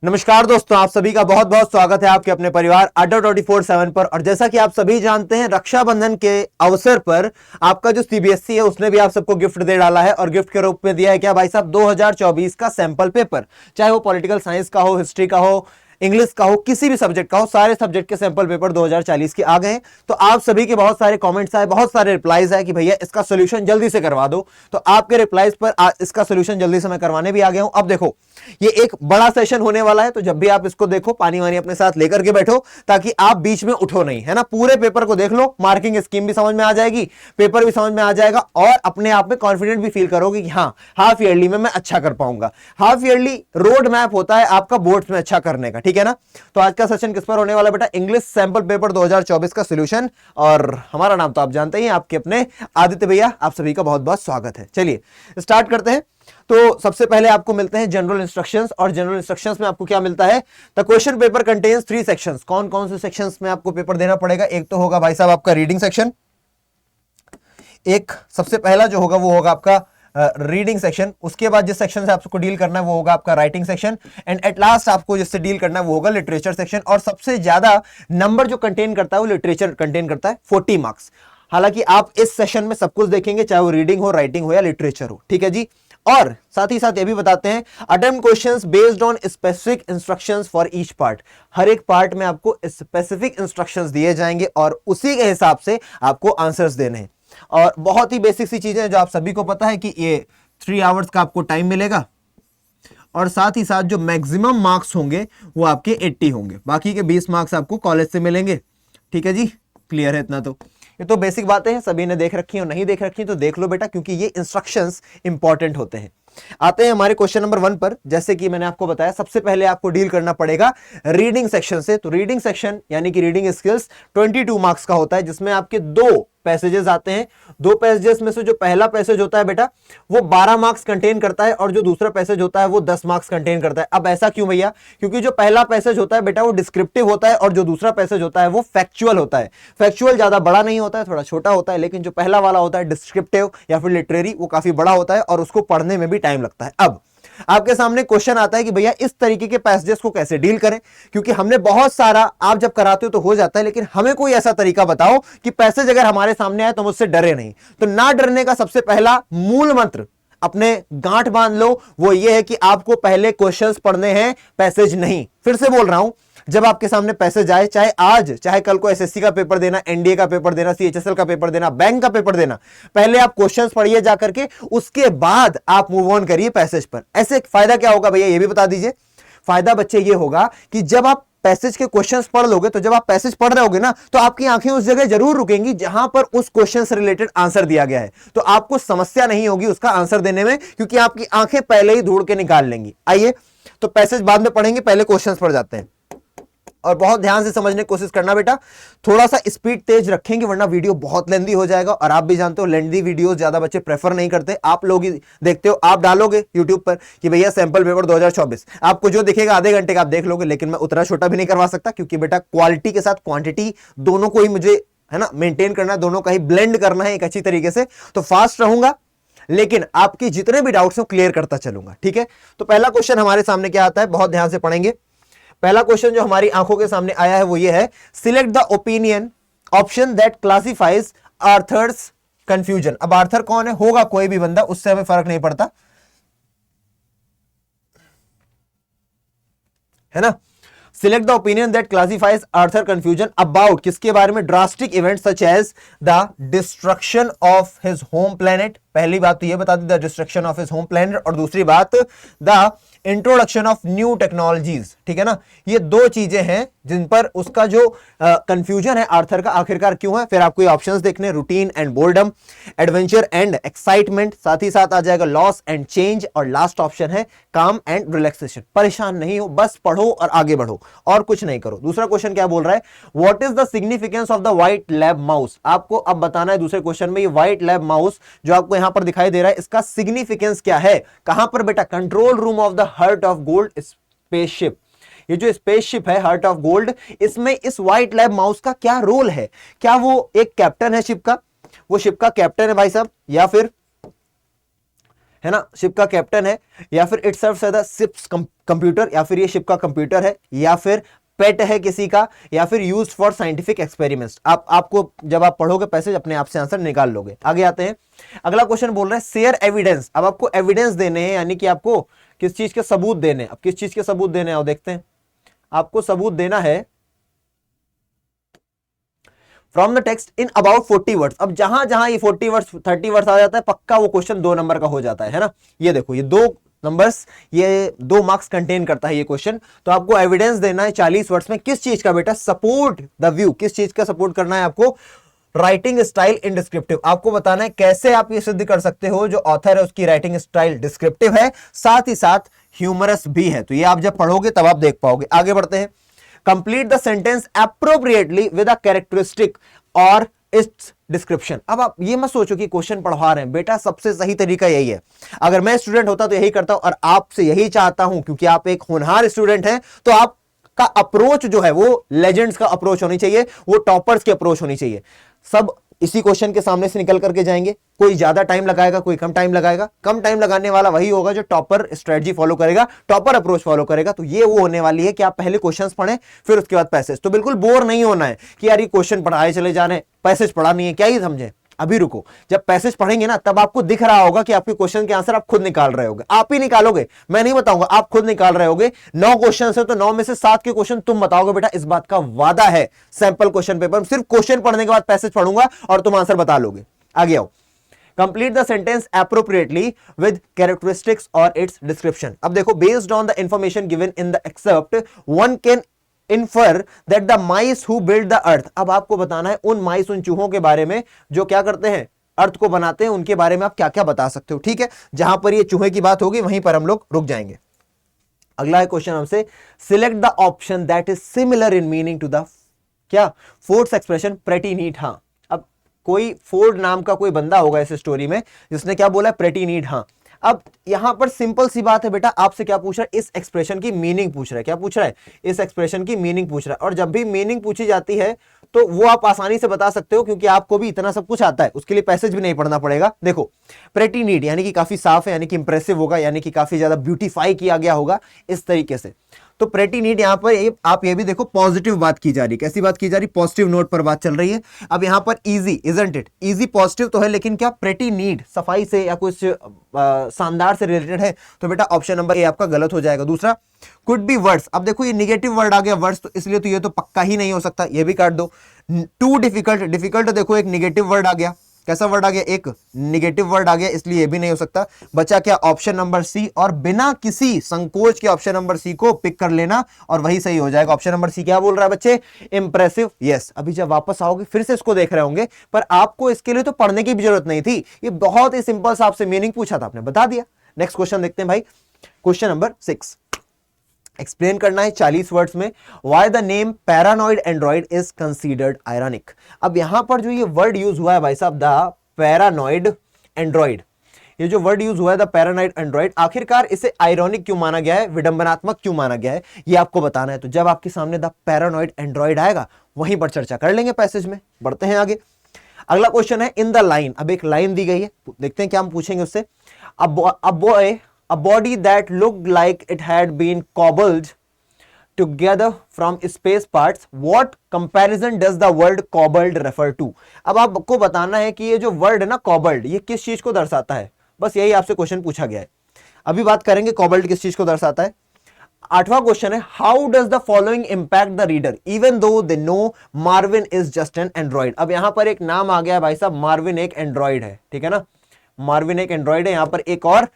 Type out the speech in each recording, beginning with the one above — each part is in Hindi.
नमस्कार दोस्तों, आप सभी का बहुत बहुत स्वागत है आपके अपने परिवार अड्डा 24/7 पर। और जैसा कि आप सभी जानते हैं, रक्षाबंधन के अवसर पर आपका जो सीबीएसई है उसने भी आप सबको गिफ्ट दे डाला है। और गिफ्ट के रूप में दिया है क्या भाई साहब? 2024 का सैंपल पेपर, चाहे वो पॉलिटिकल साइंस का हो, हिस्ट्री का हो, इंग्लिश का हो, किसी भी सब्जेक्ट का हो, सारे सब्जेक्ट के सैंपल पेपर 2040 के आ गए हैं। तो आप सभी के बहुत सारे कमेंट्स आए, बहुत सारे रिप्लाईज आए कि भैया इसका सोल्यूशन जल्दी से करवा दो। तो आपके रिप्लाईज पर इसका सोल्यूशन जल्दी से मैं करवाने भी आ गया हूं। अब देखो, ये एक बड़ा सेशन होने वाला है, तो जब भी आप इसको देखो, पानी वानी अपने साथ लेकर के बैठो, ताकि आप बीच में उठो नहीं, है ना। पूरे पेपर को देख लो, मार्किंग स्कीम भी समझ में आ जाएगी, पेपर भी समझ में आ जाएगा, और अपने आप में कॉन्फिडेंट भी फील करोगे कि हाँ, हाफ ईयरली में मैं अच्छा कर पाऊंगा। हाफ ईयरली रोड मैप होता है आपका बोर्ड्स में अच्छा करने का, ठीक है ना। तो आज का सेशन किस पर होने वाला बेटा? इंग्लिश सैंपल पेपर 2024 का सोल्यूशन। और हमारा नाम तो आप जानते ही, आपके अपने आदित्य भैया। आप सभी का बहुत बहुत स्वागत है। चलिए स्टार्ट करते हैं। तो सबसे पहले आपको मिलते हैं जनरल इंस्ट्रक्शंस, और जनरल इंस्ट्रक्शंस में आपको क्या मिलता है? The question paper contains 3 sections. कौन कौन से सेक्शंस में आपको पेपर देना पड़ेगा? एक तो होगा भाई साहब आपका रीडिंग सेक्शन, एक सबसे पहला जो होगा वो होगा आपका रीडिंग सेक्शन। उसके बाद जिस सेक्शन से आपको डील करना है वो होगा आपका writing section, and at last आपको जिससे डील करना है वो होगा लिटरेचर सेक्शन। और सबसे ज्यादा नंबर जो कंटेन करता है वो लिटरेचर कंटेन करता है, 40 मार्क्स। हालांकि आप इस सेशन में सब कुछ देखेंगे, चाहे वो रीडिंग हो, राइटिंग हो या लिटरेचर हो, ठीक है जी। और साथ ही साथ ये भी बताते हैं, attempt questions based on specific instructions for each part. हर एक पार्ट में आपको स्पेसिफिक इंस्ट्रक्शंस दिए जाएंगे और उसी के हिसाब से आपको आंसर्स देने हैं। और बहुत ही बेसिक सी चीजें जो आप सभी को पता है कि ये 3 आवर्स का आपको टाइम मिलेगा, और साथ ही साथ जो मैक्सिमम मार्क्स होंगे वो आपके 80 होंगे, बाकी के 20 मार्क्स आपको कॉलेज से मिलेंगे, ठीक है जी। क्लियर है इतना? तो ये तो बेसिक बातें हैं, सभी ने देख रखी है और नहीं देख रखी है तो देख लो बेटा, क्योंकि ये इंस्ट्रक्शंस इंपॉर्टेंट होते हैं। आते हैं हमारे क्वेश्चन नंबर 1 पर। जैसे कि मैंने आपको बताया, सबसे पहले आपको डील करना पड़ेगा रीडिंग सेक्शन से। तो रीडिंग सेक्शन यानी कि रीडिंग स्किल्स 22 मार्क्स का होता है, जिसमें आपके 2 पैसेजेस आते हैं। 2 पैसेजेस में से जो पहला पैसेज होता है बेटा वो 12 मार्क्स कंटेन करता है, और जो दूसरा पैसेज होता है वो 10 मार्क्स कंटेन करता है। अब ऐसा क्यों भैया? क्योंकि जो पहला पैसेज होता है बेटा वो डिस्क्रिप्टिव होता है, और जो दूसरा पैसेज होता है वो फैक्चुअल होता है। फैक्चुअल ज्यादा बड़ा नहीं होता है, थोड़ा छोटा होता है, लेकिन जो पहला वाला होता है डिस्क्रिप्टिव या फिर लिटरेरी, वो काफी बड़ा होता है और उसको पढ़ने में भी टाइम लगता है। अब आपके सामने क्वेश्चन आता है कि भैया इस तरीके के पैसेजेस को कैसे डील करें, क्योंकि हमने बहुत सारा, आप जब कराते हो तो हो जाता है, लेकिन हमें कोई ऐसा तरीका बताओ कि पैसेज अगर हमारे सामने आए तो मुझसे डरे नहीं। तो ना डरने का सबसे पहला मूल मंत्र अपने गांठ बांध लो, वो ये है कि आपको पहले क्वेश्चंस पढ़ने हैं, पैसेज नहीं। फिर से बोल रहा हूं, जब आपके सामने पैसेज आए, चाहे आज चाहे कल को एसएससी का पेपर देना, एनडीए का पेपर देना, सीएचएसएल का पेपर देना, बैंक का पेपर देना, पहले आप क्वेश्चंस पढ़िए जाकर के, उसके बाद आप मूव ऑन करिए पैसेज पर। ऐसे फायदा क्या होगा भैया, ये भी बता दीजिए। फायदा बच्चे ये होगा कि जब आप पैसेज के क्वेश्चंस पढ़ लोगे, तो जब आप पैसेज पढ़ रहे होगे ना, तो आपकी आंखें उस जगह जरूर रुकेंगी जहां पर उस क्वेश्चन से रिलेटेड आंसर दिया गया है। तो आपको समस्या नहीं होगी उसका आंसर देने में, क्योंकि आपकी आंखें पहले ही ढूंढ के निकाल लेंगी। आइए, तो पैसेज बाद में पढ़ेंगे, पहले क्वेश्चंस पढ़ जाते हैं। और बहुत ध्यान से समझने की कोशिश करना बेटा, थोड़ा सा स्पीड तेज रखेंगे वरना वीडियो बहुत लेंदी हो जाएगा। और आप भी जानते हो लेंदी वीडियोस ज्यादा बच्चे प्रेफर नहीं करते। आप लोग ही देखते हो, आप डालोगे यूट्यूब पर कि भैया सैंपल पेपर 2024, आपको जो दिखेगा आधे घंटे का आप देख लोगे, लेकिन मैं उतना छोटा भी नहीं करवा सकता, क्योंकि बेटा क्वालिटी के साथ क्वांटिटी दोनों को ही मुझे, है ना, मेंटेन करना है, दोनों का ही ब्लेंड करना है एक अच्छी तरीके से। तो फास्ट रहूंगा, लेकिन आपकी जितने भी डाउट्स हो क्लियर करता चलूंगा, ठीक है। तो पहला क्वेश्चन हमारे सामने क्या आता है, बहुत ध्यान से पढ़ेंगे। पहला क्वेश्चन जो हमारी आंखों के सामने आया है वो ये है, select the opinion option that classifies Arthur's confusion. अब आर्थर कौन है? होगा कोई भी बंदा, उससे हमें फर्क नहीं पड़ता, है ना। Select the opinion that classifies Arthur confusion about, किसके बारे में? Drastic event such as the destruction of his home planet. पहली बात तो ये बता दी, the destruction of his home planet, और दूसरी बात the introduction of new technologies, ठीक है ना। ये 2 चीजें हैं जिन पर उसका जो कंफ्यूजन है आर्थर का आखिरकार क्यों है। फिर आपको ये ऑप्शंस देखने, routine and boredom, adventure and excitement, साथ ही साथ आ जाएगा लॉस एंड चेंज, और लास्ट ऑप्शन है काम एंड रिलैक्सेशन। परेशान नहीं हो, बस पढ़ो और आगे बढ़ो और कुछ नहीं करो। दूसरा क्वेश्चन क्या बोल रहा है, what is the significance of the white lab mouse. आपको अब बताना है दूसरे क्वेश्चन में, ये व्हाइट लैब माउस जो आपको यहां पर दिखाई दे रहा है, इसका सिग्निफिकेंस क्या है। कहां पर बेटा? Control room of the Heart of gold spaceship. ये जो स्पेसशिप है हार्ट ऑफ गोल्ड, इसमें इस व्हाइट लैब माउस का क्या रोल है? क्या वो एक कैप्टन है शिप का? वो शिप का कैप्टन है भाई साहब, या फिर है ना, शिप का कैप्टन है, या फिर it serves as the ship's computer, या फिर ये शिप का कंप्यूटर है, या फिर पेट है किसी का, या फिर यूज्ड फॉर साइंटिफिक एक्सपेरिमेंट्स। आपको जब आप पढ़ोगे पैसेज अपने आप से आंसर निकाल लोगे। आगे आते हैं, अगला क्वेश्चन बोल रहा है शेयर एविडेंस। अब आपको एविडेंस देने हैं, यानी कि आपको किस चीज के सबूत देने हैं। अब किस चीज के सबूत देने हैं, देखते हैं। आपको सबूत देना है from the text in about 40 words. अब जहां जहां ये 40 वर्ड्स 30 वर्ड्स आ जाता है, पक्का वो क्वेश्चन 2 नंबर का हो जाता है ना। ये देखो, ये 2 नंबर्स, ये 2 मार्क्स कंटेन करता है ये क्वेश्चन। तो आपको एविडेंस देना है 40 वर्ड्स में, किस चीज का बेटा, सपोर्ट द व्यू, किस चीज का सपोर्ट करना है आपको, राइटिंग स्टाइल इन डिस्क्रिप्टिव। आपको बताना है कैसे आप ये सिद्ध कर सकते हो जो ऑथर है उसकी राइटिंग स्टाइल डिस्क्रिप्टिव है, साथ ही साथ ह्यूमरस भी है। तो ये आप जब पढ़ोगे तब आप देख पाओगे। आगे बढ़ते हैं, complete the sentence appropriately with a characteristic और इट्स डिस्क्रिप्शन। अब आप ये मत सोचो कि क्वेश्चन पढ़वा रहे हैं, बेटा सबसे सही तरीका यही है। अगर मैं स्टूडेंट होता तो यही करता हूं, और आपसे यही चाहता हूं, क्योंकि आप एक होनहार स्टूडेंट हैं, तो आपका अप्रोच जो है वो लेजेंड्स का अप्रोच होनी चाहिए, वो टॉपर्स की अप्रोच होनी चाहिए। सब इसी क्वेश्चन के सामने से निकल करके जाएंगे, कोई ज्यादा टाइम लगाएगा, कोई कम टाइम लगाएगा। कम टाइम लगाने वाला वही होगा जो टॉपर स्ट्रेटजी फॉलो करेगा, टॉपर अप्रोच फॉलो करेगा। तो ये वो होने वाली है कि आप पहले क्वेश्चंस पढ़ें, फिर उसके बाद पैसेज। तो बिल्कुल बोर नहीं होना है कि यार ये क्वेश्चन पढ़ाए चले जा रहे हैं, पैसेज पढ़ा नहीं है, क्या ही समझे। अभी रुको, जब पैसेज पढ़ेंगे ना तब आपको दिख रहा होगा कि आपके क्वेश्चन के आंसर आप खुद निकाल रहे होगे। आप ही निकालोगे, मैं नहीं बताऊंगा, आप खुद निकाल रहे होगे। 9 क्वेश्चन है तो 9 में से 7 के क्वेश्चन तुम बताओगे, बेटा इस बात का वादा है। सैंपल क्वेश्चन पेपर सिर्फ क्वेश्चन पढ़ने के बाद पैसेज पढ़ूंगा और तुम आंसर बता लोगे। आगे आओ, complete the sentence appropriately with characteristics और इट्स डिस्क्रिप्शन। अब देखो, based on the information given in the excerpt one can infer that the mice who build the Earth. अब आपको बताना है उन माइस, उन चूहों के बारे में जो क्या करते हैं, अर्थ को बनाते हैं, उनके बारे में आप क्या क्या बता सकते हो। ठीक है, जहां पर ये चूहे की बात होगी वहीं पर हम लोग रुक जाएंगे। अगला है क्वेश्चन हमसे, select the option that is similar in meaning to the क्या फोर्ड्स एक्सप्रेशन प्रेटी नीट। हाँ, अब कोई फोर्ड नाम का कोई बंदा होगा इस स्टोरी में जिसने क्या बोला, प्रेटी नीट। हाँ, अब यहां पर सिंपल सी बात है बेटा, आपसे क्या पूछ रहा है, इस एक्सप्रेशन की मीनिंग पूछ रहा है। क्या पूछ रहा है, इस एक्सप्रेशन की मीनिंग पूछ रहा है। और जब भी मीनिंग पूछी जाती है तो वो आप आसानी से बता सकते हो, क्योंकि आपको भी इतना सब कुछ आता है, उसके लिए पैसेज भी नहीं पढ़ना पड़ेगा। देखो, प्रेटी नीट यानी कि काफी साफ है, यानी कि इंप्रेसिव होगा, यानी कि काफी ज्यादा ब्यूटीफाई किया गया होगा इस तरीके से। तो प्रेटी नीट यहां पर आप ये भी देखो, पॉजिटिव बात की जा रही, कैसी बात की जा रही, पॉजिटिव नोट पर बात चल रही है। अब यहां पर easy, isn't it, easy positive तो है, लेकिन क्या प्रेटी नीट सफाई से या कुछ शानदार से रिलेटेड है, तो बेटा ऑप्शन नंबर ए आपका गलत हो जाएगा। दूसरा, कुड बी वर्ड्स। अब देखो ये निगेटिव वर्ड आ गया वर्ड्स, तो इसलिए तो ये तो पक्का ही नहीं हो सकता, ये भी काट दो। टू डिफिकल्ट, डिफिकल्ट देखो एक निगेटिव वर्ड आ गया, कैसा वर्ड आ गया, एक निगेटिव वर्ड आ गया, इसलिए ये भी नहीं हो सकता। बचा क्या, ऑप्शन नंबर सी, और बिना किसी संकोच के ऑप्शन नंबर सी को पिक कर लेना और वही सही हो जाएगा। ऑप्शन नंबर सी क्या बोल रहा है बच्चे, इंप्रेसिव। यस, अभी जब वापस आओगे फिर से इसको देख रहे होंगे, पर आपको इसके लिए तो पढ़ने की भी जरूरत नहीं थी, ये बहुत ही सिंपल सा आपसे मीनिंग पूछा था, आपने बता दिया। नेक्स्ट क्वेश्चन देखते हैं भाई, क्वेश्चन नंबर 6। एक्सप्लेन करना है 40 वर्ड्स में, why the name paranoid android is considered ironic. अब यहां पर जो ये वर्ड यूज हुआ है भाई साहब, द पैरानॉइड एंड्रॉइड, ये जो वर्ड यूज हुआ है द पैरानॉइड एंड्रॉइड, आखिरकार इसे आयरॉनिक क्यों माना गया है, विडंबनात्मक क्यों माना गया है, ये आपको बताना है। तो जब आपके सामने द पैरानॉइड एंड्रॉइड आएगा वहीं पर चर्चा कर लेंगे पैसेज में। बढ़ते हैं आगे, अगला क्वेश्चन है इन द लाइन। अब एक लाइन दी गई है, देखते हैं क्या हम पूछेंगे उससे। A body that looked like it had been cobbled together from space parts. What comparison does the word cobbled refer to? अब आपको बताना है कि ये जो वर्ड है ना cobbled, ये किस चीज को दर्शाता है, बस यही आपसे क्वेश्चन पूछा गया है। अभी बात करेंगे cobbled किस चीज को दर्शाता है। 8वां क्वेश्चन है, how does the following impact the reader even though they know Marvin is just an Android. अब यहां पर एक नाम आ गया भाई साहब, मार्विन एक एंड्रॉइड है, ठीक है ना, मार्विन एक एंड्रॉइड है। यहां पर एक और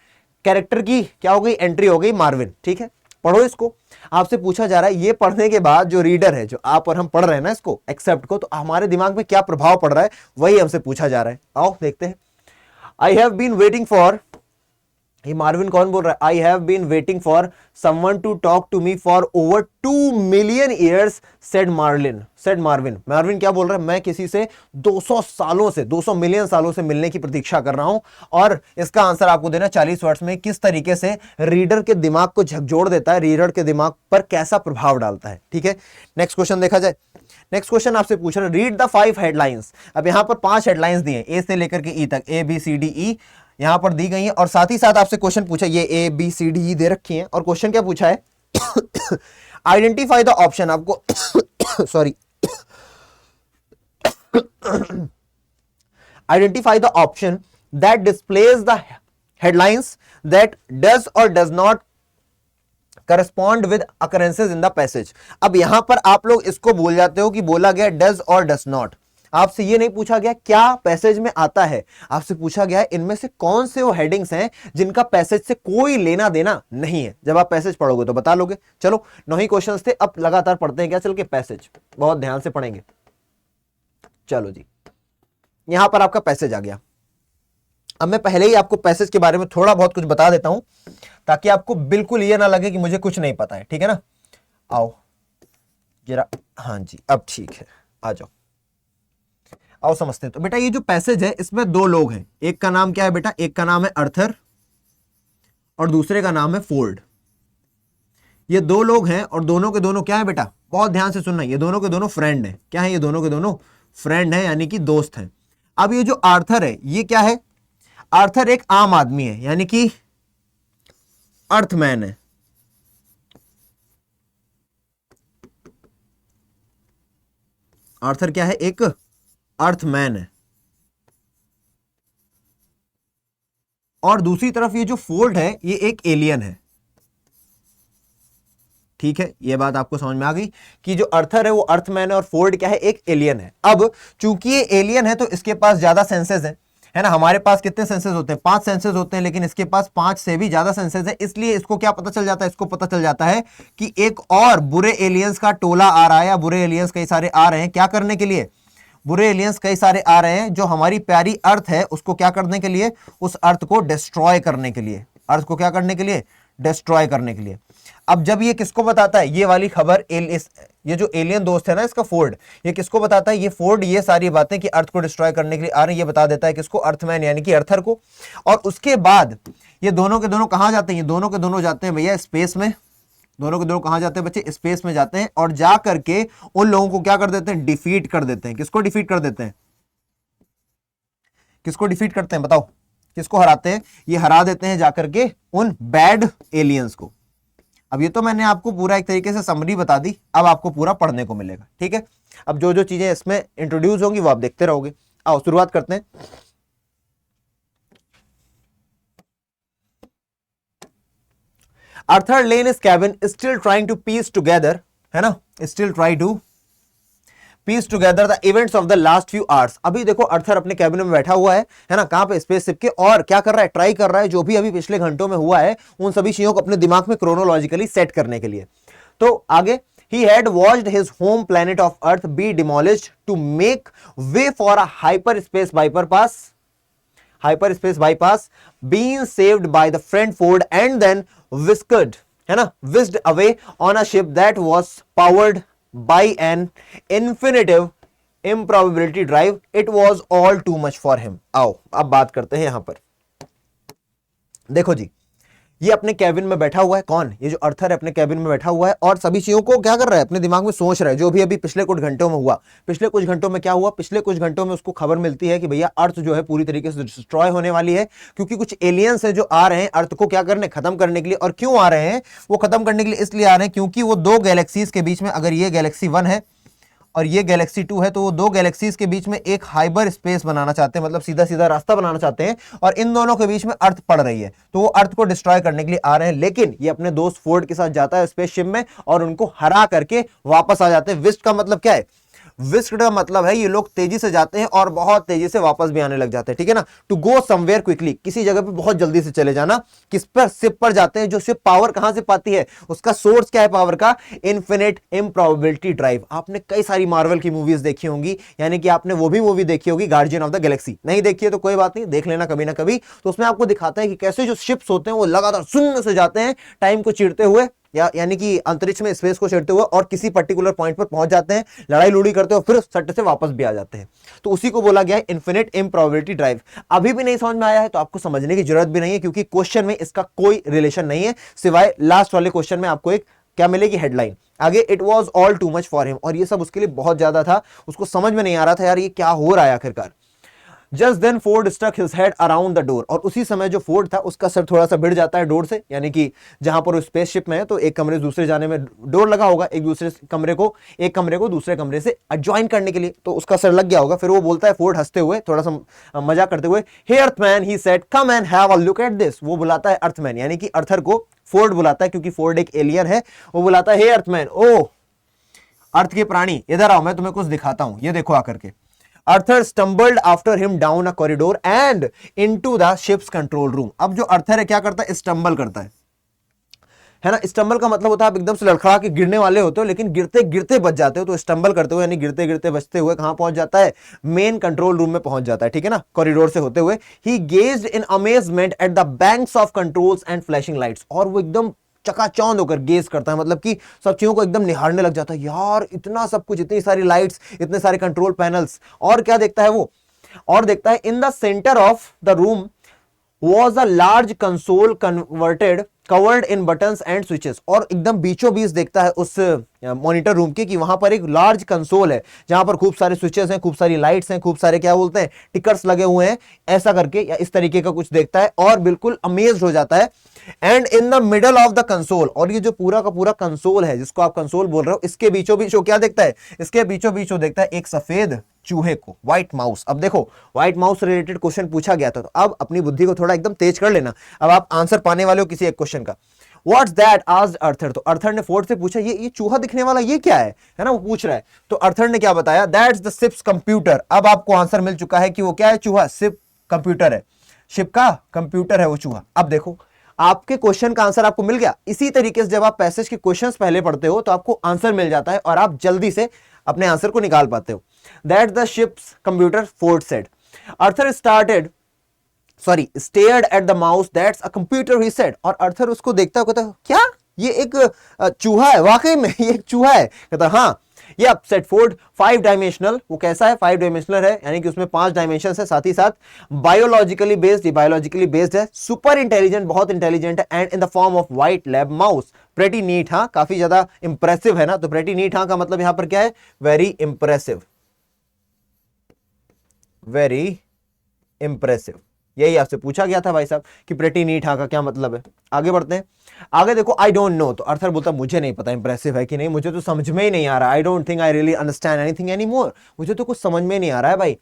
कैरेक्टर की क्या हो गई, एंट्री हो गई, मार्विन। ठीक है, पढ़ो इसको। आपसे पूछा जा रहा है ये पढ़ने के बाद जो रीडर है, जो आप और हम पढ़ रहे हैं ना इसको, एक्सेप्ट को, तो हमारे दिमाग में क्या प्रभाव पड़ रहा है वही हमसे पूछा जा रहा है। आओ देखते हैं। I have been waiting for, ये मार्विन कौन बोल रहा है, I have been waiting for someone to talk to me for over 2 million years said Marlin, said Marvin. Marvin क्या बोल रहा है, मैं किसी से 200 सालों से, 200 मिलियन सालों से मिलने की प्रतीक्षा कर रहा हूं। और इसका आंसर आपको देना 40 वर्ड्स में, किस तरीके से रीडर के दिमाग को झकझोर देता है, रीडर के दिमाग पर कैसा प्रभाव डालता है। ठीक है, नेक्स्ट क्वेश्चन देखा जाए। नेक्स्ट क्वेश्चन आपसे पूछ रहा है, रीड द 5 हेडलाइंस। अब यहां पर 5 हेडलाइंस दी हैं, ए से लेकर के ई तक, A B C D E. यहां पर दी गई है और साथ ही साथ आपसे क्वेश्चन पूछा, ये ए बी सी डी दे रखी है और क्वेश्चन क्या पूछा है, आइडेंटिफाई द ऑप्शन, आपको sorry, identify the option that displays the headlines that does or does not correspond with occurrences in the passage. अब यहां पर आप लोग इसको भूल जाते हो कि बोला गया डज और डज नॉट, आपसे ये नहीं पूछा गया क्या पैसेज में आता है, आपसे पूछा गया है इनमें से कौन से वो हेडिंग्स हैं जिनका पैसेज से कोई लेना देना नहीं है। जब आप पैसेज पढ़ोगे तो बता लोगे। चलो 9 ही क्वेश्चंस थे, अब लगातार पढ़ते हैं क्या चल के पैसेज, बहुत ध्यान से पढ़ेंगे। चलो जी, यहां पर आपका पैसेज आ गया। अब मैं पहले ही आपको पैसेज के बारे में थोड़ा बहुत कुछ बता देता हूं ताकि आपको बिल्कुल ये ना लगे कि मुझे कुछ नहीं पता है, ठीक है ना। आओ जरा, हाँ जी अब ठीक है, आ जाओ, आओ समझते हैं। तो बेटा ये जो पैसेज है इसमें 2 लोग हैं, एक का नाम क्या है बेटा, एक का नाम है अर्थर और दूसरे का नाम है फोर्ड। ये 2 लोग हैं और दोनों के दोनों क्या है बेटा, बहुत ध्यान से सुनना, ये दोनों के दोनों फ्रेंड हैं। क्या है, ये दोनों के दोनों फ्रेंड हैं, यानी कि दोस्त हैं। अब ये जो आर्थर है ये क्या है, आर्थर एक आम आदमी है, यानी कि अर्थमैन है। आर्थर क्या है, एक अर्थमैन है। और दूसरी तरफ ये जो फोर्ड है ये एक एलियन है। ठीक है, ये बात आपको समझ में आ गई कि जो अर्थर है वो अर्थमैन है और फोर्ड क्या है, एक एलियन है। अब चूंकि ये एलियन है तो इसके पास ज्यादा सेंसेस है ना। हमारे पास कितने सेंसेस होते हैं, 5 सेंसेस होते हैं, लेकिन इसके पास 5 से भी ज्यादा सेंसेस है। इसलिए इसको क्या पता चल जाता है, इसको पता चल जाता है कि एक और बुरे एलियंस का टोला आ रहा है, या बुरे एलियंस कई सारे आ रहे हैं। क्या करने के लिए, बुरे एलियंस कई सारे आ रहे हैं जो हमारी प्यारी अर्थ है उसको क्या करने के लिए, उस अर्थ को डिस्ट्रॉय करने के लिए, अर्थ को क्या करने के लिए, डिस्ट्रॉय करने के लिए। अब जब ये किसको बताता है, ये वाली खबर ये जो एलियन दोस्त है ना इसका फोर्ड, ये किसको बताता है, ये फोर्ड ये सारी बातें कि अर्थ को डिस्ट्रॉय करने के लिए आ रहे हैं, ये बता देता है किसको, अर्थमैन यानी कि अर्थर को। और उसके बाद ये दोनों के दोनों कहां जाते हैं, ये दोनों के दोनों जाते हैं भैया स्पेस में। दोनों के दोनों कहां जाते हैं बच्चे, स्पेस में जाते हैं और जा करके उन लोगों को क्या कर देते हैं, डिफीट कर देते हैं। किसको डिफीट कर देते हैं, किसको डिफीट करते हैं बताओ, किसको हराते हैं, ये हरा देते हैं जाकर के उन बैड एलियंस को। अब ये तो मैंने आपको पूरा एक तरीके से समरी बता दी, अब आपको पूरा पढ़ने को मिलेगा। ठीक है, अब जो जो चीजें इसमें इंट्रोड्यूस होंगी वो आप देखते रहोगे। आओ शुरुआत करते हैं। Arthur lay in his cabin still trying to piece together, है ना, still try to piece together the events of the last few hours। अभी देखो अर्थर अपने कैबिन में बैठा हुआ है ना, कहां पे, स्पेसशिप के, और क्या कर रहा है, ट्राई कर रहा है जो भी अभी पिछले घंटों में हुआ है उन सभी चीजों को अपने दिमाग में क्रोनोलॉजिकली सेट करने के लिए। तो आगे, he had watched his home planet of earth be demolished to make way for a hyperspace bypass being saved by the friend Ford and then whisked away on a ship that was powered by an infinitive improbability drive। It was all too much for him। आओ अब बात करते हैं यहां पर। देखो जी, ये अपने कैबिन में बैठा हुआ है, कौन, ये जो अर्थर है अपने कैबिन में बैठा हुआ है और सभी चीजों को क्या कर रहा है, अपने दिमाग में सोच रहा है जो भी अभी पिछले कुछ घंटों में हुआ। पिछले कुछ घंटों में क्या हुआ, पिछले कुछ घंटों में उसको खबर मिलती है कि भैया अर्थ जो है पूरी तरीके से डिस्ट्रॉय होने वाली है, क्योंकि कुछ एलियंस है जो आ रहे हैं अर्थ को क्या करने, खत्म करने के लिए। और क्यों आ रहे हैं, वो खत्म करने के लिए इसलिए आ रहे हैं क्योंकि वो 2 गैलेक्सीज के बीच में, अगर ये गैलेक्सी 1 है और ये गैलेक्सी 2 है, तो वो 2 गैलेक्सीज के बीच में एक हाइपर स्पेस बनाना चाहते हैं, मतलब सीधा सीधा रास्ता बनाना चाहते हैं, और इन दोनों के बीच में अर्थ पड़ रही है, तो वो अर्थ को डिस्ट्रॉय करने के लिए आ रहे हैं। लेकिन ये अपने दोस्त फोर्ड के साथ जाता है स्पेसशिप में और उनको हरा करके वापस आ जाते हैं। विस्ट का मतलब क्या है, विस्क का मतलब है ये लोग तेजी से जाते हैं और बहुत तेजी से वापस भी आने लग जाते हैं। ठीक है ना, टू गो समवेयर क्विकली, किसी जगह पे बहुत जल्दी से चले जाना। किस पर, शिप पर जाते हैं। जो शिप पावर कहां से पाती है, उसका सोर्स क्या है पावर का, इन्फिनिट इम्प्रॉबेबिलिटी ड्राइव। आपने कई सारी मार्वल की मूवीज देखी होंगी, यानी कि आपने वो भी मूवी देखी होगी गार्डियन ऑफ द गैलेक्सी। नहीं देखी है तो कोई बात नहीं, देख लेना कभी ना कभी। तो उसमें आपको दिखाता है कि कैसे जो शिप्स होते हैं वो लगातार शून्य से जाते हैं, टाइम को चीरते हुए, यानी कि अंतरिक्ष में स्पेस को चढ़ते हुए, और किसी पर्टिकुलर पॉइंट पर पहुंच जाते हैं, लड़ाई लूड़ी करते हो, फिर सट्टे से वापस भी आ जाते हैं। तो उसी को बोला गया है इन्फिनिट इम्प्रॉबेबिलिटी ड्राइव। अभी भी नहीं समझ में आया है तो आपको समझने की जरूरत भी नहीं है, क्योंकि क्वेश्चन में इसका कोई रिलेशन नहीं है, सिवाय लास्ट वाले क्वेश्चन में आपको एक क्या मिलेगी, हेडलाइन। आगे, it was all too much for him, और ये सब उसके लिए बहुत ज्यादा था, उसको समझ में नहीं आ रहा था यार ये क्या हो रहा है आखिरकार। Just then Ford stuck his head around the door, और उसी समय जो फोर्ड था उसका सर थोड़ा सा भिड़ जाता है डोर से, यानी कि जहां पर वो स्पेसशिप में है तो एक कमरे से दूसरे जाने में डोर लगा होगा, एक कमरे को दूसरे कमरे से ज्वाइन करने के लिए, तो उसका सर लग गया होगा। फिर वो बोलता है फोर्ड हंसते हुए, थोड़ा सा मजाक करते हुए, hey earthman he said come and have a look at this. वो बुलाता है अर्थमैन, यानी कि अर्थर को फोर्ड बुलाता है, क्योंकि फोर्ड एक एलियन है। वो बुलाता है हे अर्थमैन, ओ अर्थ के प्राणी इधर आओ, मैं तुम्हें कुछ दिखाता हूं, ये देखो आकर के। Arthur stumbled after him down a corridor and into the ship's control room. अब जो अर्थर है क्या करता है, स्टम्बल करता है ना। स्टम्बल का मतलब होता है आप एकदम से लड़खड़ा के गिरने वाले होते हो, लेकिन गिरते गिरते बच जाते हो, तो स्टम्बल करते हुए यानी गिरते गिरते बचते हुए कहां पहुंच जाता है, मेन कंट्रोल रूम में पहुंच जाता है, ठीक है ना, कॉरिडोर से होते हुए। He gazed in amazement at the banks of controls and flashing lights, और वो एकदम चकाचौंध होकर गेज करता है, मतलब कि सब चीजों को एकदम निहारने लग जाता है, यार इतना सब कुछ, इतनी सारी लाइट्स, इतने सारे कंट्रोल पैनल्स। और क्या देखता है वो, और देखता है in the centre of the room was a large console covered in buttons and switches, और एकदम बीचों बीच देखता है उस मॉनिटर रूम की कि वहां पर एक लार्ज कंसोल है जहां पर खूब सारे स्विचेस हैं, खूब सारी लाइट्स हैं, खूब सारे क्या बोलते हैं टिकर्स लगे हुए हैं, ऐसा करके या इस तरीके का कुछ देखता है और बिल्कुल अमेज्ड हो जाता है। And in the middle of the console, और ये जो पूरा का पूरा कंसोल है जिसको आप कंसोल बोल रहे हो, इसके बीचों बीच वो क्या देखता है, इसके बीचों बीच वो देखता है एक सफेद चूहे को, व्हाइट माउस। अब देखो व्हाइट माउस रिलेटेड क्वेश्चन पूछा गया था, तो अब अपनी बुद्धि को थोड़ा एकदम तेज कर लेना, अब आप आंसर पाने वाले हो किसी एक क्वेश्चन का। व्हाट्स दैट आस्क्ड अर्थर, तो अर्थर ने फोर्ड से पूछा ये चूहा दिखने वाला ये क्या है ना, वो पूछ रहा है। तो अर्थर ने क्या बताया, दैट्स द शिप्स कंप्यूटर। अब आपको आंसर मिल चुका है कि वो क्या है, चूहा, शिप कंप्यूटर है, शिप का कंप्यूटर है वो चूहा। अब देखो आपके क्वेश्चन का आंसर आपको मिल गया। इसी तरीके से जब आप पैसेज के क्वेश्चंस पहले पढ़ते हो तो आपको आंसर मिल जाता है और आप जल्दी से अपने आंसर को निकाल पाते हो। That the ship's computer, Ford said. Arthur stared at the mouse, that's a computer, he said। और अर्थर उसको देखता कहता क्या ये एक चूहा है, वाकई में ये एक चूहा है, कहता हाँ ये अपसेट फोर्ड 5 डायमेंशनल। वो कैसा है, 5 डायमेंशनल है, यानी कि उसमें 5 डायमेंशन है, साथ ही साथ बायोलॉजिकली बेस्ड है, सुपर इंटेलिजेंट, बहुत इंटेलिजेंट है, and in the form of white lab mouse, pretty neat, हाँ काफी ज्यादा इंप्रेसिव है ना। तो प्रेटी नीट हाँ का मतलब यहां पर क्या है, वेरी इंप्रेसिव, वेरी इंप्रेसिव। यही आपसे पूछा गया था भाई साहब कि प्रेटी नीट हाँ का क्या मतलब है। आगे बढ़ते हैं, आगे देखो, आई डोंट नो। तो अर्थर बोलता मुझे नहीं पता इंप्रेसिव है कि नहीं, मुझे तो समझ में ही नहीं आ रहा, I don't think I really understand anything any more, मुझे तो कुछ समझ में नहीं आ रहा है भाई।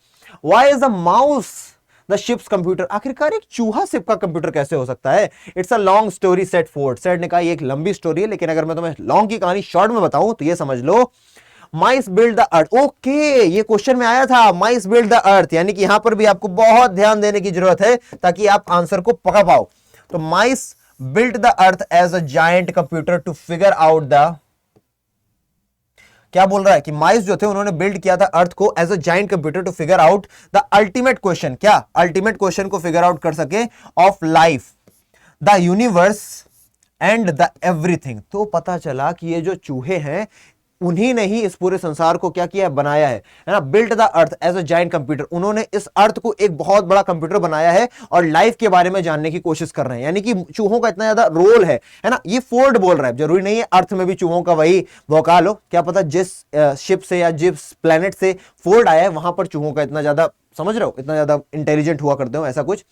Why is the mouse the ship's computer, आखिरकार एक चूहा शिप का कंप्यूटर कैसे हो सकता है। It's a long story, set Ford. Set ने कहा ये एक लंबी स्टोरी है, लेकिन अगर मैं तुम्हें लॉन्ग की कहानी शॉर्ट में बताऊं तो ये समझ लो, माइस बिल्ड द अर्थ। ओके, ये क्वेश्चन में आया था, माइस बिल्ड द अर्थ, यानी कि यहां पर भी आपको बहुत ध्यान देने की जरूरत है ताकि आप आंसर को पकड़ पाओ। तो mice build the earth as a giant computer to figure out the, क्या बोल रहा है कि माइस जो थे उन्होंने बिल्ड किया था अर्थ को as a giant computer to figure out the ultimate question, क्या अल्टीमेट क्वेश्चन को फिगर आउट कर सके, of life, the universe and the everything. तो पता चला कि ये जो चूहे हैं उन्हीं ने ही इस पूरे संसार को क्या किया, बनाया है ना। Built the earth as a giant computer, उन्होंने इस अर्थ को एक बहुत बड़ा कंप्यूटर बनाया है और लाइफ के बारे में जानने की कोशिश कर रहे हैं, यानी कि चूहों का इतना ज्यादा रोल है ना। ये फोर्ड बोल रहा है, जरूरी नहीं है अर्थ में भी चूहों का वही वोकाल हो, क्या पता जिस शिप से या जिस प्लेनेट से फोर्ड आया है वहां पर चूहों का इतना ज्यादा, समझ रहे हो, इतना ज्यादा इंटेलिजेंट हुआ करते हो, ऐसा कुछ।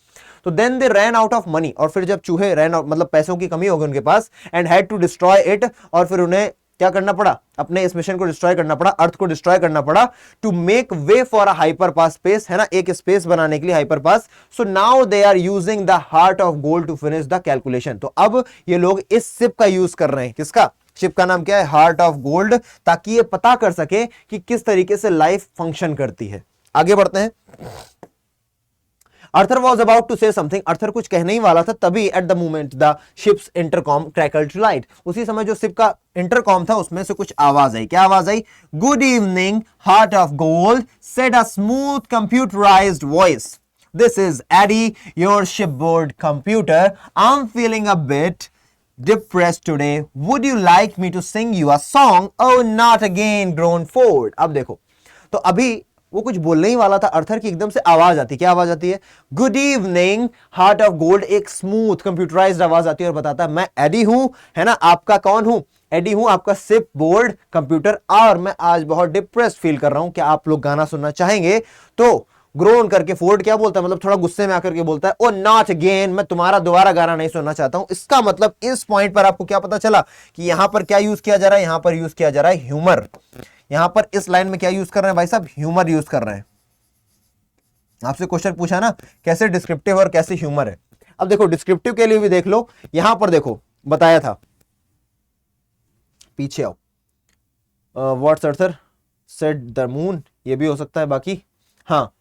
तो then they ran out of money, और फिर जब चूहे रैन आउट मतलब पैसों की कमी हो गई उनके पास, and had to destroy it, और फिर उन्हें क्या करना पड़ा, अपने इस मिशन को डिस्ट्रॉय करना पड़ा, अर्थ को डिस्ट्रॉय करना पड़ा, to make way for a hyper pass space, है ना, एक स्पेस बनाने के लिए hyper pass. So now they are using the Heart of Gold to finish the calculation. तो अब ये लोग इस शिप का यूज कर रहे हैं, किसका, शिप का नाम क्या है, हार्ट ऑफ गोल्ड, ताकि ये पता कर सके कि किस तरीके से लाइफ फंक्शन करती है। आगे बढ़ते हैं। Arthur was about to say something, Arthur कुछ कहने ही वाला था, तभी at the moment the ship's intercom crackled to light, उसी समय जो शिप का इंटरकॉम था उसमें से कुछ आवाज आई। क्या आवाज आई, good evening Heart of Gold, said a smooth computerised voice, this is Eddie your shipboard computer, I am feeling a bit depressed today, would you like me to sing you a song, oh not again, groaned Ford। अब देखो, तो अभी वो कुछ बोलने ही वाला था अर्थर की, एकदम से आवाज आती, क्या आवाज आती है, good evening Heart of gold, एक स्मूथ कंप्यूटराइज्ड आवाज आती है और बताता है मैं एडी हूं, है ना, आपका कौन हूं, एडी हूं, आपका शिप बोर्ड कंप्यूटर, और मैं आज बहुत डिप्रेस्ड फील कर रहा हूं, क्या आप लोग गाना सुनना चाहेंगे। तो ग्रोन करके फोर्ड क्या बोलता है, मतलब थोड़ा गुस्से में आकर के बोलता है, ओ नॉट अगेन, मैं तुम्हारा दोबारा गाना नहीं सुनना चाहता हूं। इसका मतलब इस पॉइंट पर आपको क्या पता चला कि यहां पर क्या यूज किया जा रहा है, यहां पर यूज किया जा रहा है ह्यूमर। यहां पर इस लाइन में क्या यूज कर रहे हैं भाई साहब, ह्यूमर यूज कर रहे हैं। आपसे क्वेश्चन पूछा ना कैसे डिस्क्रिप्टिव और कैसे ह्यूमर है। अब देखो डिस्क्रिप्टिव के लिए भी देख लो, यहां पर देखो बताया था, पीछे आओ, what's Arthur said the moon, ये भी हो सकता है बाकी, हाँ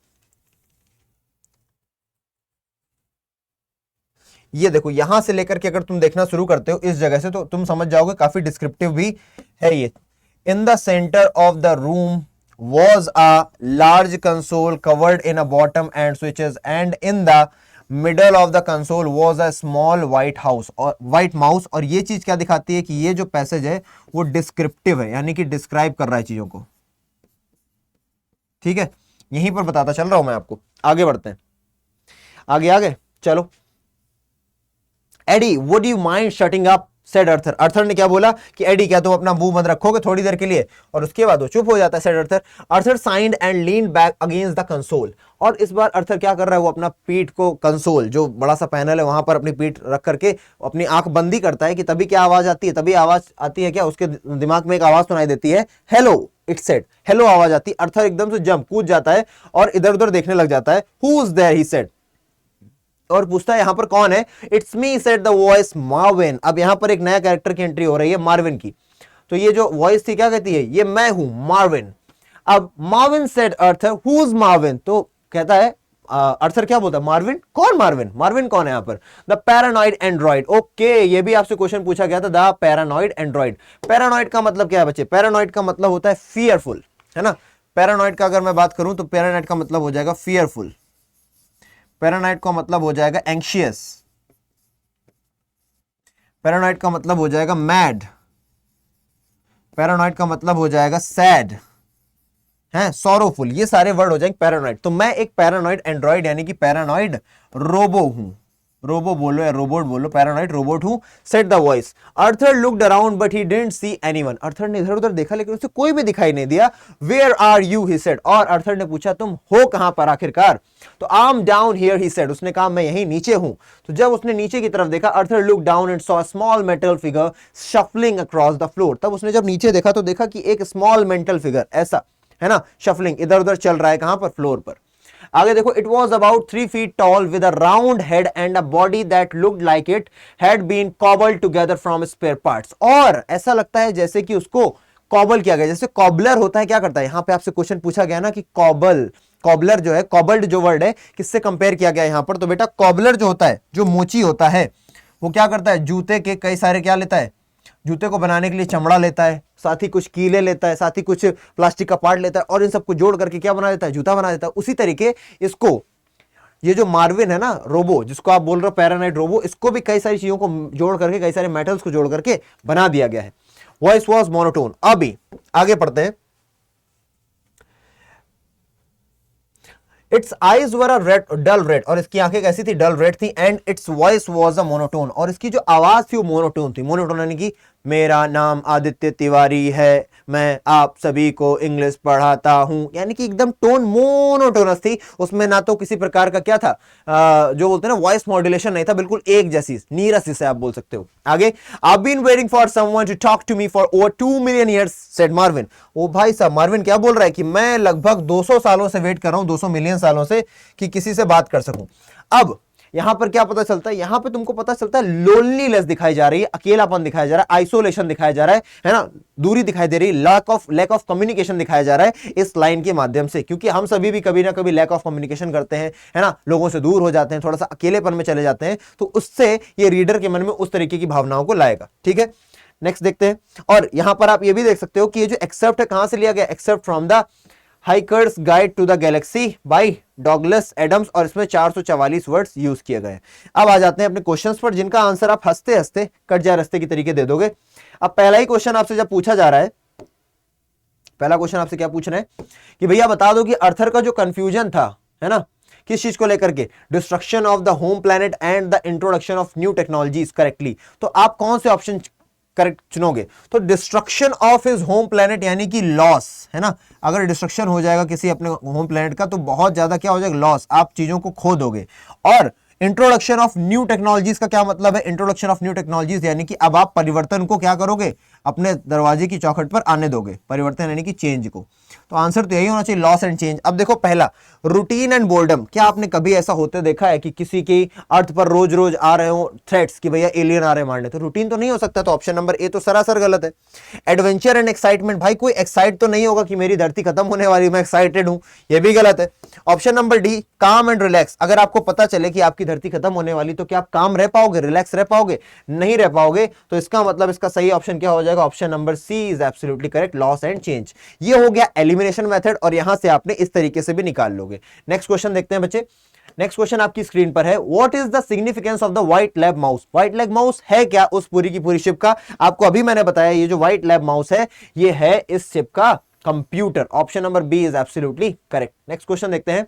ये देखो यहां से लेकर के अगर तुम देखना शुरू करते हो इस जगह से तो तुम समझ जाओगे काफी डिस्क्रिप्टिव भी है ये। In the centre of the room was a large console covered in a bottom and switches, and in the middle of the console was a small white house और white mouse। और ये चीज क्या दिखाती है कि ये जो पैसेज है वो डिस्क्रिप्टिव है, यानी कि डिस्क्राइब कर रहा है चीजों को। ठीक है, यहीं पर बताता चल रहा हूं मैं आपको। आगे बढ़ते हैं, आगे आगे चलो। Eddie would you mind shutting up said Arthur. Arthur ने क्या बोला कि एडी क्या तुम अपना मुंह बंद रखोगे थोड़ी देर के लिए, और उसके बाद वो चुप हो जाता है said Arthur. Arthur sighed and lean back against the console. और इस बार अर्थर क्या कर रहा है, वो अपना पीठ को कंसोल जो बड़ा सा पैनल है वहां पर अपनी पीठ रख करके अपनी आंख बंदी करता है कि तभी क्या आवाज आती है, तभी आवाज आती है क्या, उसके दिमाग में एक आवाज सुनाई देती है, हेलो इट सेड, हेलो आवाज आती है। अर्थर एकदम से जंप कूद जाता है और इधर उधर देखने लग जाता है, who is there he said, और पूछता है यहां पर कौन है। It's me said the voice Marvin. अब यहां पर एक नया कैरेक्टर की एंट्री हो रही है मार्विन की, तो ये जो वॉइस थी क्या कहती है, ये मैं हूं मार्विन। अब Marvin said Arthur who is Marvin, तो कहता है अर्थर क्या बोलता है, मार्विन कौन, मार्विन मार्विन कौन है यहां पर, द पैरानॉइड एंड्रॉइड। ओके, ये भी आपसे क्वेश्चन पूछा गया था, द पैरानॉइड एंड्रॉइड। पैरानॉइड का मतलब क्या है बच्चे, पैरानॉइड का मतलब होता है फियरफुल, है ना। पैरानॉइड का अगर मैं बात करूं तो पैरानॉइड का मतलब हो जाएगा फियरफुल, पैरानॉइड का मतलब हो जाएगा एंग्शियस, पैरानॉइड का मतलब हो जाएगा मैड, पैरानॉइड का मतलब हो जाएगा सैड, है सोरोफुल, ये सारे वर्ड हो जाएंगे पैरानॉइड। तो मैं एक पैरानॉइड एंड्रॉइड यानी कि पैरानॉइड रोबो हूं, रोबो बोलो या रोबोट बोलो, पैरानॉइड रोबोट हूं। Said the voice. Arthur looked around but he didn't see anyone. Arthur ने इधर उधर देखा लेकिन उसे कोई भी दिखाई नहीं दिया। Where are you he said. और अर्थर ने पूछा तुम हो कहां पर आखिरकार, तो I am down here he said. उसने कहा मैं यहीं नीचे हूं। तो जब उसने नीचे की तरफ देखा, Arthur look down and saw a small metal figure shuffling across the floor. तब उसने जब नीचे देखा तो देखा कि एक स्मॉल मेटल फिगर, ऐसा है ना, शफलिंग इधर उधर चल रहा है, कहां पर, फ्लोर पर। आगे देखो, it was about 3 feet tall with a round head and a body that looked like it had been cobbled together from spare parts. और ऐसा लगता है जैसे कि उसको कॉबल किया गया, जैसे कॉबलर होता है क्या करता है। यहां पे आपसे क्वेश्चन पूछा गया ना कि कॉबल, कॉबलर जो है, कॉबल्ड जो वर्ड है किससे कंपेयर किया गया यहां पर, तो बेटा कॉबलर जो होता है, जो मोची होता है, वो क्या करता है, जूते के कई सारे क्या लेता है, जूते को बनाने के लिए चमड़ा लेता है, साथ ही कुछ कीले लेता है, साथ ही कुछ प्लास्टिक का पार्ट लेता है, और इन सबको जोड़ करके क्या बना देता है, जूता बना देता है। उसी तरीके इसको, ये जो मार्विन है ना रोबो, जिसको आप बोल रहे हो पैरानॉइड रोबो, इसको भी कई सारी चीजों को जोड़ करके, कई सारे मेटल्स को जोड़ करके बना दिया गया है। Voice was monotone. अभी आगे पढ़ते हैं। Its eyes were a red, dull red, और इसकी आंखें कैसी थी, डल रेड थी। And its voice was a monotone, और इसकी जो आवाज थी वो मोनोटोन थी। मोनोटोन यानी कि मेरा नाम आदित्य तिवारी है, मैं आप सभी को इंग्लिश पढ़ाता हूं, यानी कि एकदम टोन मोनोटोनस थी। उसमें ना तो किसी प्रकार का क्या था, जो बोलते हैं ना वॉइस मॉड्यूलेशन नहीं था, बिल्कुल एक जैसी, नीरस जिसे आप बोल सकते हो। आगे, I been waiting for someone to talk to me for over 2 million years said Marvin. ओ भाई साहब, मार्विन क्या बोल रहा है कि मैं लगभग 200 सालों से वेट कर रहा हूं, 200 मिलियन सालों से, कि किसी से बात कर सकूं। अब यहां पर क्या पता चलता है, यहां पे तुमको पता चलता है लोनलीनेस दिखाई जा रही है, अकेलापन दिखाया जा रहा है, आइसोलेशन दिखाया जा रहा है ना, दूरी दिखाई दे रही है, लैक ऑफ कम्युनिकेशन दिखाया जा रहा है इस लाइन के माध्यम से। क्योंकि हम सभी भी कभी ना कभी लैक ऑफ कम्युनिकेशन करते हैं, है ना, लोगों से दूर हो जाते हैं, थोड़ा सा अकेलेपन में चले जाते हैं, तो उससे ये रीडर के मन में उस तरीके की भावनाओं को लाएगा। ठीक है, नेक्स्ट देखते हैं। और यहां पर आप ये भी देख सकते हो कि ये जो एक्सेप्ट है कहां से लिया गया, except from the hikers guide to the galaxy by Douglas Adams, और इसमें 444 वर्ड्स यूज किए गए। अब आ जाते हैं अपने क्वेश्चंस पर, जिनका आंसर आप हंसते हंसते कट जाए रास्ते की तरीके दे दोगे। अब पहला ही क्वेश्चन आपसे जब पूछा जा रहा है, पहला क्वेश्चन आपसे क्या पूछ रहे हैं कि भैया बता दो कि अर्थर का जो कंफ्यूजन था, है ना, किस चीज को लेकर के, destruction of the home planet and the introduction of new technologies correctly, तो आप कौन से ऑप्शन करेक्ट चुनोगे। तो destruction of his home planet यानी कि लॉस, है ना, अगर डिस्ट्रक्शन हो जाएगा किसी अपने होम प्लेनेट का तो बहुत ज्यादा क्या हो जाएगा, लॉस, आप चीजों को खो दोगे। और इंट्रोडक्शन ऑफ न्यू टेक्नोलॉजीज का क्या मतलब है, इंट्रोडक्शन ऑफ न्यू टेक्नोलॉजीज यानी कि अब आप परिवर्तन को क्या करोगे, अपने दरवाजे की चौखट पर आने दोगे, परिवर्तन यानी कि चेंज को। तो आंसर तो यही होना चाहिए, लॉस एंड चेंज। अब देखो पहला, रूटीन एंड बोर्डम, क्या आपने कभी ऐसा होते देखा है कि किसी की अर्थ पर रोज रोज आ रहे हो थ्रेट्स कि भैया एलियन आ रहे हैं मारने, तो रूटीन तो नहीं हो सकता, तो ऑप्शन नंबर ए तो सरासर गलत है। एडवेंचर एंड एक्साइटमेंट, भाई कोई एक्साइट तो नहीं होगा कि मेरी धरती खत्म होने वाली, मैं एक्साइटेड हूं, यह भी गलत है। ऑप्शन नंबर डी, काम एंड रिलैक्स, अगर आपको पता चले कि आपकी धरती खत्म होने वाली तो क्या आप काम रह पाओगे, रिलैक्स रह पाओगे, नहीं रह पाओगे, तो इसका मतलब इसका सही ऑप्शन क्या हो जाएगा, option number C is absolutely correct, loss and change. ये हो गया एलिमिनेशन मेथड और यहां से आपने इस तरीके से भी निकाल लोगे। नेक्स्ट क्वेश्चन देखते हैं बच्चे। नेक्स्ट क्वेश्चन आपकी स्क्रीन पर है, what is the significance of the white lab mouse. White lab mouse है क्या उस पूरी की पूरी शिप का, आपको अभी मैंने बताया ये जो व्हाइट लैब माउस है ये है इस शिप का computer. Option number B is absolutely correct. Next question देखते हैं,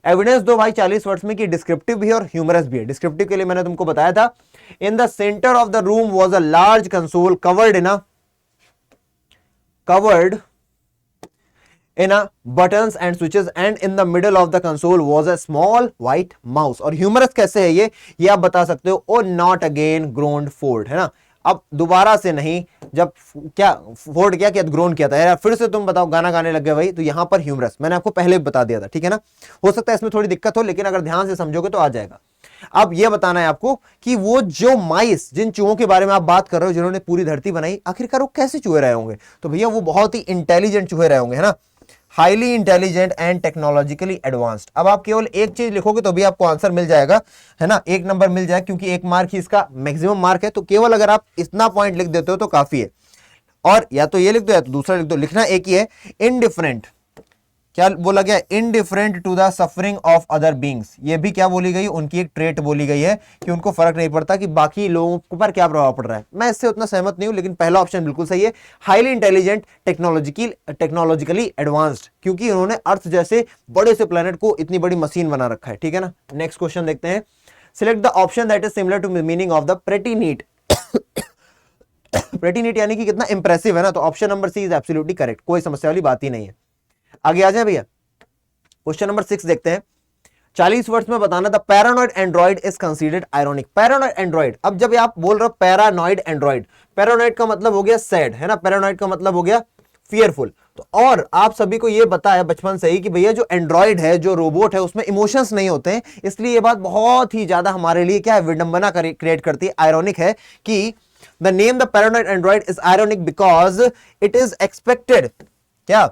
एविडेंस दो भाई 40 वर्ड्स में कि डिस्क्रिप्टिव भी है और ह्यूमरस भी है। डिस्क्रिप्टिव के लिए मैंने तुमको बताया था, in the centre of the room was a large console covered in a buttons and switches and in the middle of the console was a small white mouse। और ह्यूमरस कैसे है ये आप बता सकते हो, ओ नॉट अगेन ग्रोन्ड फोर्ड, है ना, अब दोबारा से नहीं, जब क्या फोर्ड क्या किया, ग्रोन किया था यार, फिर से तुम बताओ गाना गाने लग गए भाई, तो यहां पर ह्यूमरस मैंने आपको पहले भी बता दिया था, ठीक है ना। हो सकता है इसमें थोड़ी दिक्कत हो, लेकिन अगर ध्यान से समझोगे तो आ जाएगा। अब यह बताना है आपको कि वो जो माइस, जिन चूहों के बारे में आप बात कर रहे हो जिन्होंने पूरी धरती बनाई, आखिरकार वो कैसे चूहे रहे होंगे, तो भैया वो बहुत ही इंटेलिजेंट चूहे रहे होंगे, है ना, highly intelligent and technologically advanced. अब आप केवल एक चीज लिखोगे तो भी आपको आंसर मिल जाएगा, है ना, एक नंबर मिल जाएगा, क्योंकि एक मार्क ही इसका मैक्सिमम मार्क है, तो केवल अगर आप इतना पॉइंट लिख देते हो तो काफी है। और या तो ये लिख दो या तो दूसरा लिख दो, लिखना एक ही है, इनडिफरेंट, क्या बोला गया, indifferent to the suffering of other beings, ये भी क्या बोली गई, उनकी एक ट्रेट बोली गई है कि उनको फर्क नहीं पड़ता कि बाकी लोगों पर क्या प्रभाव पड़ रहा है। मैं इससे उतना सहमत नहीं हूं, लेकिन पहला ऑप्शन बिल्कुल सही है, हाईली इंटेलिजेंट, टेक्नोलॉजिकली एडवांस्ड, क्योंकि उन्होंने अर्थ जैसे बड़े से प्लेनेट को इतनी बड़ी मशीन बना रखा है, ठीक है ना। नेक्स्ट क्वेश्चन देखते हैं, select the option that is similar to meaning of the pretty neat. Pretty neat यानी कि कितना इंप्रेसिव है ना, तो option number C is absolutely correct, कोई समस्या वाली बात ही नहीं है। आगे आ जाए भैया, क्वेश्चन नंबर 6 देखते हैं, 40 वर्ड्स में बताना, the paranoid android is considered ironic. Paranoid Android, अब जब आप बोल रहे हो पैरानॉइड एंड्रॉइड, पैरानॉइड का मतलब हो गया सैड, है ना, पैरानॉइड का मतलब हो गया फियरफुल। तो और आप सभी को यह बताया बचपन से ही कि भैया जो एंड्रॉइड है, जो रोबोट है, उसमें इमोशंस नहीं होते हैं, इसलिए यह बात बहुत ही ज्यादा हमारे लिए क्या है, विडंबना क्रिएट करती है, आयरॉनिक है कि the name the paranoid android is ironic because it is expected, क्या,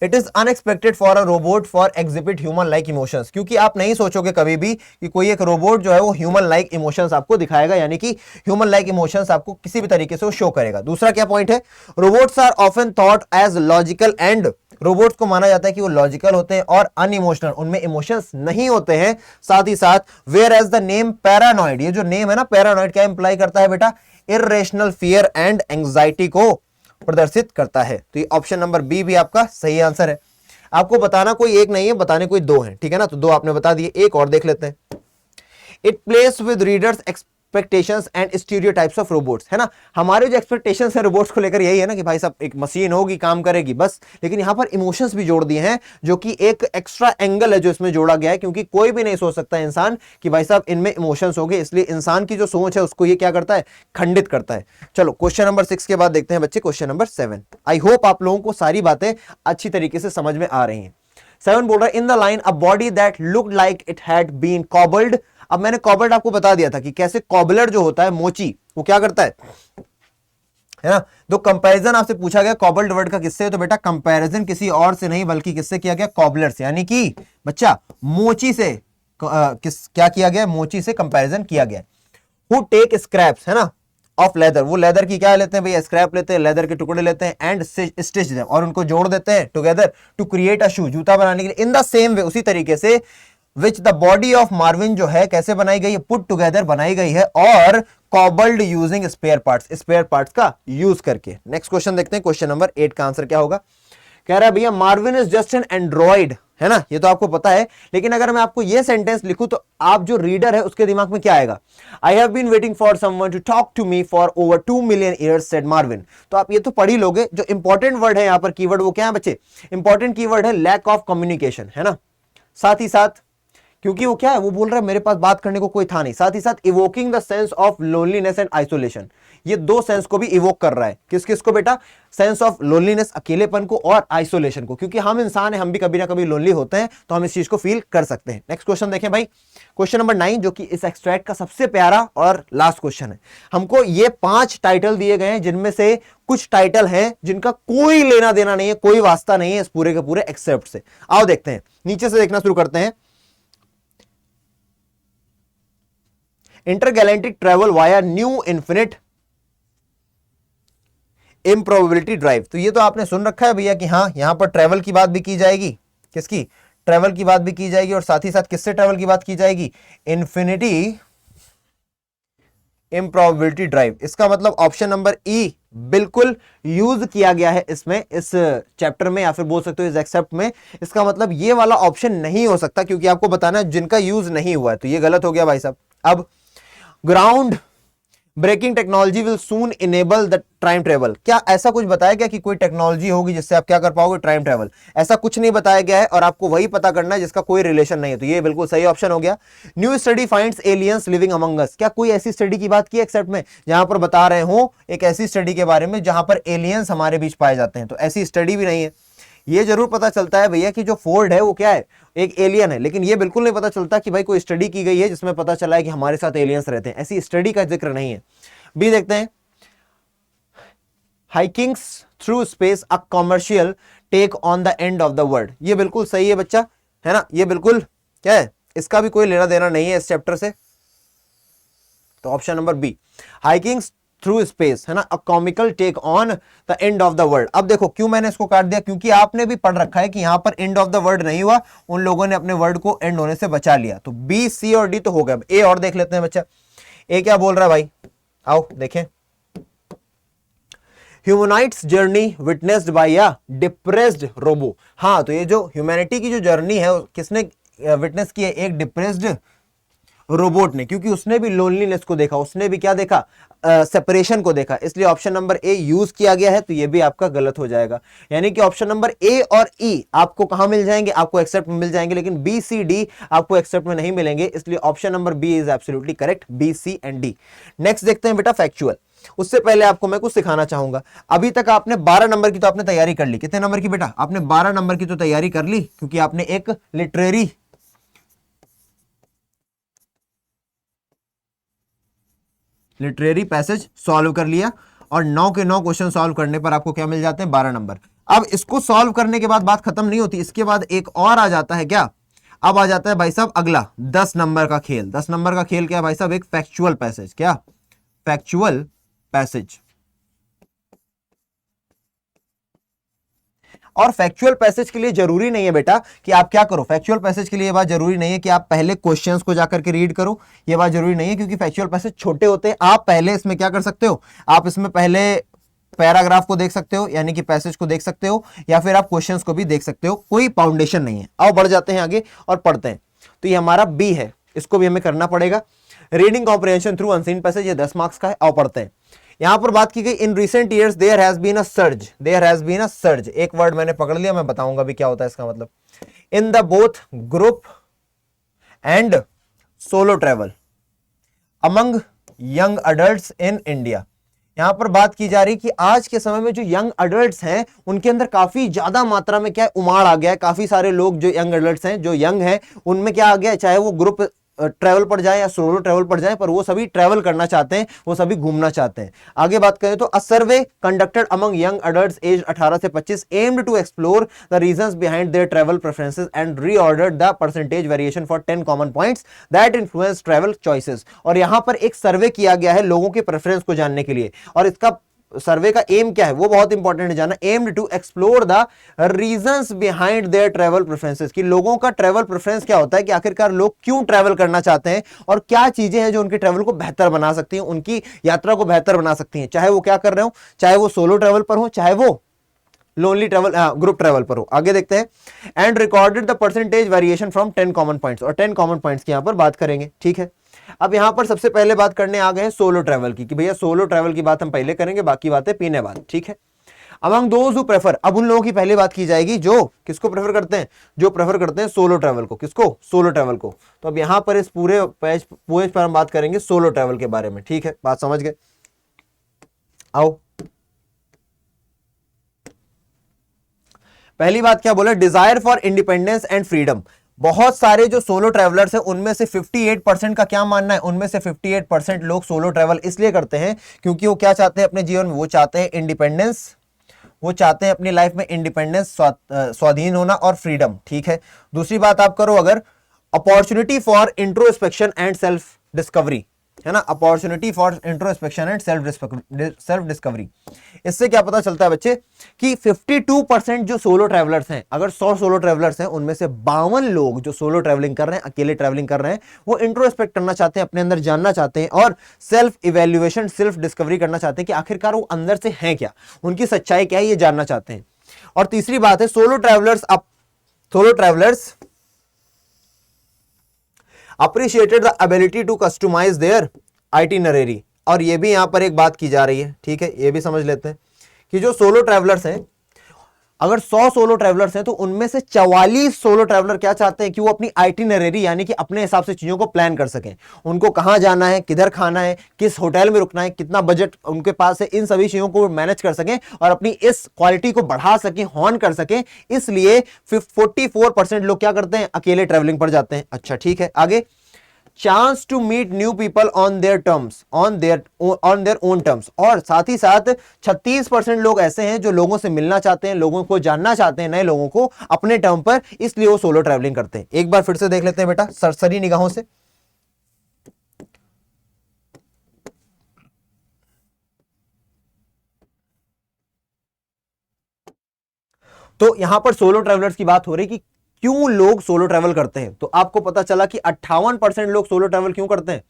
it is unexpected for a robot for exhibit human like emotions, क्योंकि आप नहीं सोचोगे कभी भी कि कोई एक रोबोट जो है वो ह्यूमन लाइक इमोशंस आपको दिखाएगा, यानी कि ह्यूमन लाइक इमोशंस आपको किसी भी तरीके से वो शो करेगा। दूसरा क्या पॉइंट है, robots are often thought as logical and, robots को माना जाता है कि वो लॉजिकल होते हैं और अनइमोशनल, उनमें इमोशंस नहीं होते हैं। साथ ही साथ whereas the name paranoid, ये जो नेम है ना पैरानॉइड, क्या इंप्लाई करता है बेटा, इर्रेशनल फियर एंड एंजाइटी को प्रदर्शित करता है। तो ये ऑप्शन नंबर बी भी आपका सही आंसर है। आपको बताना कोई एक नहीं है, बताने कोई दो हैं, ठीक है ना, तो दो आपने बता दिए, एक और देख लेते हैं। It place with readers expectations and stereotypes of robots, है ना, हमारे जो एक्सपेक्टेशंस है रोबोट्स को लेकर यही है ना कि भाई साहब एक मशीन होगी, काम करेगी बस, लेकिन यहां पर इमोशंस भी जोड़ दिए हैं, जो कि एक एक्स्ट्रा एंगल है जो इसमें जोड़ा गया है, क्योंकि कोई भी नहीं सोच सकता इंसान कि भाई साहब इनमें इमोशंस होंगे, इसलिए इंसान की जो सोच है उसको ये क्या करता है, खंडित करता है। चलो क्वेश्चन नंबर 6 के बाद देखते हैं बच्चे क्वेश्चन नंबर 7। आई होप आप लोगों को सारी बातें अच्छी तरीके से समझ में आ रही हैं। 7 बोल रहा है, in the line a body that looked like it had been cobbled. अब मैंने कॉबल्ड आपको बता दिया था कि कैसे कॉबलर जो होता है, मोची, वो क्या करता है ना, तो कंपैरिजन आपसे पूछा गया कॉबल्ड वर्ड का किससे, तो बेटा कंपैरिजन किसी और से नहीं बल्कि किससे किया गया, कॉबलर से, यानी कि बच्चा मोची से क्या किया गया, मोची से कंपैरिजन किया गया। हु टेक स्क्रैप्स, है ना, ऑफ लेदर, वो लेदर की क्या लेते हैं भैया, स्क्रैप लेते हैं, लेदर के टुकड़े लेते हैं, एंड स्टिच देम, और उनको जोड़ देते हैं टुगेदर टू क्रिएट अ शू, जूता बनाने के लिए। इन द सेम वे, उसी तरीके से which the body of Marvin जो है कैसे बनाई गई है, पुट टुगेदर बनाई गई है, और कॉबल्ड यूजिंग स्पेयर पार्ट्स का यूज करके। नेक्स्ट क्वेश्चन देखते हैं, क्वेश्चन नंबर 8 का आंसर क्या होगा। कह रहा है भैया Marvin is just an Android, है ना, ये तो आपको पता है। लेकिन अगर मैं आपको ये सेंटेंस लिखूं तो आप जो रीडर है उसके दिमाग में क्या आएगा? I have been waiting for someone to talk to me for over 2 million years said Marvin. तो आप ये तो पढ़ ही लोगे। जो इंपॉर्टेंट वर्ड है यहां पर कीवर्ड वो क्या है बच्चे? इंपॉर्टेंट कीवर्ड है लैक ऑफ कम्युनिकेशन, है ना। साथ ही साथ क्योंकि वो क्या है, वो बोल रहा है मेरे पास बात करने को कोई था नहीं। साथ ही साथ evoking the sense of loneliness and isolation, ये दो सेंस को भी इवोक कर रहा है। किस किस को बेटा? सेंस ऑफ लोनलीनेस, अकेलेपन को, और आइसोलेशन को, क्योंकि हम इंसान हैं, हम भी कभी ना कभी लोनली होते हैं, तो हम इस चीज को फील कर सकते हैं। नेक्स्ट क्वेश्चन देखें भाई, क्वेश्चन नंबर 9, जो कि इस एक्सट्रैक्ट का सबसे प्यारा और लास्ट क्वेश्चन है। हमको ये 5 टाइटल दिए गए हैं, जिनमें से कुछ टाइटल हैं जिनका कोई लेना देना नहीं है, कोई वास्ता नहीं है इस पूरे के पूरे एक्सेप्ट से। आओ देखते हैं, नीचे से देखना शुरू करते हैं। Intergalactic travel via new infinite improbability drive, तो ये तो आपने सुन रखा है भैया कि हाँ यहां पर ट्रेवल की बात भी की जाएगी। किसकी? ट्रेवल की बात भी की जाएगी, और साथ ही साथ किससे ट्रेवल की बात की जाएगी? Infinity improbability drive. इसका मतलब ऑप्शन नंबर ई बिल्कुल यूज किया गया है इसमें, इस चैप्टर में, या फिर बोल सकते हो इस एक्सेप्ट में। इसका मतलब ये वाला ऑप्शन नहीं हो सकता, क्योंकि आपको बताना है जिनका यूज नहीं हुआ है, तो ये गलत हो गया भाई साहब। अब ground breaking technology will soon enable the time travel, क्या ऐसा कुछ बताया गया कि कोई टेक्नोलॉजी होगी जिससे आप क्या कर पाओगे? Time travel. ऐसा कुछ नहीं बताया गया है, और आपको वही पता करना है जिसका कोई रिलेशन नहीं है, तो ये बिल्कुल सही ऑप्शन हो गया। New study finds aliens living among us, क्या कोई ऐसी स्टडी की बात की एक्सेप्ट में जहां पर बता रहे हो एक ऐसी स्टडी के बारे में जहां पर एलियंस हमारे बीच पाए जाते हैं? तो ऐसी स्टडी भी नहीं है। ये जरूर पता चलता है भैया कि जो फोर्ड है वो क्या है? एक एलियन है, लेकिन ये बिल्कुल नहीं पता चलता कि भाई कोई स्टडी की गई है जिसमें पता चला है कि हमारे साथ एलियंस रहते हैं। ऐसी स्टडी का जिक्र नहीं है। बी देखते हैं, hikings through space a commercial take on the end of the world, ये बिल्कुल सही है बच्चा, है ना। ये बिल्कुल क्या है, इसका भी कोई लेना देना नहीं है इस चैप्टर से, तो option number B, hikings through space, है ना, a comical take on the end of the world. अब देखो क्यों मैंने इसको काट दिया, क्योंकि आपने भी पढ़ रखा है कि यहां पर एंड ऑफ द वर्ल्ड नहीं हुआ, उन लोगों ने अपने वर्ड को एंड होने से बचा लिया। तो बी, सी और डी तो हो गया। ए और देख लेते हैं बच्चा, ए क्या बोल रहा है भाई, आओ देखें। Humanity's journey witnessed by a depressed robo, हाँ तो ये जो ह्यूमैनिटी की जो जर्नी है किसने विटनेस की है? एक डिप्रेस्ड रोबोट ने, क्योंकि उसने भी लोनलीनेस को देखा, उसने भी क्या देखा? सेपरेशन को देखा, इसलिए ऑप्शन नंबर ए यूज किया गया है, तो ये भी आपका गलत हो जाएगा। यानी कि ऑप्शन नंबर ए और ई आपको कहां मिल जाएंगे? आपको एक्सेप्ट में मिल जाएंगे, लेकिन बी, सी, डी आपको एक्सेप्ट में नहीं मिलेंगे, इसलिए option number B is absolutely correct, B, C and D. Next देखते हैं बेटा फैक्चुअल। उससे पहले आपको मैं कुछ सिखाना चाहूंगा। अभी तक आपने 12 नंबर की तो आपने तैयारी कर ली। कितने नंबर की बेटा? आपने 12 नंबर की तो तैयारी कर ली, क्योंकि आपने एक लिटरेरी पैसेज सॉल्व कर लिया, और 9 के 9 क्वेश्चन सॉल्व करने पर आपको क्या मिल जाते हैं? 12 नंबर। अब इसको सॉल्व करने के बाद बात खत्म नहीं होती, इसके बाद एक और आ जाता है क्या? अब आ जाता है भाई साहब अगला 10 नंबर का खेल। 10 नंबर का खेल क्या है भाई साहब? एक फैक्चुअल पैसेज। क्या? Factual passage. और फैक्चुअल पैसेज के लिए जरूरी नहीं है बेटा कि आप क्या करो, फैक्चुअल पैसेज के लिए ये बात जरूरी नहीं है कि आप पहले क्वेश्चंस को जाकर के रीड करो, ये बात जरूरी नहीं है, क्योंकि फैक्चुअल पैसेज छोटे होते हैं। आप पहले इसमें क्या कर सकते हो? आप इसमें पहले पैराग्राफ को देख सकते हो, यानी कि पैसेज को देख सकते हो, या फिर आप क्वेश्चंस को भी देख सकते हो, कोई फाउंडेशन नहीं है। आओ बढ़ जाते हैं आगे और पढ़ते हैं। तो ये हमारा बी है, इसको भी हमें करना पड़ेगा। Reading comprehension through unseen passage, ये 10 मार्क्स का है। आओ पढ़ते हैं। यहां पर बात की गई in recent years there has been a surge, there has been a surge, एक वर्ड मैंने पकड़ लिया, मैं बताऊंगा भी क्या होता है इसका मतलब। In the both group and solo travel among young adults in India. यहां पर बात की जा रही कि आज के समय में जो यंग अडल्ट्स हैं उनके अंदर काफी ज्यादा मात्रा में क्या उमाड़ आ गया है। काफी सारे लोग जो यंग अडल्ट्स हैं, जो यंग हैं, उनमें क्या आ गया है, चाहे वो ग्रुप ट्रैवल पर जाए या सोलो ट्रैवल पर जाए, पर वो सभी ट्रैवल करना चाहते हैं, वो सभी घूमना चाहते हैं। आगे बात करें तो a survey conducted among young adults age 18 से 25 aimed to explore the reasons behind their travel preferences and reordered the percentage variation for 10 common points that influence travel choices. और यहां पर एक सर्वे किया गया है लोगों के प्रेफरेंस को जानने के लिए, और इसका सर्वे का एम क्या है वो बहुत इंपॉर्टेंट है जानना। Aimed to explore the reasons behind their travel preferences, कि लोगों का ट्रैवल प्रेफरेंस क्या होता है, कि आखिरकार लोग क्यों ट्रैवल करना चाहते हैं, और क्या चीजें हैं जो उनके ट्रैवल को बेहतर बना सकती हैं, उनकी यात्रा को बेहतर बना सकती हैं। चाहे वो क्या कर रहे हो, चाहे वो सोलो ट्रैवल पर हो, चाहे वो लोनली ट्रेवल, ग्रुप ट्रेवल पर हो। आगे देखते हैं, and recorded the percentage variation from 10 common points, और 10 कॉमन पॉइंट्स की यहां पर बात करेंगे। ठीक है, अब यहां पर सबसे पहले बात करने आ गए हैं सोलो ट्रेवल की, कि भैया सोलो ट्रेवल की बात हम पहले करेंगे, बाकी बातें पीने बाद। ठीक है, अमंग दोज हु प्रेफर, अब उन लोगों की पहले बात की जाएगी जो किसको प्रेफर करते हैं, जो प्रेफर करते हैं सोलो ट्रैवल को। किसको? सोलो ट्रैवल को। तो अब यहां पर इस पूरे पेज पर हम बात करेंगे सोलो ट्रैवल के बारे में। ठीक है, बात समझ गए? आओ, पहली बात क्या बोला, desire for independence and freedom. बहुत सारे जो सोलो ट्रैवलर्स हैं उनमें से 58% का क्या मानना है, उनमें से 58% लोग सोलो ट्रैवल इसलिए करते हैं क्योंकि वो क्या चाहते हैं अपने जीवन में, वो चाहते हैं इंडिपेंडेंस, वो चाहते हैं अपनी लाइफ में इंडिपेंडेंस, स्वाधीन होना और फ्रीडम। ठीक है, दूसरी बात आप करो अगर, opportunity for introspection and self discovery, है ना, opportunity for introspection and self discovery. इससे क्या पता चलता है बच्चे कि 52% जो सोलो ट्रैवलर्स हैं, अगर 100 सोलो ट्रैवलर्स हैं उनमें से 52 लोग जो सोलो ट्रैवलिंग कर रहे हैं, अकेले ट्रैवलिंग कर रहे हैं, वो इंट्रोस्पेक्ट करना चाहते हैं, अपने अंदर जानना चाहते हैं और सेल्फ इवेल्युएशन, सेल्फ डिस्कवरी करना चाहते हैं कि आखिरकार वो अंदर से हैं क्या, उनकी सच्चाई क्या है, ये जानना चाहते हैं। और तीसरी बात है, solo travellers appreciated the ability to customise their itinerary. और ये भी यहां पर एक बात की जा रही है। ठीक है, ये भी समझ लेते हैं कि जो सोलो ट्रैवलर्स हैं, अगर 100 सोलो ट्रैवलर्स हैं तो उनमें से 44 सोलो ट्रैवलर क्या चाहते हैं कि वो अपनी आइटिनरी यानी कि अपने हिसाब से चीजों को प्लान कर सकें, उनको कहां जाना है, किधर खाना है, किस होटल में रुकना है, कितना बजट उनके पास है, इन सभी चीजों को मैनेज कर सकें और अपनी इस क्वालिटी को बढ़ा सकें, हॉर्न कर सकें। इसलिए 44% लोग क्या करते हैं, अकेले ट्रैवलिंग पर जाते हैं। अच्छा ठीक है, आगे, chance to meet new people on their terms, on their own terms. और साथ ही साथ 36% लोग ऐसे हैं जो लोगों से मिलना चाहते हैं, लोगों को जानना चाहते हैं, नए लोगों को अपने टर्म पर, इसलिए वो सोलो ट्रैवलिंग करते हैं। एक बार फिर से देख लेते हैं बेटा सरसरी निगाहों से। तो यहां पर सोलो ट्रैवलर्स की बात हो रही कि क्यों लोग सोलो ट्रैवल करते हैं, तो आपको पता चला कि 58% लोग सोलो ट्रैवल क्यों करते हैं।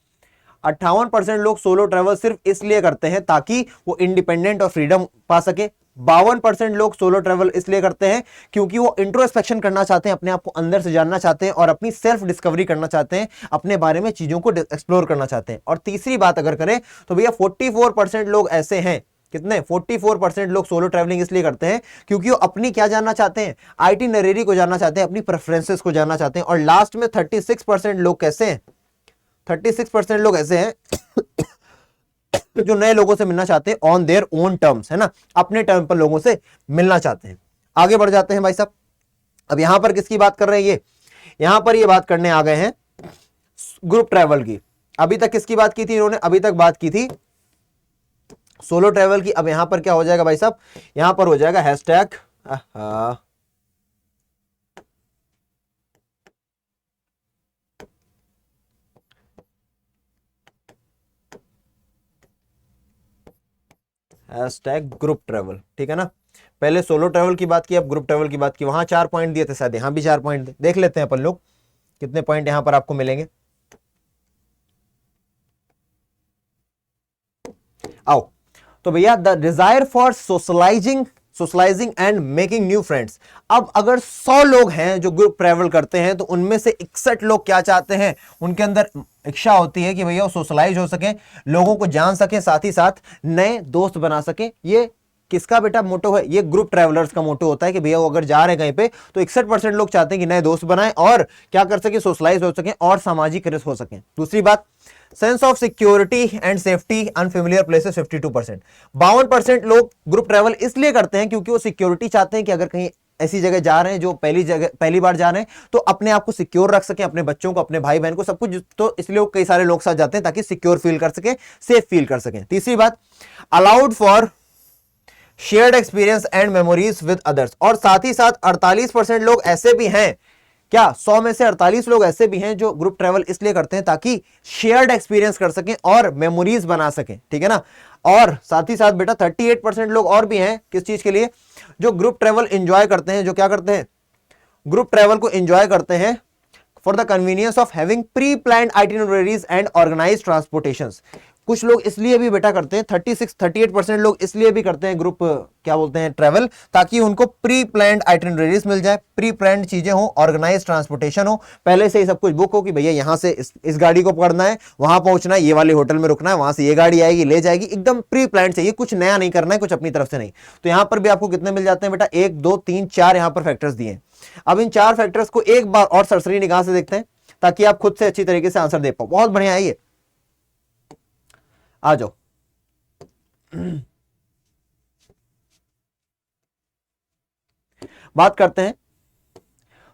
58% लोग सोलो ट्रैवल सिर्फ इसलिए करते हैं ताकि वो इंडिपेंडेंट और फ्रीडम पा सके। 52% लोग सोलो ट्रैवल इसलिए करते हैं क्योंकि वो इंट्रोस्पेक्शन करना चाहते हैं, अपने आप को अंदर से जानना चाहते हैं और अपनी सेल्फ डिस्कवरी करना चाहते हैं, अपने बारे में चीजों को एक्सप्लोर करना चाहते हैं। और तीसरी बात अगर करें तो भैया 44% लोग ऐसे हैं, कितने, 44% लोग सोलो ट्रैवलिंग इसलिए करते हैं क्योंकि वो अपनी क्या जानना चाहते हैं, आइटिनरी को जानना चाहते हैं, अपनी प्रेफरेंसेस को जानना चाहते हैं। और लास्ट में 36% लोग कैसे हैं, 36% लोग ऐसे हैं जो नए लोगों से मिलना चाहते हैं ऑन देयर ओन टर्म्स, है ना, अपने टर्म पर लोगों से मिलना चाहते हैं। आगे बढ़ जाते हैं भाई साहब, अब यहां पर किसकी बात कर रहे हैं, ये यहां पर ये बात करने आ गए हैं ग्रुप ट्रैवल की। अभी तक किसकी बात की थी इन्होंने, अभी तक बात की थी सोलो ट्रैवल की। अब यहां पर क्या हो जाएगा भाई साहब, यहां पर हो जाएगा हैशटैग ग्रुप ट्रैवल। ठीक है ना, पहले सोलो ट्रैवल की बात की, अब ग्रुप ट्रैवल की बात की। वहां 4 पॉइंट दिए थे, शायद यहां भी 4 पॉइंट देख लेते हैं अपन लोग, कितने पॉइंट यहां पर आपको मिलेंगे। आओ, तो भैया the desire for socialising and making new friends. अब अगर 100 लोग हैं जो ग्रुप ट्रैवल करते हैं तो उनमें से 61 लोग क्या चाहते हैं, उनके अंदर इच्छा होती है कि भैया वो सोशलाइज हो सके, लोगों को जान सके, साथ ही साथ नए दोस्त बना सके। ये किसका बेटा मोटो है, ये ग्रुप ट्रैवलर्स का मोटो होता है कि भैया वो अगर जा रहे हैं कहीं पे तो 61% लोग चाहते हैं कि नए दोस्त बनाएं और क्या कर सके, सोशलाइज हो सके और सामाजिक रिश्ते हो सके। दूसरी बात, sense of security and safety unfamiliar places 52%। 52% लोग ग्रुप ट्रैवल इसलिए करते हैं क्योंकि वो सिक्योरिटी चाहते हैं कि अगर कहीं ऐसी जगह जा रहे हैं जो पहली बार जा रहे हैं तो अपने आप को सिक्योर रख सके, अपने बच्चों को, अपने भाई बहन को, सब कुछ। तो इसलिए कई सारे लोग साथ जाते हैं ताकि सिक्योर फील कर सके, सेफ फील कर सके। तीसरी बात, allowed for shared experience and memories with others. और साथ ही साथ 48% लोग ऐसे भी हैं, क्या 100 में से 48 लोग ऐसे भी हैं जो ग्रुप ट्रैवल इसलिए करते हैं ताकि शेयर्ड एक्सपीरियंस कर सकें और मेमोरीज बना सकें। ठीक है ना, और साथ ही साथ बेटा 38% लोग और भी हैं किस चीज के लिए, जो ग्रुप ट्रैवल एंजॉय करते हैं, जो क्या करते हैं, ग्रुप ट्रैवल को एंजॉय करते हैं for the convenience of having pre planned itineraries and organised transportations. कुछ लोग इसलिए भी बेटा करते हैं, 36-38% लोग इसलिए भी करते हैं ग्रुप क्या बोलते हैं ट्रैवल, ताकि उनको प्री प्लान्ड आइटिनरीज मिल जाए, प्री प्लान्ड चीजें हो, ऑर्गेनाइज ट्रांसपोर्टेशन हो, पहले से ही सब कुछ बुक हो कि भैया यहां से इस गाड़ी को पकड़ना है, वहां पहुंचना है, ये वाले होटल में रुकना है, वहां से ये गाड़ी आएगी ले जाएगी, एकदम प्री प्लान्ड चाहिए, कुछ नया नहीं करना है, कुछ अपनी तरफ से नहीं। तो यहां पर भी आपको कितने मिल जाते हैं बेटा, 1 2 3 4 यहां पर फैक्टर्स दिए। अब इन 4 फैक्टर्स को एक बार और सरसरी निगाह से देखते हैं ताकि आप खुद से अच्छी तरीके से आंसर दे पाओ। बहुत बढ़िया है ये, आ जाओ। बात करते हैं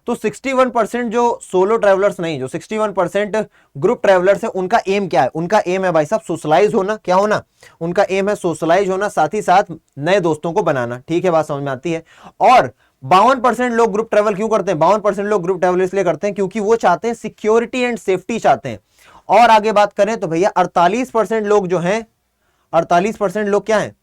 तो 61% जो सोलो ट्रैवलर्स नहीं, जो 61% ग्रुप ट्रैवलर्स है, उनका एम क्या है? उनका एम है भाई साहब सोशलाइज होना। क्या होना? उनका एम है सोशलाइज होना, साथ ही साथ नए दोस्तों को बनाना। ठीक है, बात समझ में आती है। और 52% लोग ग्रुप ट्रैवल क्यों करते हैं? 52% लोग ग्रुप ट्रैवल इसलिए करते हैं क्योंकि वो चाहते हैं सिक्योरिटी एंड सेफ्टी चाहते हैं। और आगे बात करें तो भैया 48% लोग जो हैं, 48% लोग क्या हैं?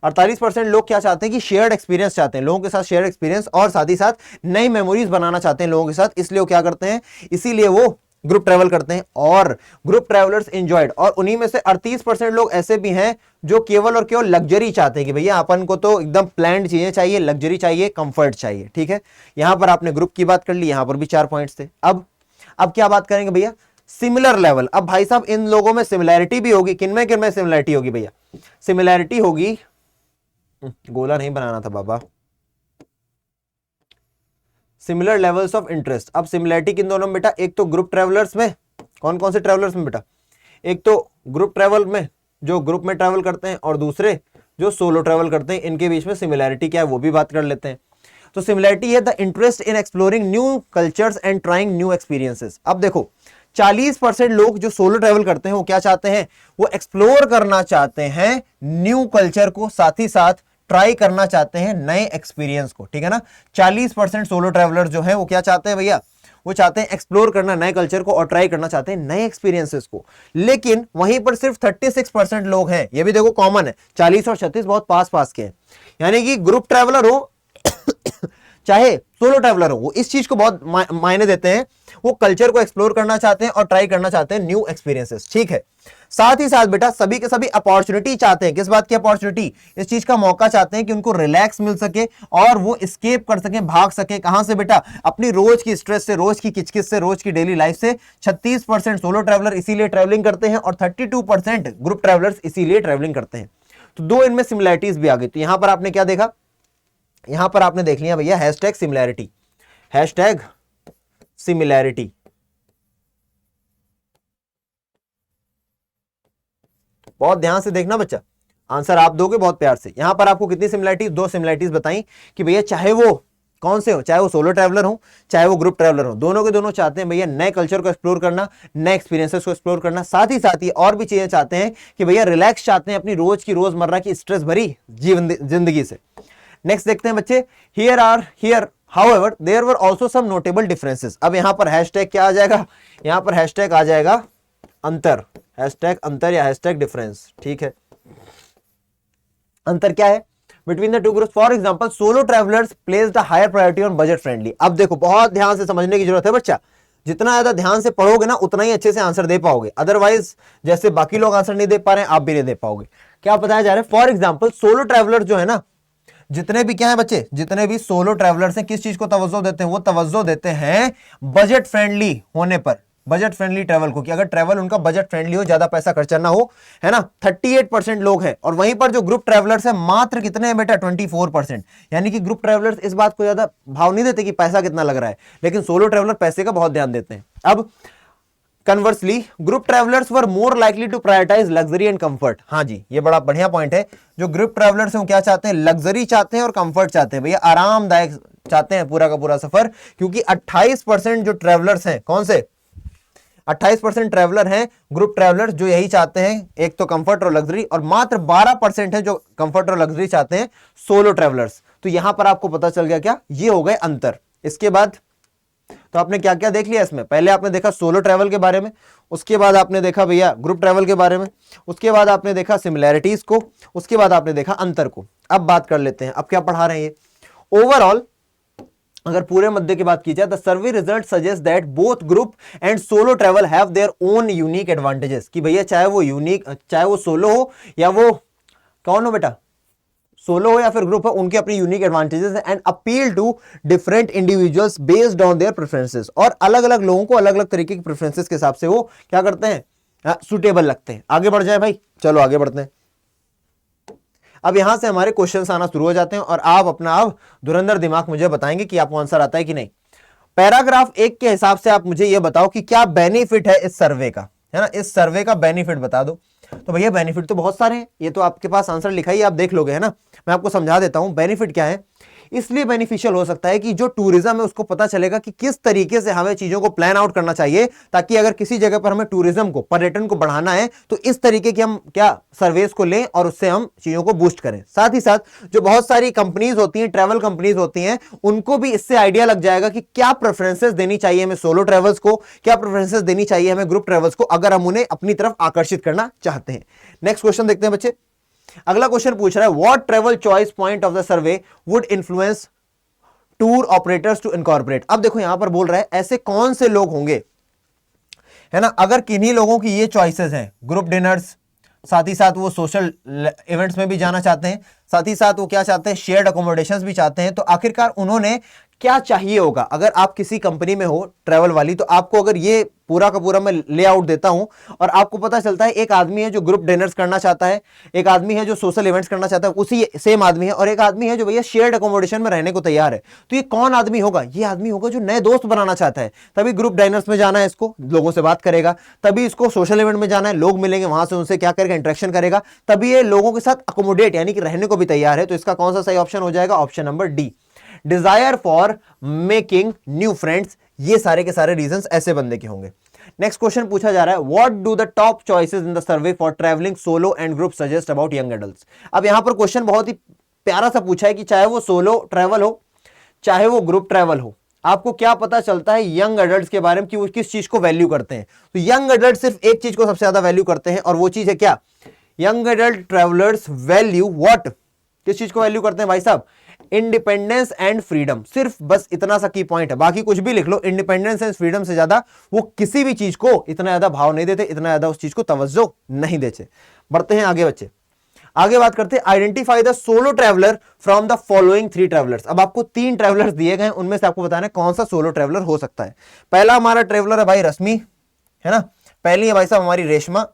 48% लोग क्या चाहते हैं कि शेयर्ड एक्सपीरियंस चाहते हैं, लोगों के साथ शेयर एक्सपीरियंस, और साथ ही साथ नई मेमोरीज बनाना चाहते हैं लोगों के साथ, इसलिए वो क्या करते हैं? इसीलिए वो ग्रुप ट्रैवल करते हैं। और ग्रुप ट्रैवलर्स एंजॉयड, और उन्हीं में से 38% लोग ऐसे भी हैं जो केवल और केवल लग्जरी चाहते हैं कि भैया अपन को तो एकदम प्लान्ड चीजें चाहिए, लग्जरी चाहिए, कंफर्ट चाहिए। ठीक है, यहां पर आपने ग्रुप की बात कर ली, यहां पर भी 4 पॉइंट्स थे। अब क्या बात करेंगे भैया? Similar level. अब भाई साहब इन लोगों में सिमिलैरिटी भी होगी, किनमें किनमें सिमिलैरिटी होगी भैया? सिमिलैरिटी होगी, गोला नहीं बनाना था बाबा, सिमिलर लेवल्स ऑफ इंटरेस्ट। अब सिमिलैरिटी किन दोनों में बेटा? एक तो ग्रुप ट्रैवलर्स में, कौन कौन से ट्रैवलर्स में बेटा? एक तो ग्रुप ट्रैवल में जो ग्रुप में ट्रैवल करते हैं, और दूसरे जो सोलो ट्रैवल करते हैं। इनके बीच में सिमिलैरिटी क्या है वो भी बात कर लेते हैं। तो सिमिलैरिटी है the interest in exploring new cultures and trying new experiences. अब देखो 40% लोग जो सोलो ट्रैवल करते हैं वो क्या चाहते हैं? वो एक्सप्लोर करना चाहते हैं न्यू कल्चर को, साथ ही साथ ट्राई करना चाहते हैं नए एक्सपीरियंस को। ठीक है ना, 40% सोलो ट्रैवलर जो है वो क्या चाहते हैं भैया? वो चाहते हैं एक्सप्लोर करना नए कल्चर को और ट्राई करना चाहते हैं नए एक्सपीरियंसेस को। लेकिन वहीं पर सिर्फ 36% लोग हैं, ये भी देखो कॉमन है, 40 और 36 बहुत पास पास के हैं। यानी कि ग्रुप ट्रैवलर हो चाहे सोलो ट्रैवलर हो, वो इस चीज को बहुत मायने देते हैं, वो कल्चर को एक्सप्लोर करना चाहते हैं और ट्राई करना चाहते हैं न्यू एक्सपीरियंसेस। ठीक है, साथ ही साथ बेटा सभी के सभी अपॉर्चुनिटी चाहते हैं। किस बात की अपॉर्चुनिटी? इस चीज का मौका चाहते हैं कि उनको रिलैक्स मिल सके और वो एस्केप कर सके, भाग सके। कहां से बेटा? अपनी रोज की स्ट्रेस से, रोज की किचकिच से, रोज की डेली लाइफ से। 36% सोलो ट्रैवलर इसीलिए ट्रैवलिंग करते हैं और 32% ग्रुप ट्रैवलर्स इसीलिए ट्रैवलिंग करते हैं। तो दो इनमें सिमिलैरिटीज भी आ गई। तो यहां पर आपने क्या देखा? यहां पर आपने देख लिया भैया हैशटैग सिमिलैरिटी, हैशटैग सिमिलैरिटी। बहुत ध्यान से देखना बच्चा, आंसर आप दोगे बहुत प्यार से। यहां पर आपको कितनी सिमिलैरिटीज? 2 सिमिलैरिटीज बताई कि भैया चाहे वो कौन से हो, चाहे वो सोलो ट्रैवलर हो चाहे वो ग्रुप ट्रैवलर हो, दोनों के दोनों चाहते हैं भैया नए कल्चर को एक्सप्लोर करना, नए एक्सपीरियंसेस को एक्सप्लोर करना। साथ ही और भी चीजें चाहते हैं कि भैया रिलैक्स चाहते हैं अपनी रोज की रोजमर्रा की स्ट्रेस भरी जिंदगी से। नेक्स्ट देखते हैं बच्चे, here however there were also some notable differences. अब यहां पर हैशटैग क्या आ जाएगा? यहां पर हैशटैग आ जाएगा अंतर, हैशटैग अंतर या हैशटैग डिफरेंस। ठीक है, अंतर क्या है between the two groups? For example solo travellers placed a higher priority on budget friendly. अब देखो बहुत ध्यान से समझने की जरूरत है बच्चा, जितना ज्यादा ध्यान से पढ़ोगे ना उतना ही अच्छे से आंसर दे पाओगे, अदरवाइज जैसे बाकी लोग आंसर नहीं दे पा रहे हैं आप भी नहीं दे पाओगे। क्या बताया जा रहा है? फॉर एग्जाम्पल सोलो ट्रैवलर जो है ना, जितने भी क्या है बच्चे, जितने भी सोलो ट्रैवलर्स हैं, किस चीज को तवज्जो देते हैं? वो तवज्जो देते हैं बजट फ्रेंडली होने पर, बजट फ्रेंडली ट्रैवल को, कि अगर ट्रैवल उनका बजट फ्रेंडली हो, ज्यादा पैसा खर्चा ना हो, है ना। 38% लोग हैं। और वहीं पर जो ग्रुप ट्रैवलर्स है मात्र कितने हैं बेटा? 24%। यानी कि ग्रुप ट्रैवलर्स इस बात को ज्यादा भाव नहीं देते कि पैसा कितना लग रहा है, लेकिन सोलो ट्रैवलर पैसे का बहुत ध्यान देते हैं। अब conversely group travellers were more likely to prioritise luxury and comfort. हाँ जी, ये बड़ा बढ़िया पॉइंट है। जो ग्रुप ट्रैवलर्स हैं वो क्या चाहते हैं? लग्जरी चाहते हैं और कंफर्ट चाहते हैं, भैया आरामदायक चाहते हैं पूरा का पूरा सफर। क्योंकि 28% जो ट्रैवलर्स हैं, कौन से 28% ट्रैवलर हैं ग्रुप ट्रैवलर्स जो यही चाहते हैं, एक तो कंफर्ट और लग्जरी, और मात्र 12% है जो कंफर्ट और लग्जरी चाहते हैं सोलो ट्रैवलर्स। तो यहां पर आपको पता चल गया क्या? ये हो गए अंतर। इसके बाद तो आपने क्या क्या देख लिया इसमें? पहले आपने देखा सोलो ट्रैवल के बारे में, उसके बाद आपने देखा भैया ग्रुप ट्रैवल के बारे में, उसके बाद आपने देखा सिमिलैरिटीज को, उसके बाद आपने देखा अंतर को। अब बात कर लेते हैं अब क्या पढ़ा रहे हैं ये। ओवरऑल अगर पूरे मुद्दे की बात की जाए, the survey result suggest that both group and solo travel have their own unique advantages, कि भैया चाहे वो सोलो हो या वो कौन हो बेटा, सोलो हो या फिर ग्रुप हो, उनके अपनी यूनिक एडवांटेजेस है, and appeal to different individuals based on their preferences, और अलग अलग लोगों को अलग अलग तरीके की प्रेफरेंसेस के हिसाब से वो क्या करते हैं, सुटेबल लगते हैं। आगे बढ़ जाए भाई, चलो आगे बढ़ते हैं। अब यहां से हमारे क्वेश्चंस आना शुरू हो जाते हैं और आप अपना अब धुरंधर दिमाग मुझे बताएंगे कि आपको आंसर आता है कि नहीं। पैराग्राफ 1 के हिसाब से आप मुझे यह बताओ कि क्या बेनिफिट है इस सर्वे का, है ना, इस सर्वे का बेनिफिट बता दो। तो भैया बेनिफिट तो बहुत सारे हैं, ये तो आपके पास आंसर लिखा ही, आप देख लोगे, है ना। मैं आपको समझा देता हूं बेनिफिट क्या है। इसलिए बेनिफिशियल हो सकता है कि जो टूरिज्म है उसको पता चलेगा कि किस तरीके से हमें चीजों को प्लान आउट करना चाहिए, ताकि अगर किसी जगह पर हमें टूरिज्म को, पर्यटन को बढ़ाना है, तो इस तरीके की हम क्या सर्वेस को लें और उससे हम चीजों को बूस्ट करें। साथ ही साथ जो बहुत सारी कंपनीज होती हैं, ट्रैवल कंपनीज होती हैं, उनको भी इससे आइडिया लग जाएगा कि क्या प्रेफरेंसेस देनी चाहिए हमें सोलो ट्रैवल्स को, क्या प्रेफरेंसेस देनी चाहिए हमें ग्रुप ट्रैवल्स को, अगर हम उन्हें अपनी तरफ आकर्षित करना चाहते हैं। नेक्स्ट क्वेश्चन देखते हैं बच्चे। अगला क्वेश्चन पूछ रहा है, what travel choice point of the survey would influence tour operators to incorporate. अब देखो यहां पर बोल रहा है ऐसे कौन से लोग होंगे, है ना, अगर किन्हीं लोगों की ये चॉइसेस हैं, ग्रुप डिनर्स, साथ ही साथ वो सोशल इवेंट्स में भी जाना चाहते हैं, साथ ही साथ वो क्या चाहते हैं, शेयर्ड अकोमोडेशंस भी चाहते हैं, तो आखिरकार उन्होंने क्या चाहिए होगा। अगर आप किसी कंपनी में हो ट्रैवल वाली, तो आपको अगर ये पूरा का पूरा मैं लेआउट देता हूं और आपको पता चलता है एक आदमी है जो ग्रुप डिनर्स करना चाहता है, एक आदमी है जो सोशल इवेंट्स करना चाहता है, उसी सेम आदमी है, और एक आदमी है जो भैया शेयर्ड अकोमोडेशन में रहने को तैयार है, तो ये कौन आदमी होगा, ये आदमी होगा जो नए दोस्त बनाना चाहता है। तभी ग्रुप डिनर्स में जाना है, इसको लोगों से बात करेगा, तभी इसको सोशल इवेंट में जाना है, लोग मिलेंगे वहां से उनसे क्या करेगा, इंटरेक्शन करेगा, तभी ये लोगों के साथ अकोमोडेट यानी कि रहने को भी तैयार है। तो इसका कौन सा सही ऑप्शन हो जाएगा, option number D, desire for making new friends. ये सारे के सारे रीजंस ऐसे बंदे के होंगे। नेक्स्ट क्वेश्चन पूछा जा रहा है, what do the top choices in the survey for travelling solo and group suggest about young adults. अब यहां पर क्वेश्चन बहुत ही प्यारा सा पूछा है कि चाहे वो सोलो ट्रैवल हो चाहे वो ग्रुप ट्रैवल हो, आपको क्या पता चलता है यंग एडल्ट्स के बारे में कि वो किस चीज को वैल्यू करते हैं। तो यंग एडल्ट सिर्फ एक चीज को सबसे ज्यादा वैल्यू करते हैं, और वो चीज है क्या, young adult travellers value what, किस चीज को वैल्यू करते हैं भाई साहब, इंडिपेंडेंस एंड फ्रीडम। सिर्फ बस इतना सा की पॉइंट है, बाकी कुछ भी लिख लो, इंडिपेंडेंस एंड फ्रीडम से ज्यादा वो किसी भी चीज को इतना ज्यादा भाव नहीं देते, इतना ज्यादा उस चीज को तवज्जो नहीं देते। बढ़ते हैं आगे बच्चे, आगे बात करते हैं, identify the solo traveller from the following 3 travellers. अब आपको 3 ट्रैवलर्स दिए गए हैं, उनमें से आपको बताना है कौन सा सोलो ट्रैवलर हो सकता है। पहला हमारा ट्रैवलर है भाई रश्मि, है ना, पहली है भाई साहब हमारी रेशमा,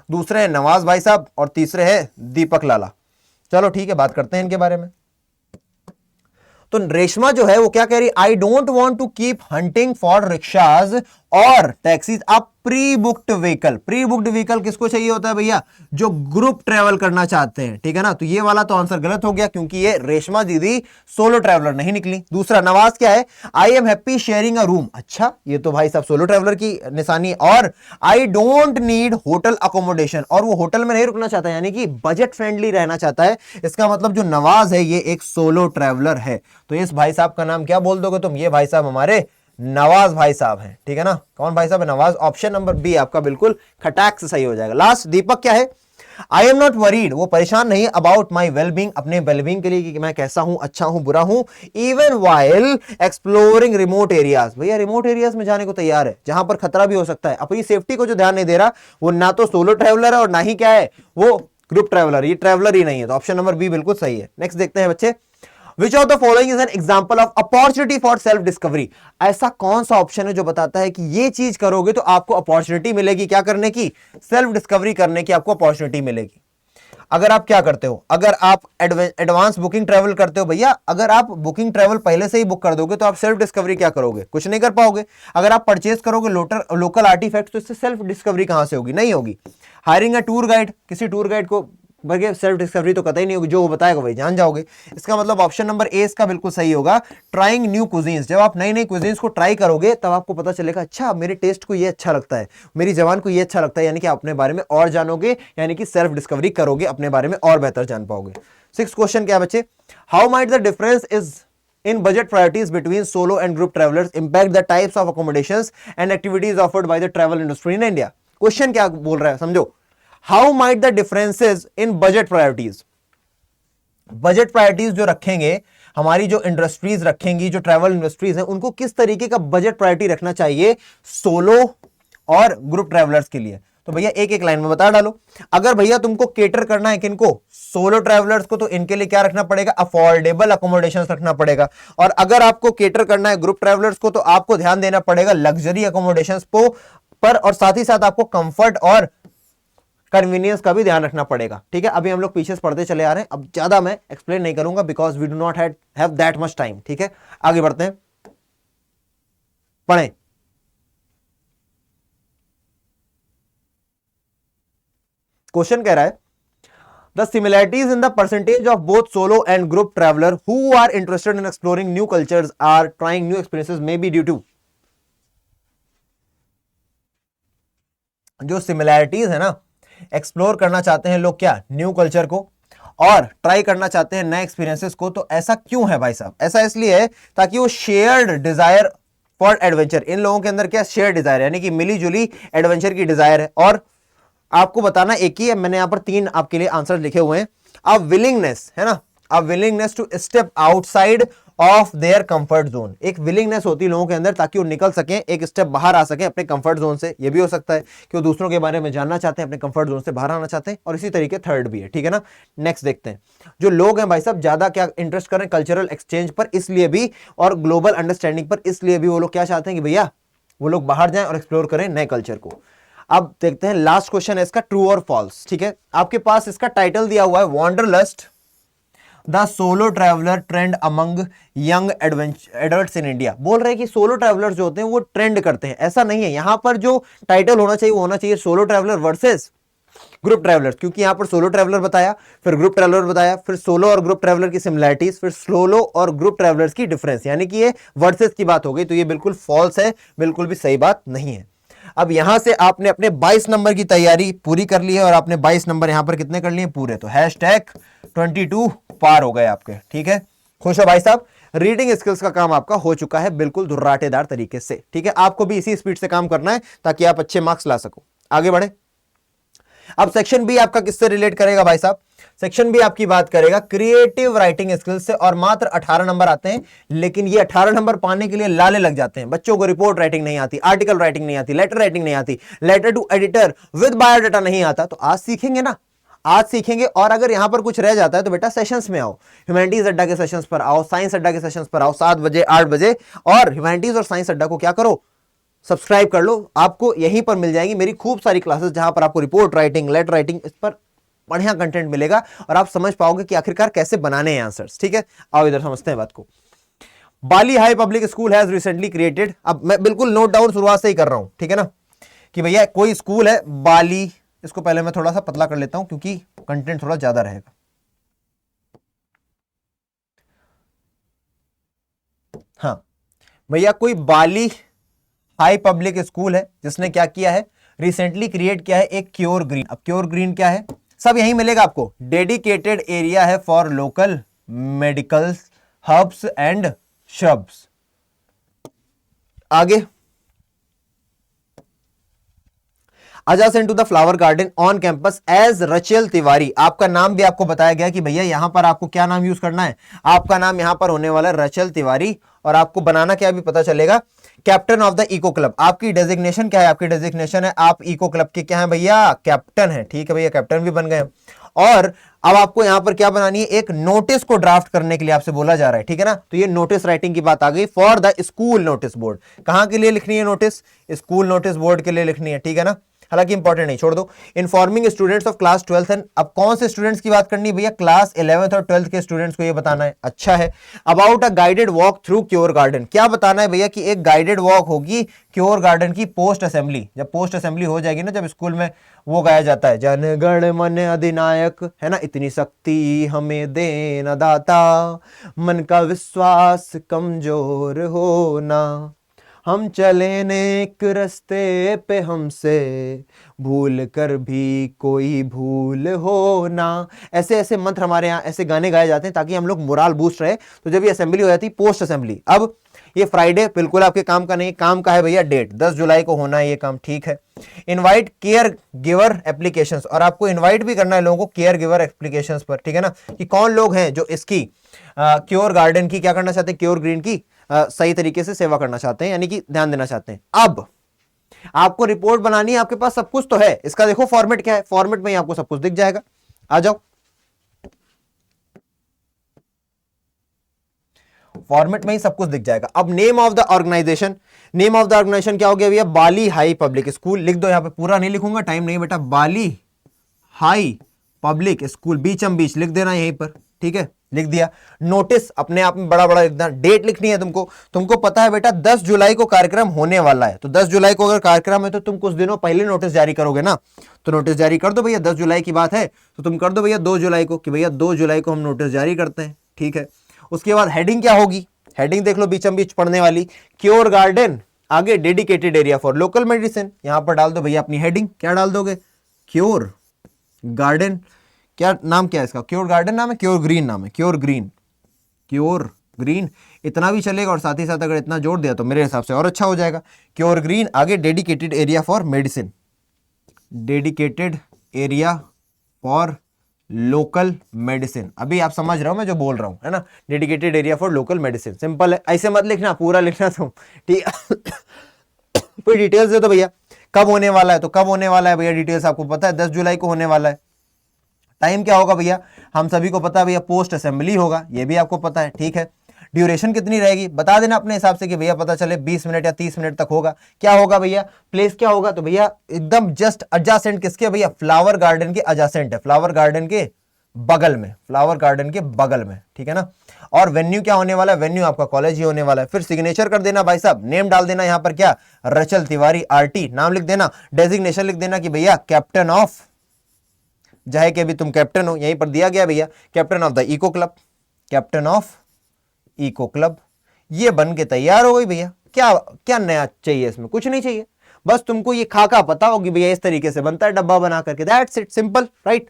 दूसरे हैं नवाज भाई साहब, और तीसरे है दीपक लाला। चलो ठीक है, बात करते हैं इनके बारे में। तो रेशमा जो है वो क्या कह रही, I don't want to keep hunting for rickshaws और taxis a pre booked vehicle. Pre booked vehicle किसको चाहिए होता है भैया, जो ग्रुप ट्रेवल करना चाहते हैं, ठीक है ना। तो ये वाला तो आंसर गलत हो गया, क्योंकि ये रेशमा दीदी सोलो ट्रैवलर नहीं निकली। दूसरा नवाज क्या है, I am happy sharing a room, अच्छा ये तो भाई साहब सोलो ट्रैवलर की निशानी। और I don't need hotel accommodation, और वो होटल में नहीं रुकना चाहता, यानी कि बजट फ्रेंडली रहना चाहता है। इसका मतलब जो नवाज है ये एक सोलो ट्रैवलर है। तो इस भाई साहब का नाम क्या बोल दोगे तुम, ये भाई साहब हमारे नवाज भाई साहब हैं, ठीक है ना। कौन भाई साहब है, नवाज। ऑप्शन नंबर बी आपका बिल्कुल खटाक से सही हो जाएगा। लास्ट दीपक क्या है, आई एम नॉट वरीड, वो परेशान नहीं है, अबाउट माई वेलबींग, अपने वेलबींग के लिए कि मैं कैसा हूं, अच्छा हूं, बुरा हूं, even while exploring remote areas. भैया रिमोट एरियाज में जाने को तैयार है, जहां पर खतरा भी हो सकता है। अपनी सेफ्टी को जो ध्यान नहीं दे रहा, वो ना तो सोलो ट्रैवलर है और ना ही क्या है वो ग्रुप ट्रैवलर, ये ट्रैवलर ही नहीं है। तो ऑप्शन नंबर बी बिल्कुल सही है। नेक्स्ट देखते हैं बच्चे, Which of the following is an example of opportunity for self discovery? ऐसा कौन सा ऑप्शन है जो बताता है कि ये चीज करोगे तो आपको अपॉर्चुनिटी मिलेगी, क्या करने की, सेल्फ डिस्कवरी करने की आपको अपॉर्चुनिटी मिलेगी। अगर आप क्या करते हो, अगर आप एडवांस बुकिंग ट्रैवल करते हो भैया, अगर आप बुकिंग ट्रैवल पहले से ही बुक कर दोगे तो आप सेल्फ डिस्कवरी क्या करोगे, कुछ नहीं कर पाओगे। अगर आप परचेज करोगे लोकल आर्टिफैक्ट, तो इससे सेल्फ डिस्कवरी कहां से होगी, नहीं होगी। हायरिंग अ टूर गाइड, किसी टूर गाइड को बल्कि सेल्फ डिस्कवरी तो कतई नहीं होगी, जो वो बताएगा वही जान जाओगे। इसका मतलब ऑप्शन नंबर ए इसका बिल्कुल सही होगा, ट्राइंग न्यू कुजीन्स। जब आप नई नई कुजीन्स को ट्राई करोगे तब आपको पता चलेगा, अच्छा मेरे टेस्ट को ये अच्छा लगता है, मेरी जबान को ये अच्छा लगता है, यानी कि आप अपने बारे में और जानोगे, यानी कि सेल्फ डिस्कवरी करोगे, अपने बारे में और बेहतर जान पाओगे। 6th क्वेश्चन क्या बच्चे, how might the difference is in budget priorities between solo and group travelers impact the types of accommodations and activities offered by the travel industry in India? Question क्या बोल रहा है समझो, how might the differences in budget priorities. Budget priorities जो रखेंगे हमारी जो इंडस्ट्रीज रखेंगी, जो ट्रैवल इंडस्ट्रीज हैं, उनको किस तरीके का बजट प्रायोरिटी रखना चाहिए सोलो और ग्रुप ट्रैवलर्स के लिए। तो भैया एक एक लाइन में बता डालो। अगर भैया तुमको केटर करना है किनको, सोलो ट्रैवलर्स को, तो इनके लिए क्या रखना पड़ेगा, अफोर्डेबल अकोमोडेशन रखना पड़ेगा। और अगर आपको केटर करना है ग्रुप ट्रैवलर्स को, तो आपको ध्यान देना पड़ेगा लग्जरी अकोमोडेशन पर, और साथ ही साथ आपको कंफर्ट और कन्वीनियंस का भी ध्यान रखना पड़ेगा। ठीक है, अभी हम लोग पीछे पढ़ते चले आ रहे हैं, अब ज्यादा मैं एक्सप्लेन नहीं करूंगा because we do not have that much time. ठीक है, आगे बढ़ते हैं, पढ़ें। क्वेश्चन कह रहा है the similarities in the percentage of both solo and group traveller who are interested in exploring new cultures are trying new experiences may be due to. जो सिमिलैरिटीज है ना, एक्सप्लोर करना चाहते हैं लोग क्या, न्यू कल्चर को, और ट्राई करना चाहते हैं नए एक्सपीरियंसेस को, तो ऐसा क्यों है भाई साहब? ऐसा इसलिए है ताकि वो शेयर्ड डिजायर फॉर एडवेंचर, इन लोगों के अंदर क्या शेयर डिजायर, यानी कि मिली जुली एडवेंचर की डिजायर है। और आपको बताना एक ही है, मैंने यहां पर 3 आपके लिए आंसर लिखे हुए हैं। अब विलिंगनेस है ना, अब willingness to step outside of their comfort zone, एक विलिंगनेस होती है लोगों के अंदर ताकि वो निकल सकें, एक स्टेप बाहर आ सकें अपने कंफर्ट जोन से। ये भी हो सकता है कि वो दूसरों के बारे में जानना चाहते हैं, अपने कंफर्ट जोन से बाहर आना चाहते हैं, और इसी तरीके थर्ड भी है। ठीक है ना, नेक्स्ट देखते हैं। जो लोग हैं भाई साहब ज्यादा क्या इंटरेस्ट कर रहे हैं, कल्चरल एक्सचेंज पर इसलिए भी, और ग्लोबल अंडरस्टैंडिंग पर इसलिए भी। वो लोग क्या चाहते हैं कि भैया वो लोग बाहर जाएं और एक्सप्लोर करें नए कल्चर को। अब देखते हैं लास्ट क्वेश्चन है इसका, ट्रू और फॉल्स। ठीक है, आपके पास इसका टाइटल दिया हुआ है wanderlust the solo traveller trend among young adults in India. बोल रहे हैं कि सोलो ट्रैवलर्स जो होते हैं वो ट्रेंड करते हैं। ऐसा नहीं है, यहां पर जो टाइटल होना चाहिए वो होना चाहिए solo traveller versus group travellers, क्योंकि यहां पर सोलो ट्रैवलर बताया, फिर ग्रुप ट्रैवलर बताया, फिर सोलो और ग्रुप ट्रैवलर की सिमिलैरिटीज, फिर सोलो और ग्रुप ट्रैवलर्स की डिफरेंस, यानी कि ये वर्सेस की बात हो गई। तो ये बिल्कुल फॉल्स है, बिल्कुल भी सही बात नहीं है। अब यहां से आपने अपने 22 नंबर की तैयारी पूरी कर ली है, और आपने 22 नंबर यहां पर कितने कर लिए पूरे, तो #22 पार हो गए आपके। ठीक है, खुश हो भाई साहब, रीडिंग स्किल्स का काम आपका हो चुका है बिल्कुल धुर्राटेदार तरीके से। ठीक है, आपको भी इसी स्पीड से काम करना है ताकि आप अच्छे मार्क्स ला सको। आगे बढ़े। अब सेक्शन बी आपका किससे रिलेट करेगा भाई साहब? सेक्शन बी आपकी बात करेगा क्रिएटिव राइटिंग स्किल्स से, और मात्र 18 नंबर आते हैं। लेकिन ये 18 नंबर पाने के लिए लाले लग जाते हैं। बच्चों को रिपोर्ट राइटिंग नहीं आती, आर्टिकल राइटिंग नहीं आती, लेटर राइटिंग नहीं आती, letter to editor with biodata नहीं आता। तो आज सीखेंगे ना, आज सीखेंगे। और अगर यहां पर कुछ रह जाता है तो बेटा सेशंस में आओ, ह्यूमैनिटीज अड्डा के सेशंस पर आओ, साइंस अड्डा के सेशंस पर आओ 7 बजे 8 बजे। और ह्यूमैनिटीज और साइंस अड्डा को क्या करो, सब्सक्राइब कर लो। आपको यहीं पर मिल जाएंगी मेरी खूब सारी क्लासेस, जहां पर आपको रिपोर्ट राइटिंग, लेटर राइटिंग, इस पर बढ़िया कंटेंट मिलेगा, और आप समझ पाओगे कि आखिरकार कैसे बनाने हैं आंसर्स। ठीक है, आओ इधर समझते हैं बात को। Bali high public school has recently created, अब मैं बिल्कुल नोट डाउन शुरुआत से ही कर रहा हूं, ठीक है ना, कि भैया कोई स्कूल है बाली, इसको पहले मैं थोड़ा सा पतला कर लेता हूं क्योंकि कंटेंट थोड़ा ज्यादा रहेगा। हाँ भैया, कोई बाली हाई पब्लिक स्कूल है जिसने क्या किया है, रिसेंटली क्रिएट किया है एक क्योर ग्रीन। अब क्योर ग्रीन क्या है, सब यहीं मिलेगा आपको। डेडिकेटेड एरिया है for local medical herbs and shrubs. आगे, adjacent to the flower garden on campus as Rachel Tiwari. आपका नाम भी आपको बताया गया कि भैया यहां पर आपको क्या नाम यूज करना है, आपका नाम यहां पर होने वाला है रचेल तिवारी। और आपको बनाना क्या भी पता चलेगा, captain of the eco club. आपकी डेजिग्नेशन क्या है, आपकी डेजिग्नेशन है आप इको क्लब के क्या है भैया, कैप्टन है। ठीक है भैया, कैप्टन भी बन गए। और अब आपको यहां पर क्या बनानी है, एक नोटिस को ड्राफ्ट करने के लिए आपसे बोला जा रहा है। ठीक है ना, तो ये नोटिस राइटिंग की बात आ गई for the school notice board. कहां के लिए लिखनी है नोटिस, स्कूल नोटिस बोर्ड के लिए लिखनी है। ठीक है ना, हालांकि इंपॉर्टेंट नहीं, छोड़ दो। Informing students of class 12th and, अब कौन से स्टूडेंट्स की बात करनी है भैया, क्लास 11th और 12th के स्टूडेंट्स को ये बताना है। अच्छा है। About a guided walk through cure garden, क्या बताना है भैया कि एक गाइडेड वॉक होगी क्योर गार्डन की पोस्ट असेंबली। जब पोस्ट असेंबली हो जाएगी ना, जब स्कूल में वो गाया जाता है जन गण मन अधिनायक, है ना, इतनी शक्ति हमें देना दाता, मन का विश्वास कमजोर होना, हम चले नेक रस्ते पे हमसे भूल कर भी कोई भूल हो ना। ऐसे ऐसे मंत्र हमारे यहाँ, ऐसे गाने गाए जाते हैं ताकि हम लोग मोराल बूस्ट रहे। तो जब ये असेंबली हो जाती है पोस्ट असेंबली, अब ये फ्राइडे बिल्कुल आपके काम का नहीं, काम का है भैया डेट 10 जुलाई को होना है ये काम। ठीक है, इनवाइट केयर गिवर एप्लीकेशंस, और आपको इनवाइट भी करना है लोगों को केयर गिवर एप्लीकेशंस पर, ठीक है ना, कि कौन लोग हैं जो इसकी क्योर गार्डन की क्या करना चाहते हैं, क्योर ग्रीन की सही तरीके से सेवा करना चाहते हैं, यानी कि ध्यान देना चाहते हैं। अब आपको रिपोर्ट बनानी है, आपके पास सब कुछ तो है, इसका देखो फॉर्मेट क्या है, फॉर्मेट में ही आपको सब कुछ दिख जाएगा। आ जाओ, फॉर्मेट में ही सब कुछ दिख जाएगा। अब name of the organisation, name of the organisation क्या हो गया भैया, बाली हाई पब्लिक स्कूल। लिख दो यहां पे, पूरा नहीं लिखूंगा, टाइम नहीं बेटा, बाली हाई पब्लिक स्कूल, बीचम बीच लिख देना यहीं पर, ठीक है, लिख दिया। नोटिस अपने आप में बड़ा बड़ा लिखना, डेट लिखनी है तुमको, तुमको पता है बेटा 10 जुलाई को कार्यक्रम होने वाला है, तो 10 जुलाई को अगर कार्यक्रम है तो तुम कुछ दिनों पहले नोटिस जारी करोगे ना, तो नोटिस जारी कर दो भैया, 10 जुलाई की बात है तो तुम कर दो भैया 2 जुलाई को, कि भैया 2 जुलाई को हम नोटिस जारी करते हैं, ठीक है। उसके बाद हेडिंग क्या होगी, हेडिंग देख लो बीचम बीच पढ़ने वाली, क्योर गार्डन, आगे dedicated area for local medicine, यहां पर डाल दो भैया अपनी हेडिंग, क्या डाल दोगे, क्योर गार्डन, क्या नाम क्या है इसका, क्योर गार्डन नाम है, क्योर ग्रीन नाम है, क्योर ग्रीन, क्योर ग्रीन, इतना भी चलेगा, और साथ ही साथ अगर इतना जोड़ दिया तो मेरे हिसाब से और अच्छा हो जाएगा, क्योर ग्रीन, आगे dedicated area for medicine, dedicated area for local medicine. अभी आप समझ रहे हो मैं जो बोल रहा हूं, है ना, dedicated area for local medicine, simple है, ऐसे मत लिखना, पूरा लिखना तुम, ठीक है। कोई डिटेल्स दे दो भैया, कब होने वाला है, तो कब होने वाला है भैया, डिटेल्स आपको पता है 10 जुलाई को होने वाला है। टाइम क्या होगा भैया, हम सभी को पता है भैया पोस्ट असेंबली होगा, ये भी आपको पता है, ठीक है। ड्यूरेशन कितनी रहेगी बता देना अपने हिसाब से, कि भैया पता चले 20 मिनट या 30 मिनट तक होगा। क्या होगा भैया, प्लेस क्या होगा, तो भैया एकदम जस्ट अडजासेंट, किसके भैया, फ्लावर गार्डन के अडजासेंट है, फ्लावर गार्डन के बगल में, फ्लावर गार्डन के बगल में, ठीक है ना। और वेन्यू क्या होने वाला है, वेन्यू आपका कॉलेज ही होने वाला है। फिर सिग्नेचर कर देना भाई साहब, नेम डाल देना यहाँ पर, क्या, रचल तिवारी आरटी, नाम लिख देना, डेजिग्नेशन लिख देना कि भैया कैप्टन ऑफ, चाहे कि अभी तुम कैप्टन हो, यहीं पर दिया गया भैया, captain of the eco club, captain of eco club, ये बन के तैयार हो गई भैया। क्या क्या नया चाहिए इसमें, कुछ नहीं चाहिए, बस तुमको ये खाका पता होगी भैया इस तरीके से बनता है डब्बा बना करके, दैट्स इट, सिंपल, राइट।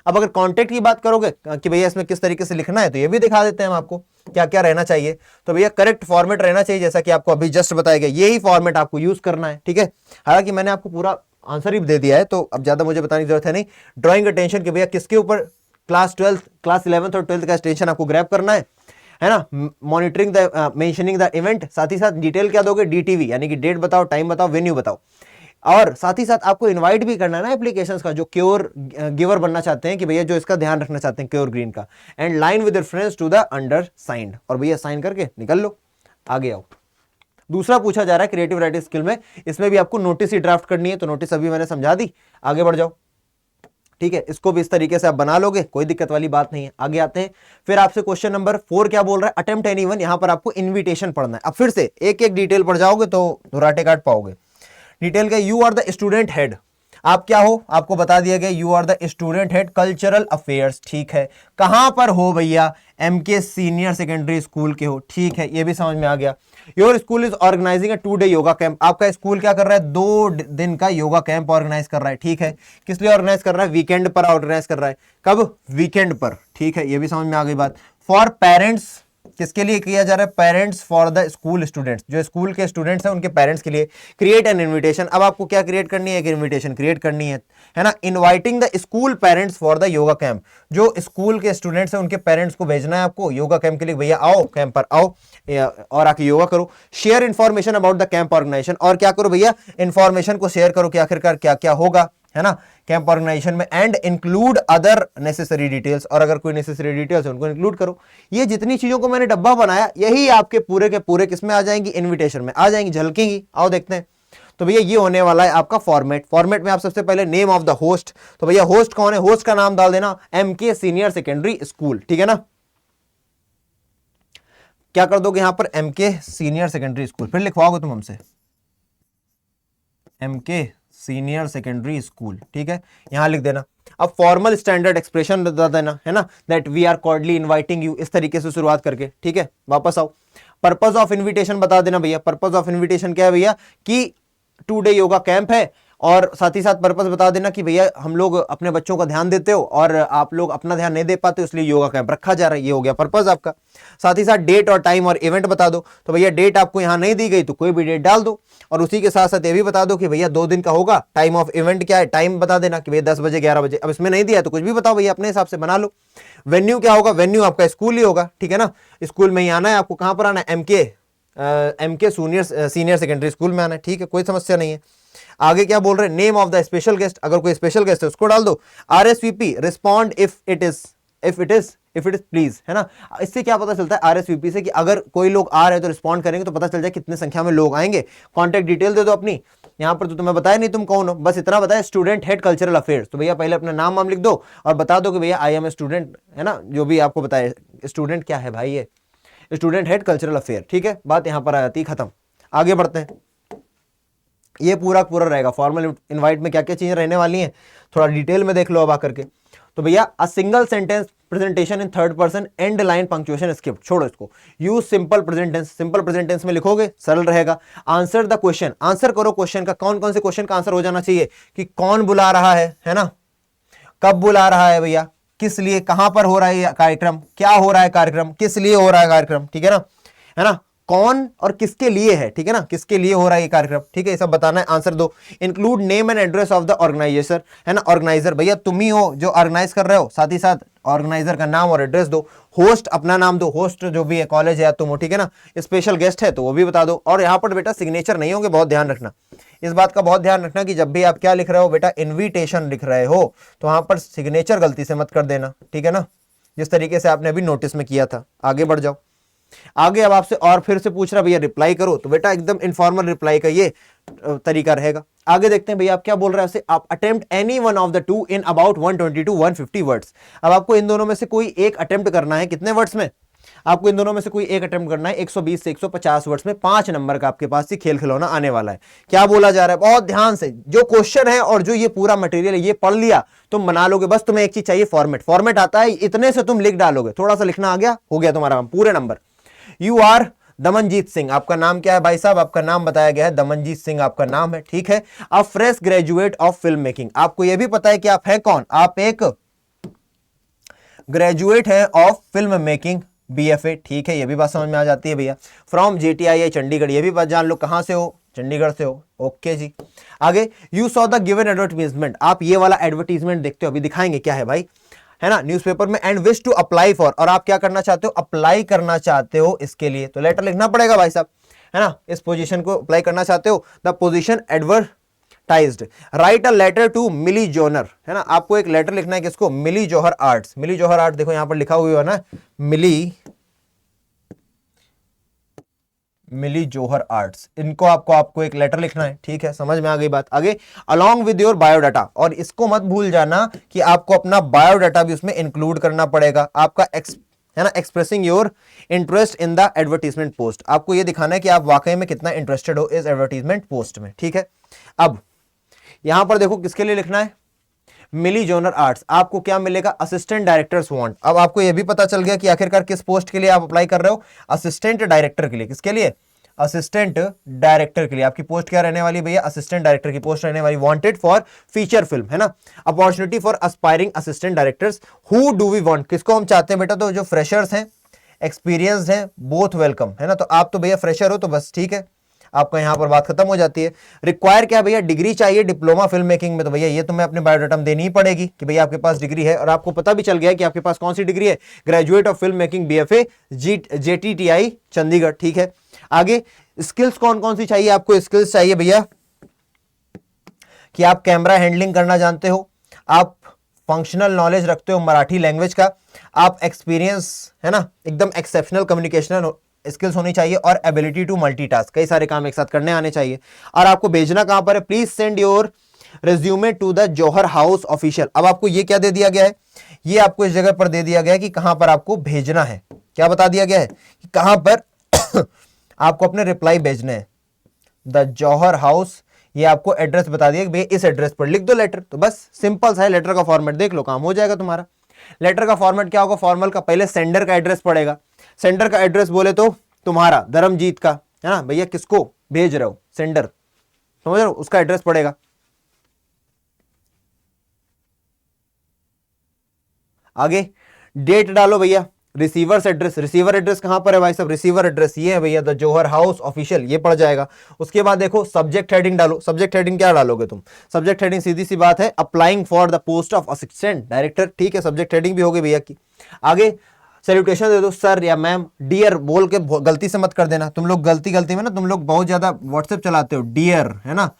अब अगर कॉन्टेक्ट की बात करोगे कि भैया इसमें किस तरीके से लिखना है, तो ये भी दिखा देते हैं हम आपको क्या क्या रहना चाहिए। तो भैया करेक्ट फॉर्मेट रहना चाहिए, जैसा कि आपको अभी जस्ट बताया गया, यही फॉर्मेट आपको यूज करना है, ठीक है। हालांकि मैंने आपको पूरा आंसर ही दे दिया है, तो अब ज्यादा मुझे बताने की जरूरत है नहीं। ड्रॉइंग अटेंशन कि भैया किसके ऊपर, क्लास 11th और 12th का अटेंशन आपको ग्रैब करना है ना। Monitoring the mentioning the event, साथ ही साथ डिटेल क्या दोगे, डीटीवी, यानी कि डेट बताओ, टाइम बताओ, वेन्यू बताओ, और साथ ही साथ आपको इनवाइट भी करना है ना एप्लीकेशंस का, जो क्योर गिवर बनना चाहते हैं, कि भैया जो इसका ध्यान रखना चाहते हैं क्योर ग्रीन का, and line with reference to the undersigned, और भैया साइन करके निकल लो, आगे आओ। दूसरा पूछा जा रहा है क्रिएटिव राइटिंग स्किल में, इसमें भी आपको नोटिस ही ड्राफ्ट करनी है, तो नोटिस अभी मैंने समझा दी, आगे बढ़ जाओ, ठीक है। इसको भी इस तरीके से आप बना लोगे, कोई दिक्कत वाली बात नहीं है। आगे आते हैं, फिर आपसे क्वेश्चन नंबर 4 क्या बोल रहा है, अटेम्प्ट एनीवन, यहां पर आपको इन्विटेशन पढ़ना है। अब फिर से एक एक डिटेल पढ़ जाओगे तो धुराटे काट पाओगे। डिटेल का, you are the student head, आप क्या हो, आपको बता दिया गया, you are the student head cultural affairs, ठीक है। कहां पर हो भैया, एमके सीनियर सेकेंडरी स्कूल के हो, ठीक है, ये भी समझ में आ गया। Your school is organising a 2 day yoga camp, आपका स्कूल क्या कर रहा है, 2 दिन का योगा कैंप ऑर्गेनाइज कर रहा है, ठीक है। किस लिए ऑर्गेनाइज कर रहा है, वीकेंड पर ऑर्गेनाइज कर रहा है, कब, वीकेंड पर, ठीक है, ये भी समझ में आ गई बात। फॉर पेरेंट्स, किसके लिए किया जा रहा है, parents for the school students, जो स्कूल के स्टूडेंट्स हैं उनके पेरेंट्स के लिए। क्रिएट एन इनविटेशन, अब आपको क्या क्रिएट करनी है, एक इनविटेशन क्रिएट करनी है ना। Inviting the school parents for the yoga camp, जो स्कूल के स्टूडेंट्स हैं उनके पेरेंट्स को भेजना है आपको योगा कैंप के लिए, भैया आओ कैंप पर आओ और आके योगा करो। Share information about the camp organisation, और क्या करो भैया, इन्फॉर्मेशन को शेयर करो कि आखिरकार क्या क्या होगा, है ना, कैंप ऑर्गेनाइजेशन में। And include other necessary details, और अगर कोई नेसेसरी डिटेल्स है उनको इंक्लूड करो। ये जितनी चीजों को मैंने डब्बा बनाया, यही आपके पूरे के पूरे किसमें आ जाएंगी, इनविटेशन में आ जाएंगी, झलकेंगी, आओ देखते हैं। तो भैया ये होने वाला है आपका फॉर्मेट। फॉर्मेट में आप सबसे पहले नेम ऑफ द होस्ट, तो भैया होस्ट कौन है, होस्ट का नाम डाल देना एमके सीनियर सेकेंडरी स्कूल, ठीक है ना। क्या कर दोगे यहां पर, एमके सीनियर सेकेंडरी स्कूल, फिर लिखवाओगे तुम हमसे एमके सीनियर सेकेंडरी स्कूल, ठीक है, यहां लिख देना। अब फॉर्मल स्टैंडर्ड एक्सप्रेशन बता देना, है ना, that we are cordially inviting you, इस तरीके से शुरुआत करके, ठीक है। वापस आओ, पर्पस ऑफ इनविटेशन बता देना भैया, पर्पस ऑफ इनविटेशन क्या है भैया, कि 2 डे योगा कैंप है और साथ ही साथ पर्पस बता देना कि भैया हम लोग अपने बच्चों का ध्यान देते हो और आप लोग अपना ध्यान नहीं दे पाते, इसलिए योगा कैंप रखा जा रहा है। ये हो गया पर्पस आपका। साथ ही साथ डेट और टाइम और इवेंट बता दो। तो भैया डेट आपको यहाँ नहीं दी गई तो कोई भी डेट डाल दो, और उसी के साथ साथ ये भी बता दो कि भैया 2 दिन का होगा। टाइम ऑफ इवेंट क्या है, टाइम बता देना कि भैया 10 बजे 11 बजे। अब इसमें नहीं दिया तो कुछ भी बताओ भैया, अपने हिसाब से बना लो। वेन्यू क्या होगा, वेन्यू आपका स्कूल ही होगा, ठीक है ना। स्कूल में ही आना है आपको। कहां पर आना है, एमके सीनियर सेकेंडरी स्कूल में आना है, ठीक है, कोई समस्या नहीं है। आगे क्या बोल रहे हैं, name of the special guest, अगर कोई स्पेशल गेस्ट है उसको डाल दो। RSVP, respond if it is please, है ना। इससे क्या पता चलता है RSVP से कि अगर कोई लोग आ रहे हैं तो रिस्पॉन्ड करेंगे तो पता चल जाए कितने संख्या में लोग आएंगे। कॉन्टेक्ट डिटेल दे दो अपनी। यहां पर तो तुम्हें बताया नहीं तुम कौन हो, बस इतना बताया स्टूडेंट हेड कल्चरल अफेयर्स। तो भैया पहले अपना नाम लिख दो और बता दो कि भैया आई एम ए स्टूडेंट, है ना, जो भी आपको बताए। स्टूडेंट क्या है भाई, ये स्टूडेंट हेड कल्चरल अफेयर, ठीक है। बात यहां पर आ जाती है, खत्म। आगे बढ़ते हैं। ये पूरा पूरा रहेगा फॉर्मल इनवाइट में क्या क्या चीजें रहने वाली हैं, थोड़ा डिटेल में देख लो अब आकर के। तो भैया a single sentence presentation in third person, and line punctuation skip, छोड़ो इसको। Use simple present tense, simple present tense में लिखोगे, सरल रहेगा। आंसर द क्वेश्चन, आंसर करो क्वेश्चन का। कौन कौन से क्वेश्चन का आंसर हो जाना चाहिए कि कौन बुला रहा है ना, कब बुला रहा है भैया, किस लिए, कहां पर हो रहा है कार्यक्रम, क्या हो रहा है कार्यक्रम, किस लिए हो रहा है कार्यक्रम, ठीक है ना, कौन और किसके लिए है, ठीक है ना, किसके लिए हो रहा है ये कार्यक्रम, ठीक है, ये सब बताना है। आंसर दो। Include name and address of the organisation, है ना, ऑर्गेनाइजर भैया तुम ही हो जो ऑर्गेनाइज कर रहे हो, साथ ही साथ ऑर्गेनाइजर का नाम और एड्रेस दो। होस्ट अपना नाम दो, होस्ट जो भी है कॉलेज है या तुम हो, ठीक है ना। स्पेशल गेस्ट है तो वो भी बता दो। और यहाँ पर बेटा सिग्नेचर नहीं होंगे, बहुत ध्यान रखना, इस बात का बहुत ध्यान रखना कि जब भी आप क्या लिख रहे हो बेटा, इन्विटेशन लिख रहे हो तो वहां पर सिग्नेचर गलती से मत कर देना, ठीक है ना, जिस तरीके से आपने अभी नोटिस में किया था। आगे बढ़ जाओ। आगे अब आपसे और फिर से पूछ रहा भैया रिप्लाई करो, तो बेटा एकदम इनफॉर्मल रिप्लाई का ये तरीका रहेगा। आगे देखते हैं भैया आप क्या बोल रहे हैं। आप attempt any one of the two in about 120 to 150 words. अब आपको इन दोनों में से कोई एक अटेम्प्ट करना है, कितने वर्ड्स में, आपको इन दोनों में से कोई एक अटेम्प्ट करना है 120 से 150 वर्ड्स में। 5 नंबर का आपके पास ही खेल खिलौना आने वाला है। क्या बोला जा रहा है, बहुत ध्यान से जो क्वेश्चन है और जो ये पूरा मटेरियल है ये पढ़ लिया तुम बना लोगे। बस तुम्हें एक चीज चाहिए, फॉर्मेट। फॉर्मेट आता है, इतने से तुम लिख डालोगे, थोड़ा सा लिखना आ गया, हो गया तुम्हारा पूरे number. You are Damanjeet Singh, आपका नाम क्या है भाई साहब, आपका नाम बताया गया है दमनजीत सिंह आपका नाम है, ठीक है। अ fresh graduate of film making, आपको यह भी पता है कि आप हैं कौन, आप एक ग्रेजुएट है ऑफ फिल्म मेकिंग BFA, ठीक है, ये भी बात समझ में आ जाती है भैया। फ्रॉम JTI चंडीगढ़, ये भी बात जान लो, कहां से हो, चंडीगढ़ से हो, ओके जी। आगे you saw the given advertisement, आप ये वाला एडवर्टीजमेंट देखते हो, अभी दिखाएंगे क्या है भाई, है ना, न्यूज़पेपर में। And wish to apply for, और आप क्या करना चाहते हो, अप्लाई करना चाहते हो इसके लिए, तो लेटर लिखना पड़ेगा भाई साहब, है ना, इस पोजीशन को अप्लाई करना चाहते हो। The position advertised, write a letter to Mili Johar, है ना, आपको एक लेटर लिखना है किसको, मिली जोहर आर्ट्स। मिली जोहर आर्ट देखो यहां पर लिखा हुआ है ना, मिली जोहर आर्ट्स, इनको आपको एक लेटर लिखना है, ठीक है, समझ में आ गई बात। आगे अलोंग विद योर बायोडाटा, और इसको मत भूल जाना कि आपको अपना बायोडाटा भी उसमें इंक्लूड करना पड़ेगा। आपका है ना, expressing your interest in the advertisement post, आपको ये दिखाना है कि आप वाकई में कितना इंटरेस्टेड हो इस एडवर्टीजमेंट पोस्ट में, ठीक है। अब यहां पर देखो किसके लिए लिखना है, मिली जोनर आर्ट्स, आपको क्या मिलेगा, असिस्टेंट डायरेक्टर्स वांट। अब आपको यह भी पता चल गया कि आखिरकार किस पोस्ट के लिए आप अप्लाई कर रहे हो, असिस्टेंट डायरेक्टर के लिए। किसके लिए, असिस्टेंट डायरेक्टर के लिए। आपकी पोस्ट क्या रहने वाली भैया, असिस्टेंट डायरेक्टर की पोस्ट रहने वाली। वांटेड फॉर फीचर फिल्म, है ना। Opportunity for aspiring assistant directors, who do we want, किसको हम चाहते हैं बेटा, तो जो फ्रेशर्स हैं, एक्सपीरियंस्ड हैं, बोथ वेलकम, है ना। तो आप तो भैया फ्रेशर हो तो बस ठीक है, आपका यहां पर बात खत्म हो जाती है। रिक्वायर क्या भैया, डिग्री चाहिए डिप्लोमा फिल्म मेकिंग में, तो भैया ये तुम्हें अपने बायोडाटा में देनी ही पड़ेगी कि भैया आपके पास डिग्री है, और आपको पता भी चल गया है कि आपके पास कौन सी डिग्री है, graduate of film making BFA JTTI Chandigarh, ठीक है। आगे स्किल्स कौन कौन सी चाहिए, आपको स्किल्स चाहिए भैया कि आप कैमरा हैंडलिंग करना जानते हो, आप फंक्शनल नॉलेज रखते हो मराठी लैंग्वेज का, आप एक्सपीरियंस, है ना, एकदम एक्सेप्शनल कम्युनिकेशनल स्किल्स होनी चाहिए, और एबिलिटी टू मल्टीटास्क, कई सारे काम एक साथ करने आने चाहिए। और आपको भेजना कहां पर है, please send your resume to the Johar house official. अब आपको ये क्या दे दिया गया है, ये आपको इस जगह पर दे दिया गया है कि कहां पर आपको भेजना है, क्या बता दिया गया है कि कहां पर आपको अपने रिप्लाई भेजने हैं, द जौहर हाउस, ये आपको एड्रेस बता दिया कि भैया इस एड्रेस पर लिख दो लेटर। तो बस सिंपल सा है, लेटर का फॉर्मेट देख लो, काम हो जाएगा तुम्हारा। लेटर का फॉर्मेट क्या होगा, फॉर्मल का पहले सेंडर का एड्रेस पड़ेगा, सेंडर का एड्रेस बोले तो तुम्हारा धर्मजीत का, है ना भैया, किसको भेज रहे हो, सेंडर, समझ रहे हो, उसका एड्रेस पड़ेगा। आगे डेट डालो भैया, रिसीवर्स एड्रेस, रिसीवर एड्रेस कहां पर है भाई साहब, रिसीवर एड्रेस ये है भैया द जौहर हाउस ऑफिशियल, ये पड़ जाएगा। उसके बाद देखो सब्जेक्ट हेडिंग डालो, सब्जेक्ट हेडिंग क्या डालोगे तुम, सब्जेक्ट हेडिंग सीधी सी बात है applying for the post of assistant director, ठीक है, सब्जेक्ट हेडिंग भी होगी भैया की। आगे सैल्यूटेशन दे दो, सर या मैम, डियर बोल के गलती से मत कर देना, तुम लोग गलती में ना तुम लोग बहुत ज्यादा व्हाट्सएप चलाते हो, डियर है ना,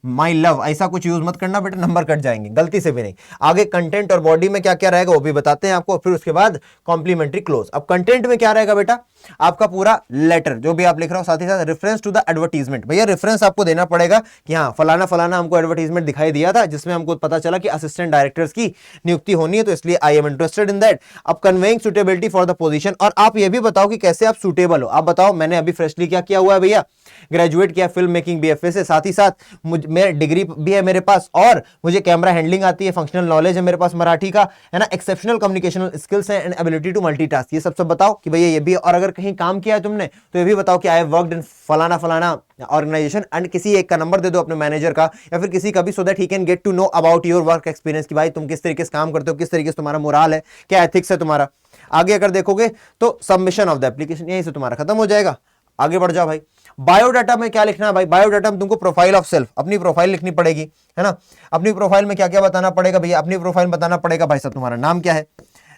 माई लव, ऐसा कुछ यूज मत करना बेटा, नंबर कट जाएंगे, गलती से भी नहीं। आगे कंटेंट और बॉडी में क्या क्या रहेगा वो भी बताते हैं आपको, फिर उसके बाद कॉम्प्लीमेंट्री क्लोज। अब कंटेंट में क्या रहेगा बेटा, आपका पूरा लेटर जो भी आप लिख रहे हो, साथ ही साथ रेफरेंस टू द एडवर्टीजमेंट, भैया रेफरेंस आपको देना पड़ेगा कि हाँ फलाना फलाना हमको एडवर्टीजमेंट दिखाई दिया था जिसमें हमको पता चला कि असिस्टेंट डायरेक्टर्स की नियुक्ति होनी है, तो इसलिए I am interested in that. अब conveying suitability for the position, और आप ये भी बताओ कि कैसे आप सुटेबल हो। आप बताओ, मैंने अभी फ्रेशली क्या किया हुआ है भैया, ग्रेजुएट किया फिल्म मेकिंग बीएफए से, साथ ही साथ मेरे डिग्री भी है मेरे पास, और मुझे कैमरा हैंडलिंग आती है, फंक्शनल नॉलेज है मेरे पास मराठी का, है ना, एक्सेप्शनल कम्युनिकेशन स्किल्स है एंड एबिलिटी टू मल्टीटास्क, ये सब बताओ कि भैया ये भी। और अगर कहीं काम किया है तुमने तो ये भी बताओ कि आई हैव वर्कड इन फलाना फलाना ऑर्गेनाइजेशन, एंड किसी एक का नंबर दे दो अपने मैनेजर का या फिर किसी का भी, so that he can get to know about your work experience, कि भाई तुम किस तरीके से काम करते हो, किस तरीके से तुम्हारा मोराल है, क्या एथिक्स है तुम्हारा। आगे अगर देखोगे तो सबमिशन ऑफ द एप्लीकेशन, यहीं से तुम्हारा खत्म हो जाएगा। आगे बढ़ जाओ भाई, बायोडाटा में क्या लिखना है भाई, बायोडाटा में तुमको प्रोफाइल ऑफ सेल्फ, अपनी प्रोफाइल लिखनी पड़ेगी, है ना। अपनी प्रोफाइल में क्या क्या बताना पड़ेगा भैया, अपनी प्रोफाइल में बताना पड़ेगा भाई साहब तुम्हारा नाम क्या है,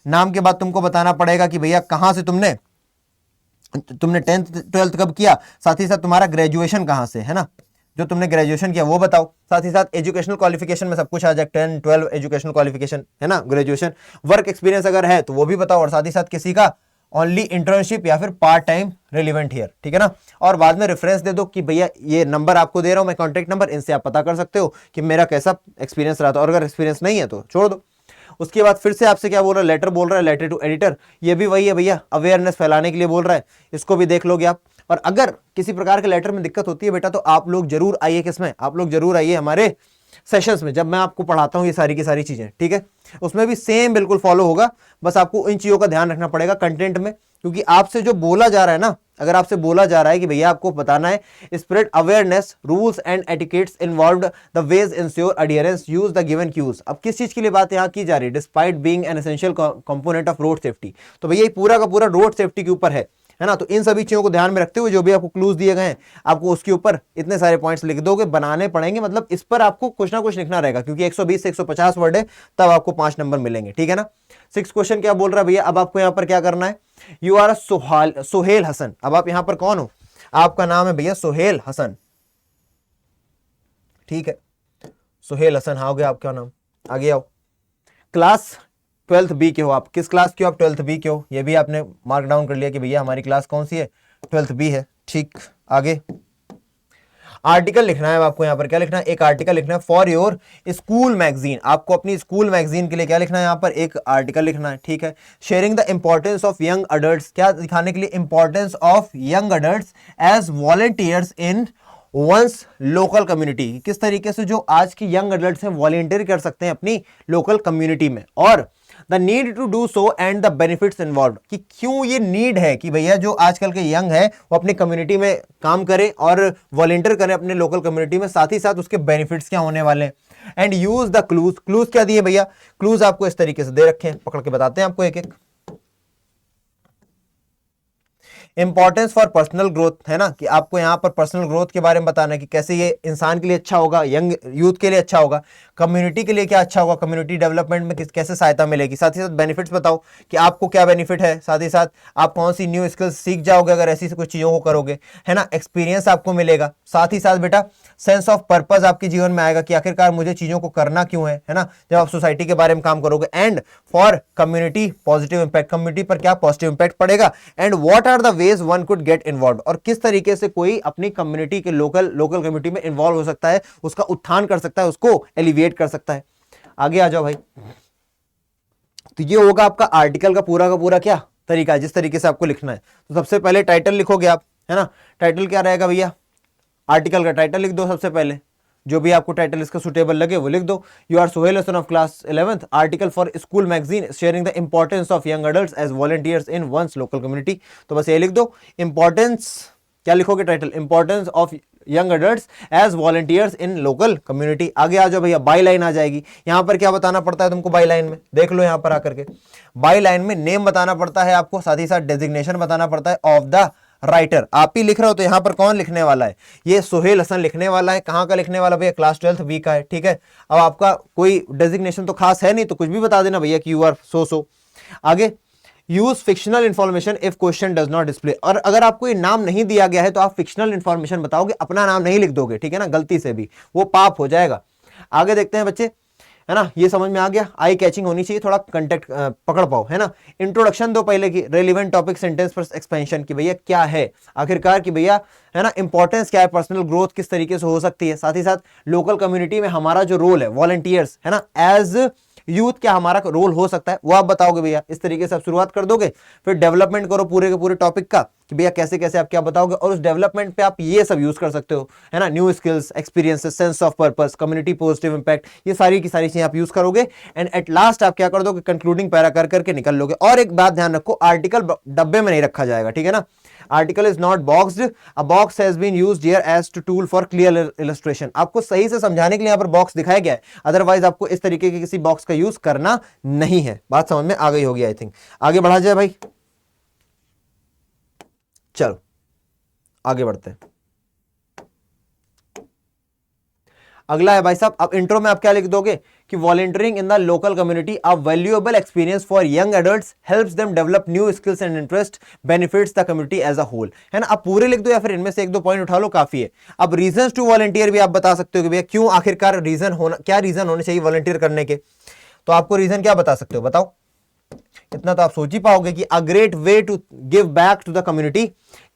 नाम के बाद तुमको बताना पड़ेगा कि भैया कहां से तुमने 10th 12th कब किया, साथ ही साथ तुम्हारा ग्रेजुएशन कहां से, है ना, जो तुमने ग्रेजुएशन किया वो बताओ, साथ ही साथ एजुकेशनल क्वालिफिकेशन में सब कुछ आ जाए, 10 12 एजुकेशनल क्वालिफिकेशन, है ना, ग्रेजुएशन, वर्क एक्सपीरियंस अगर है तो वो भी बताओ, और साथ ही साथ किसी का ओनली इंटर्नशिप या फिर पार्ट टाइम रिलेवेंट हियर, ठीक है ना। और बाद में रेफरेंस दे दो कि भैया ये नंबर आपको दे रहा हूं मैं, कॉन्टैक्ट नंबर, इनसे आप पता कर सकते हो कि मेरा कैसा एक्सपीरियंस रहा था, और अगर एक्सपीरियंस नहीं है तो छोड़ दो। उसके बाद फिर से आपसे क्या बोल रहा है, लेटर बोल रहा है, लेटर टू एडिटर, ये भी वही है भैया, अवेयरनेस फैलाने के लिए बोल रहा है, इसको भी देख लोगे आप। और अगर किसी प्रकार के लेटर में दिक्कत होती है बेटा तो आप लोग जरूर आइए, किसमें, आप लोग जरूर आइए हमारे सेशंस में, जब मैं आपको पढ़ाता हूं ये सारी की सारी चीजें, ठीक है, उसमें भी सेम बिल्कुल फॉलो होगा। बस आपको इन चीजों का ध्यान रखना पड़ेगा कंटेंट में, क्योंकि आपसे जो बोला जा रहा है ना, अगर आपसे बोला जा रहा है कि भैया आपको बताना है spread awareness, rules and etiquettes involved, the ways ensure adherence, use the given cues. अब किस चीज के लिए बात यहां की जा रही है, despite being an essential component of road safety, तो भैया ये पूरा का पूरा रोड सेफ्टी के ऊपर है ना। तो इन सभी चीजों को ध्यान में रखते हुए जो भी आपको क्लूज दिए गए हैं, आपको उसके ऊपर इतने सारे पॉइंट्स लिख दोगे, बनाने पड़ेंगे, मतलब इस पर आपको कुछ ना कुछ लिखना रहेगा, क्योंकि 120 से 150 वर्ड है, तब आपको 5 नंबर मिलेंगे, ठीक है ना। 6 क्वेश्चन क्या बोल रहा है भैया, अब आपको यहां पर क्या करना है, यू आर सोहेल हसन, अब आप यहां पर कौन हो, आपका नाम है भैया सोहेल हसन, ठीक है, सोहेल हसन, हाँ हो गया आपका नाम। आगे आओ, क्लास 12th बी के हो आप, किस क्लास के हो आप, 12th बी के हो, ये भी आपने मार्क डाउन कर लिया कि भैया हमारी क्लास कौन सी है, 12th बी है, ठीक। आगे आर्टिकल लिखना है आपको, यहां पर क्या लिखना है, एक आर्टिकल लिखना है फॉर योर स्कूल मैगजीन, आपको अपनी स्कूल मैगजीन के लिए क्या लिखना है, यहां पर एक आर्टिकल लिखना है, ठीक है। Sharing the importance of young adults, क्या दिखाने के लिए, importance of young adults as volunteers in one's local community, किस तरीके से जो आज की यंग अडल्ट्स हैं वॉलंटियर कर सकते हैं अपनी लोकल कम्युनिटी में, और the need to do so and the benefits involve, कि क्यों ये नीड है कि भैया जो आजकल के यंग है वो अपनी कम्युनिटी में काम करें और वॉलंटियर करें अपने लोकल कम्युनिटी में, साथ ही साथ उसके बेनिफिट्स क्या होने वाले हैं। And use the clues, clues क्या दिए भैया, क्लूज आपको इस तरीके से दे रखे हैं, पकड़ के बताते हैं आपको एक एक। इंपॉर्टेंस फॉर पर्सनल ग्रोथ, है ना, कि आपको यहाँ पर पर्सनल ग्रोथ के बारे में बताना है कि कैसे ये इंसान के लिए अच्छा होगा, यंग यूथ के लिए अच्छा होगा, कम्युनिटी के लिए क्या अच्छा होगा, कम्युनिटी डेवलपमेंट में कैसे सहायता मिलेगी, साथ ही साथ बेनिफिट्स बताओ कि आपको क्या बेनिफिट है, साथ ही साथ आप कौन सी न्यू स्किल्स सीख जाओगे अगर ऐसी कुछ चीज़ों को करोगे, है ना, एक्सपीरियंस आपको मिलेगा, साथ ही साथ बेटा सेंस ऑफ पर्पस आपके जीवन में आएगा कि आखिरकार मुझे चीज़ों को करना क्यों है ना, जब आप सोसाइटी के बारे में काम करोगे। And for community positive impact, community पर क्या पॉजिटिव इंपैक्ट पड़ेगा। And what are the ways one could get involve, और किस तरीके से कोई अपनी कम्युनिटी के लोकल कम्युनिटी में इन्वॉल्व हो सकता है, उसका उत्थान कर सकता है, उसको एलिविएट कर सकता है। आगे आ जाओ भाई, तो ये होगा आपका आर्टिकल का पूरा क्या तरीका है, जिस तरीके से आपको लिखना है। तो सबसे पहले टाइटल लिखोगे आप, है ना, टाइटल क्या रहेगा भैया, आर्टिकल का टाइटल लिख दो सबसे पहले, जो भी आपको टाइटल इसका सुटेबल लगे वो लिख दो। You are Sohail Hasan of class 11th, article for school magazine sharing the importance of young adults as volunteers in one's local community. तो बस ये लिख दो, इंपॉर्टेंस क्या लिखोगे title, importance of young adults as volunteers in local community। आगे आ जाओ भैया, बाई लाइन आ जाएगी। यहां पर क्या बताना पड़ता है तुमको बाई लाइन में, देख लो यहां पर आकर के। बाई लाइन में नेम बताना पड़ता है आपको, साथ ही साथ डेजिग्नेशन बताना पड़ता है ऑफ द राइटर। आप ही लिख रहे हो तो यहां पर कौन लिखने वाला है, ये सोहेल हसन लिखने वाला है। कहां का लिखने वाला भैया, क्लास 12th बी का है, ठीक है। अब आपका कोई डेजिग्नेशन तो खास है नहीं, तो कुछ भी बता देना भैया कि यू आर सो। आगे, use fictional information if question does not display. और अगर आपको ये नाम नहीं दिया गया है तो आप फिक्शनल इंफॉर्मेशन बताओगे, अपना नाम नहीं लिख दोगे, ठीक है ना, गलती से भी, वो पाप हो जाएगा। आगे देखते हैं बच्चे, है ना, ये समझ में आ गया, आई कैचिंग होनी चाहिए, थोड़ा कंटेक्ट पकड़ पाओ, है ना। इंट्रोडक्शन दो पहले की, रेलिवेंट टॉपिक सेंटेंस पर एक्सपेंशन की, भैया क्या है आखिरकार की भैया, है ना, इंपॉर्टेंस क्या है, पर्सनल ग्रोथ किस तरीके से हो सकती है। साथ ही साथ लोकल कम्युनिटी में हमारा जो रोल है वॉलंटियर्स, है ना, एज यूथ क्या हमारा रोल हो सकता है, वो आप बताओगे भैया। इस तरीके से आप शुरुआत कर दोगे, फिर डेवलपमेंट करो पूरे के पूरे टॉपिक का कि भैया कैसे कैसे आप क्या बताओगे, और उस डेवलपमेंट पे आप ये सब यूज कर सकते हो, है ना, new skills, experiences, sense of purpose, community positive impact, ये सारी की सारी चीजें आप यूज करोगे। एंड एट लास्ट आप क्या कर दोगे, कंक्लूडिंग पैरा कर करके निकल लोगे। और एक बात ध्यान रखो, आर्टिकल डब्बे में नहीं रखा जाएगा, ठीक है ना। Article is not boxed, a box has been used here as to tool for clear illustration. आपको सही से समझाने के लिए यहाँ पर बॉक्स दिखाया गया है, अदरवाइज आपको इस तरीके के किसी बॉक्स का यूज करना नहीं है। बात समझ में आ गई होगी आई थिंक। आगे बढ़ा जाए भाई, चलो आगे बढ़ते हैं। अगला है भाई साहब, अब इंट्रो में आप क्या लिख दोगे कि volunteering in the local community a valuable experience for young adults, helps them develop new skills and interest, benefits the community as a whole, है ना। आप पूरे लिख दो या फिर इनमें से एक दो पॉइंट उठा लो, काफी है। अब रीजंस टू वॉलंटियर भी आप बता सकते हो कि भैया क्यों, आखिरकार रीजन होना, क्या रीजन होने चाहिए वॉलंटियर करने के, तो आपको रीजन क्या बता सकते हो, बताओ। इतना तो आप सोच ही पाओगे कि a great way to give back to the community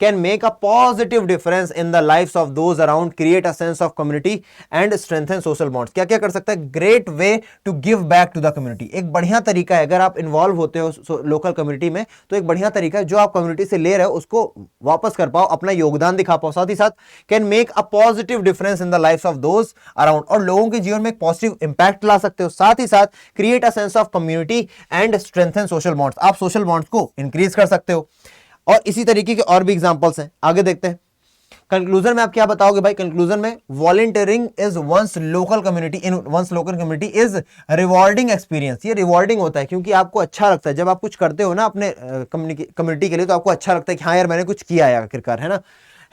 can make a positive difference in the lives of those around, create a sense of community and strengthen social bonds. क्या क्या कर सकता है, great way to give back to the community, एक बढ़िया तरीका है। अगर आप इन्वॉल्व होते हो लोकल कम्युनिटी में तो एक बढ़िया तरीका है, जो आप कम्युनिटी से ले रहे हो उसको वापस कर पाओ, अपना योगदान दिखा पाओ। साथ ही साथ can make a positive difference in the lives of those around, और लोगों के जीवन में एक पॉजिटिव इंपैक्ट ला सकते हो। साथ ही साथ create a sense of community and strengthen social bonds, आप सोशल बॉन्ड्स को इंक्रीज कर सकते हो। और इसी तरीके के और भी एग्जांपल्स हैं, आगे देखते हैं। कंक्लूजन में आप क्या बताओगे भाई, कंक्लूजन में volunteering is one's local community in one's local community is rewarding experience. ये रिवॉर्डिंग होता है क्योंकि आपको अच्छा लगता है जब आप कुछ करते हो ना अपने कम्युनिटी के लिए, तो आपको अच्छा लगता है कि हाँ यार मैंने कुछ किया है आखिरकार, है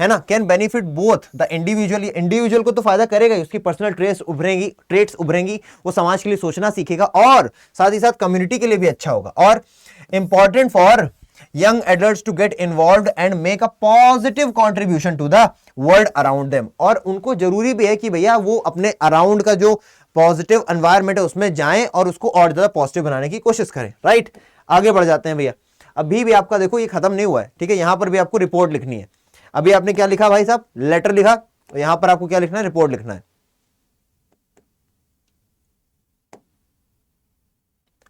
ना। Can benefit both the individual, individual को तो फायदा करेगा ही, उसकी पर्सनल ट्रेट्स उभरेंगी, वो समाज के लिए सोचना सीखेगा, और साथ ही साथ कम्युनिटी के लिए भी अच्छा होगा। और important for young adults to get involved and make a positive contribution to the world around them, और उनको जरूरी भी है कि भैया वो अपने अराउंड का जो पॉजिटिव एनवायरनमेंट है उसमें जाएं और उसको और ज्यादा पॉजिटिव बनाने की कोशिश करें, राइट। आगे बढ़ जाते हैं भैया। अभी भी आपका देखो ये खत्म नहीं हुआ है, ठीक है, यहां पर भी आपको रिपोर्ट लिखनी है। अभी आपने क्या लिखा भाई साहब, लेटर लिखा, तो यहां पर आपको क्या लिखना है, रिपोर्ट लिखना है।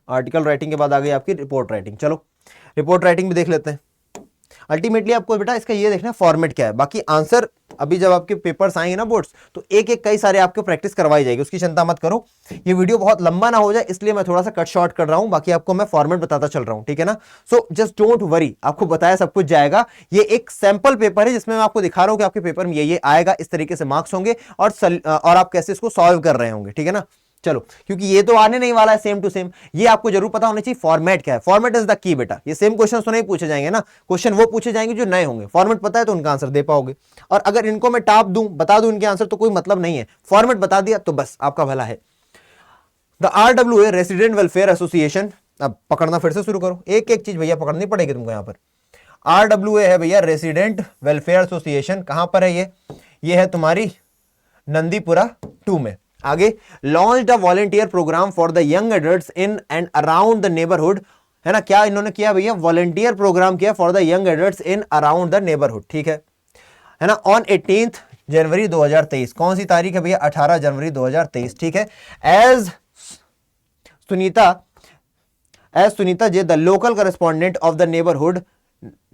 आर्टिकल राइटिंग के बाद आ गई आपकी रिपोर्ट राइटिंग। चलो रिपोर्ट राइटिंग भी देख लेते हैं। अल्टीमेटली आपको बेटा इसका ये देखना है फॉर्मेट क्या है, बाकी आंसर अभी जब आपके पेपर्स आएंगे ना बोर्ड्स, तो एक एक कई सारे आपको प्रैक्टिस करवाई जाएगी, उसकी चिंता मत करो। ये वीडियो बहुत लंबा ना हो जाए इसलिए मैं थोड़ा सा कट शॉर्ट कर रहा हूं, बाकी आपको मैं फॉर्मेट बताता चल रहा हूं, ठीक है ना। सो जस्ट डोंट वरी, आपको बताया सब कुछ जाएगा। ये एक सैंपल पेपर है जिसमें मैं आपको दिखा रहा हूं कि आपके पेपर में ये आएगा, इस तरीके से मार्क्स होंगे और आप कैसे इसको सॉल्व कर रहे होंगे, ठीक है ना। चलो क्योंकि ये तो आने नहीं वाला है सेम टू सेम, ये आपको जरूर पता होना चाहिए फॉर्मेट क्या है। फॉर्मेट इज द की बेटा, ये सेम क्वेश्चन तो नहीं पूछे जाएंगे ना, क्वेश्चन वो पूछे जाएंगे जो नए होंगे। फॉर्मेट पता है तो उनका आंसर दे पाओगे, और अगर इनको मैं टाप दूं, बता दूं इनके आंसर, तो कोई मतलब नहीं है। फॉर्मेट बता दिया तो बस आपका भला है। The RWA resident welfare association, अब पकड़ना फिर से शुरू करो, एक एक चीज भैया पकड़नी पड़ेगी तुमको। यहां पर RWA है भैया, रेसिडेंट वेलफेयर एसोसिएशन, कहां पर है ये है तुम्हारी नंदीपुरा 2 में। आगे, launched a volunteer programme for the young adults in and around the neighbourhood, है ना। क्या इन्होंने किया भैया, वॉलंटियर प्रोग्राम किया for the young adults in around the neighbourhood, ठीक है ना। ऑन 18 जनवरी 2023, कौन सी तारीख है भैया, 18 जनवरी 2023, ठीक है। As Sunita J the local correspondent of the neighbourhood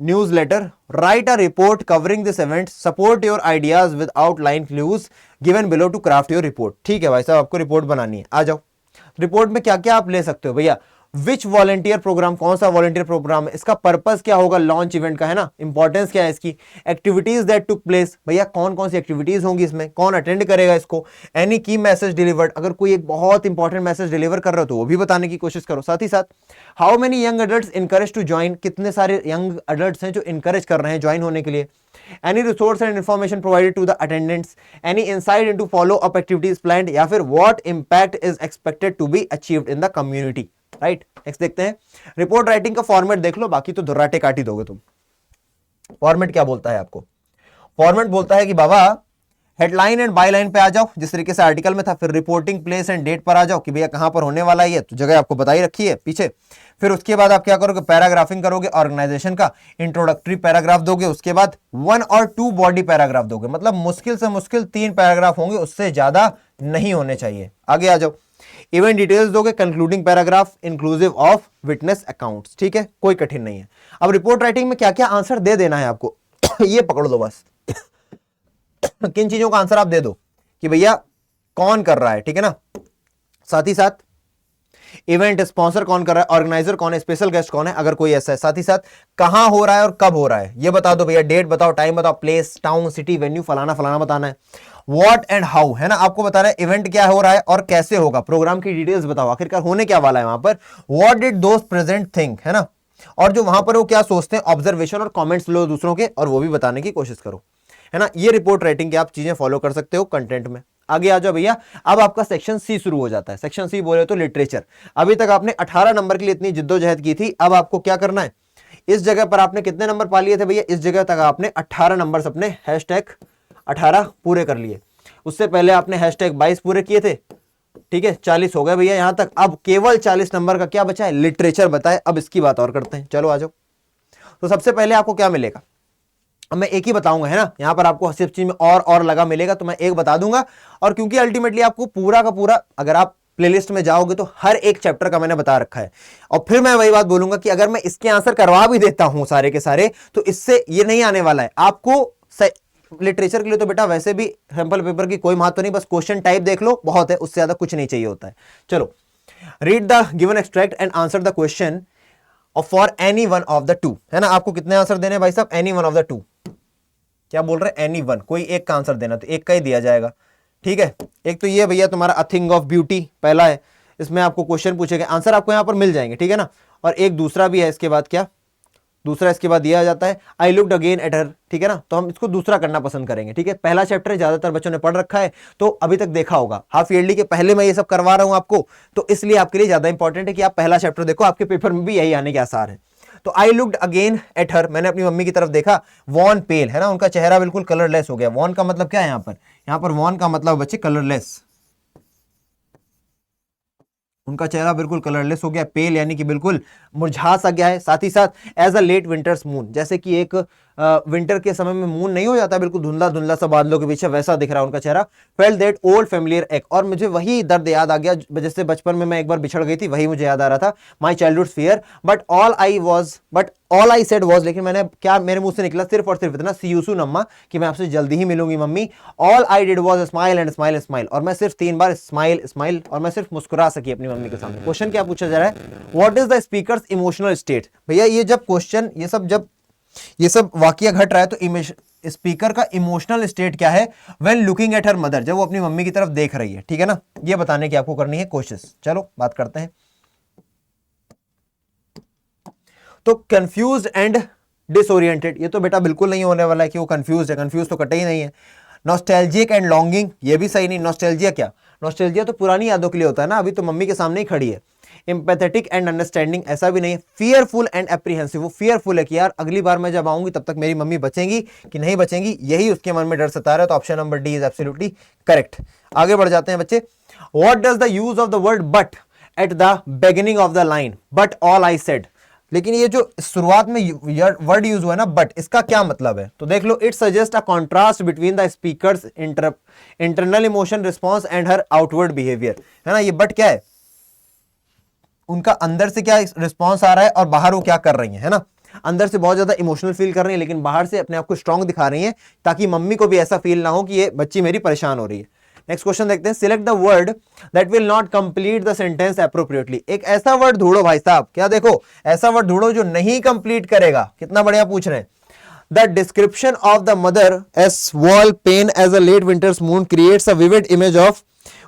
newsletter, write a report covering this event, support your ideas with outline clues given below to craft your report। ठीक है भाई साहब, आपको रिपोर्ट बनानी है, आ जाओ। रिपोर्ट में क्या क्या आप ले सकते हो भैया, विच वॉलंटियर प्रोग्राम, कौन सा वॉलंटियर प्रोग्राम है, इसका पर्पस क्या होगा लॉन्च इवेंट का, है ना, इंपॉर्टेंस क्या है इसकी, एक्टिविटीज दैट टुक प्लेस, भैया कौन कौन सी एक्टिविटीज होंगी इसमें, कौन अटेंड करेगा इसको, एनी की मैसेज डिलीवर्ड, अगर कोई एक बहुत इंपॉर्टेंट मैसेज डिलीवर कर रहे हो तो वो भी बताने की कोशिश करो। साथ ही साथ how many young adults encourage to join, कितने सारे यंग अडल्ट्स हैं जो इनकरेज कर रहे हैं ज्वाइन होने के लिए, any resource and information provided to the attendants, any insight into follow up activities planned, या फिर what impact is expected to be achieved in the community, right. Next देखते हैं, रिपोर्ट राइटिंग का फॉर्मेट देख लो, बाकी तो धुर्राटे काट ही दोगे तुम। फॉर्मेट क्या बोलता है आपको, फॉर्मेट बोलता है कि बाबा हेडलाइन एंड बायलाइन पे आ जाओ, जिस तरीके से आर्टिकल में था, फिर रिपोर्टिंग प्लेस एंड डेट पर आ जाओ कि भैया कहां पर होने वाला है, ये तो जगह आपको बताई रखी है पीछे। फिर उसके बाद आप क्या करोगे, पैराग्राफिंग करोगे ऑर्गेनाइजेशन का, इंट्रोडक्टरी पैराग्राफ दोगे, उसके बाद 1 और 2 बॉडी पैराग्राफ दोगे, मतलब मुश्किल से मुश्किल 3 पैराग्राफ होंगे, उससे ज्यादा नहीं होने चाहिए। आगे आ जाओ, इवेंट डिटेल्स दोगे, concluding paragraph inclusive of witness accounts, ठीक है, कोई कठिन नहीं है। अब रिपोर्ट राइटिंग में क्या क्या आंसर दे देना है आपको ये पकड़ लो बस किन चीजों का आंसर आप दे दो कि भैया कौन कर रहा है, ठीक है ना, साथ ही साथ इवेंट स्पॉन्सर कौन कर रहा है, ऑर्गेनाइजर कौन है, स्पेशल गेस्ट कौन है अगर कोई ऐसा है, साथ ही साथ कहां हो रहा है और कब हो रहा है ये बता दो भैया, डेट बताओ, टाइम बताओ, प्लेस, टाउन, सिटी, वेन्यू, फलाना फलाना बताना है, व्हाट एंड हाउ, है ना, आपको बता रहा है इवेंट क्या हो रहा है और कैसे होगा, प्रोग्राम की डिटेल्स बताओ, आखिरकार होने क्या वाला है वहां पर, व्हाट डिड दोस्त प्रेजेंट थिंक, है ना, और जो वहां पर वो क्या सोचते हैं, ऑब्जर्वेशन और कमेंट्स लो दूसरों के और वो भी बताने की कोशिश करो, है ना। ये रिपोर्ट राइटिंग की आप चीजें फॉलो कर सकते हो कंटेंट में। आगे आ जाओ भैया, अब आपका सेक्शन सी शुरू हो जाता है। सेक्शन सी बोले तो लिटरेचर। अभी तक आपने 18 नंबर के लिए इतनी जिद्दोजहद की थी, अब आपको क्या करना है, इस जगह पर आपने कितने नंबर पा लिए थे भैया, इस जगह तक आपने 18 नंबर अपने #18 पूरे कर लिए। उससे पहले आपने #22 पूरे किए थे, ठीक है, 40 हो गए भैया यहां तक। अब केवल 40 नंबर का क्या बचा है, लिटरेचर बताए। अब इसकी बात और करते हैं, चलो आ जाओ। तो सबसे पहले आपको क्या मिलेगा, अब मैं एक ही बताऊंगा, है ना, यहां पर आपको सिर्फ चीज में और लगा मिलेगा, तो मैं एक बता दूंगा। और क्योंकि अल्टीमेटली आपको पूरा का पूरा, अगर आप प्लेलिस्ट में जाओगे तो हर एक चैप्टर का मैंने बता रखा है। और फिर मैं वही बात बोलूंगा कि अगर मैं इसके आंसर करवा भी देता हूं सारे के सारे, तो इससे ये नहीं आने वाला है आपको। लिटरेचर के लिए तो बेटा वैसे भी सैंपल पेपर की कोई महत्व नहीं, बस क्वेश्चन टाइप देख लो, बहुत है, उससे ज्यादा कुछ नहीं चाहिए होता है। चलो, read the given extract and answer the question for any one of the two, है ना। आपको कितने आंसर देने भाई साहब, any one of the two. क्या बोल रहे हैं, एनी वन, कोई एक का आंसर देना, तो एक का ही दिया जाएगा, ठीक है। एक तो ये भैया तुम्हारा अ थिंग ऑफ ब्यूटी पहला है, इसमें आपको क्वेश्चन पूछेगा, आंसर आपको यहां पर मिल जाएंगे, ठीक है ना। और एक दूसरा भी है, इसके बाद क्या, दूसरा इसके बाद दिया जाता है, I looked again at her, ठीक है ना। तो हम इसको दूसरा करना पसंद करेंगे, ठीक है। पहला चैप्टर ज्यादातर बच्चों ने पढ़ रखा है, तो अभी तक देखा होगा, हाफ ईयरली के पहले मैं ये सब करवा रहा हूं आपको, तो इसलिए आपके लिए ज्यादा इंपॉर्टेंट है कि आप पहला चैप्टर देखो, आपके पेपर में भी यही आने के आसार है। तो I looked again at her, मैंने अपनी मम्मी की तरफ देखा, वॉन पेल, है ना, उनका चेहरा बिल्कुल कलरलेस हो गया। वॉन का मतलब क्या है यहाँ पर वॉन का मतलब बच्चे कलरलेस, उनका चेहरा बिल्कुल कलरलेस हो गया, पेल यानी कि बिल्कुल मुरझा सा गया है। साथ ही साथ as a late winter's moon, जैसे कि एक विंटर के समय में मून नहीं हो जाता बिल्कुल धुंधला धुंधला सा बादलों के पीछे, वैसा दिख रहा है उनका चेहरा। फेल दैट ओल्ड फेमिलियर एक, और मुझे वही दर्द याद आ गया जैसे बचपन में मैं एक बार बिछड़ गई थी, वही मुझे याद आ रहा था, my childhood fear, but all I said was, लेकिन मैंने क्या, मेरे मुंह से निकला सिर्फ और सिर्फ इतना, सी यू सून अम्मा, कि मैं आपसे जल्दी ही मिलूंगी mummy. All I did was smile and smile smile, और मैं सिर्फ 3 बार स्माइल स्माइल, और मैं सिर्फ मुस्कुरा सकी अपनी मम्मी के सामने। क्वेश्चन क्या पूछा जा रहा है, what is the speakers emotional state. भैया ये जब क्वेश्चन, ये सब वाकया घट रहा है, तो स्पीकर का इमोशनल स्टेट क्या है, when looking at her mother, जब वो अपनी मम्मी की तरफ देख रही है, ठीक है ना। ये बताने की आपको करनी है कोशिश। चलो बात करते हैं। तो कंफ्यूज एंड डिसओरिएंटेड, ये तो बेटा बिल्कुल नहीं होने वाला है कि वो कंफ्यूज है, कंफ्यूज तो कटे ही नहीं है। नॉस्टैल्जिक एंड लॉन्गिंग, ये भी सही नहीं। नॉस्टैल्जिया क्या, नॉस्टैल्जिया तो पुरानी यादों के लिए होता है ना, अभी तो मम्मी के सामने ही खड़ी है। एम्पैथेटिक एंड अंडरस्टैंडिंग, ऐसा भी नहीं है। फियरफुल एंड एप्रीहेंसिव, वो फियरफुल है कि यार अगली बार मैं जब आऊंगी तब तक मेरी मम्मी बचेंगी कि नहीं बचेंगी, यही उसके मन में डर सता रहा है। तो option number D is absolutely correct. आगे बढ़ जाते हैं बच्चे। What does the use of the word but at the beginning of the line, but all I said, लेकिन ये जो शुरुआत में वर्ड यूज हुआ है ना बट, इसका क्या मतलब है, तो देख लो, it suggest a contrast between the speaker's internal emotion response and her outward behaviour, है ना। ये बट क्या है, उनका अंदर से क्या रिस्पॉन्स आ रहा है और बाहर वो क्या कर रही है ना। अंदर से बहुत ज्यादा इमोशनल फील कर रही है, लेकिन बाहर से अपने आप को स्ट्रांग दिखा रही है, ताकि मम्मी को भी ऐसा फील ना हो कि ये बच्ची मेरी परेशान हो रही है। नेक्स्ट क्वेश्चन देखते हैं, select the word that will not complete the sentence appropriately. एक ऐसा वर्ड ढूंढो भाई साहब, क्या देखो, ऐसा वर्ड ढूंढो जो नहीं कंप्लीट करेगा। कितना बढ़िया पूछ रहे हैं। The description of the mother as wall pain as a late winter's moon creates a vivid image of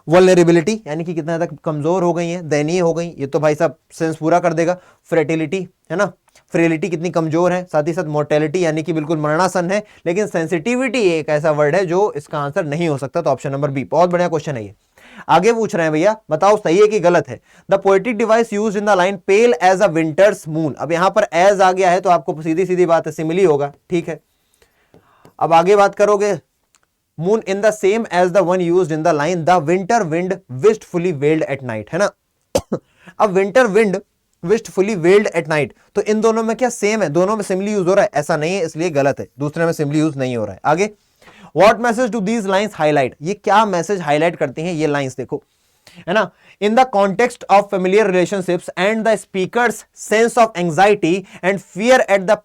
vulnerability, यानी कि कितना तक कमजोर हो गई है, दयनीय हो गई, ये तो भाई साहब सेंस पूरा कर देगा। फ्रेटिलिटी है ना, फ्रेलिटी कितनी कमजोर है, साथ ही साथ मोर्टेलिटी यानी कि बिल्कुल मरणासन है। लेकिन सेंसिटिविटी एक ऐसा वर्ड है जो इसका आंसर नहीं हो सकता, तो ऑप्शन नंबर बी। बहुत बढ़िया क्वेश्चन है ये। आगे पूछ रहे हैं भैया, बताओ सही है कि गलत है। The poetic device used in the line pale as a winter's moon, अब यहां पर एज आ गया है तो आपको सीधी सीधी बात है सिमिली होगा, ठीक है। अब आगे बात करोगे, moon in the same as the one used in the line the winter wind wistfully wailed at night, है ना। अब winter wind wistfully wailed at night, तो इन दोनों में क्या सेम है, दोनों में सिमिली यूज हो रहा है, ऐसा नहीं है, इसलिए गलत है, दूसरे में सिमिली यूज नहीं हो रहा है। आगे, what message do these lines highlight, ये क्या मैसेज हाईलाइट करती हैं ये लाइंस, देखो है ना। In the context of familiar relationships and the speaker's sense of anxiety and fear at the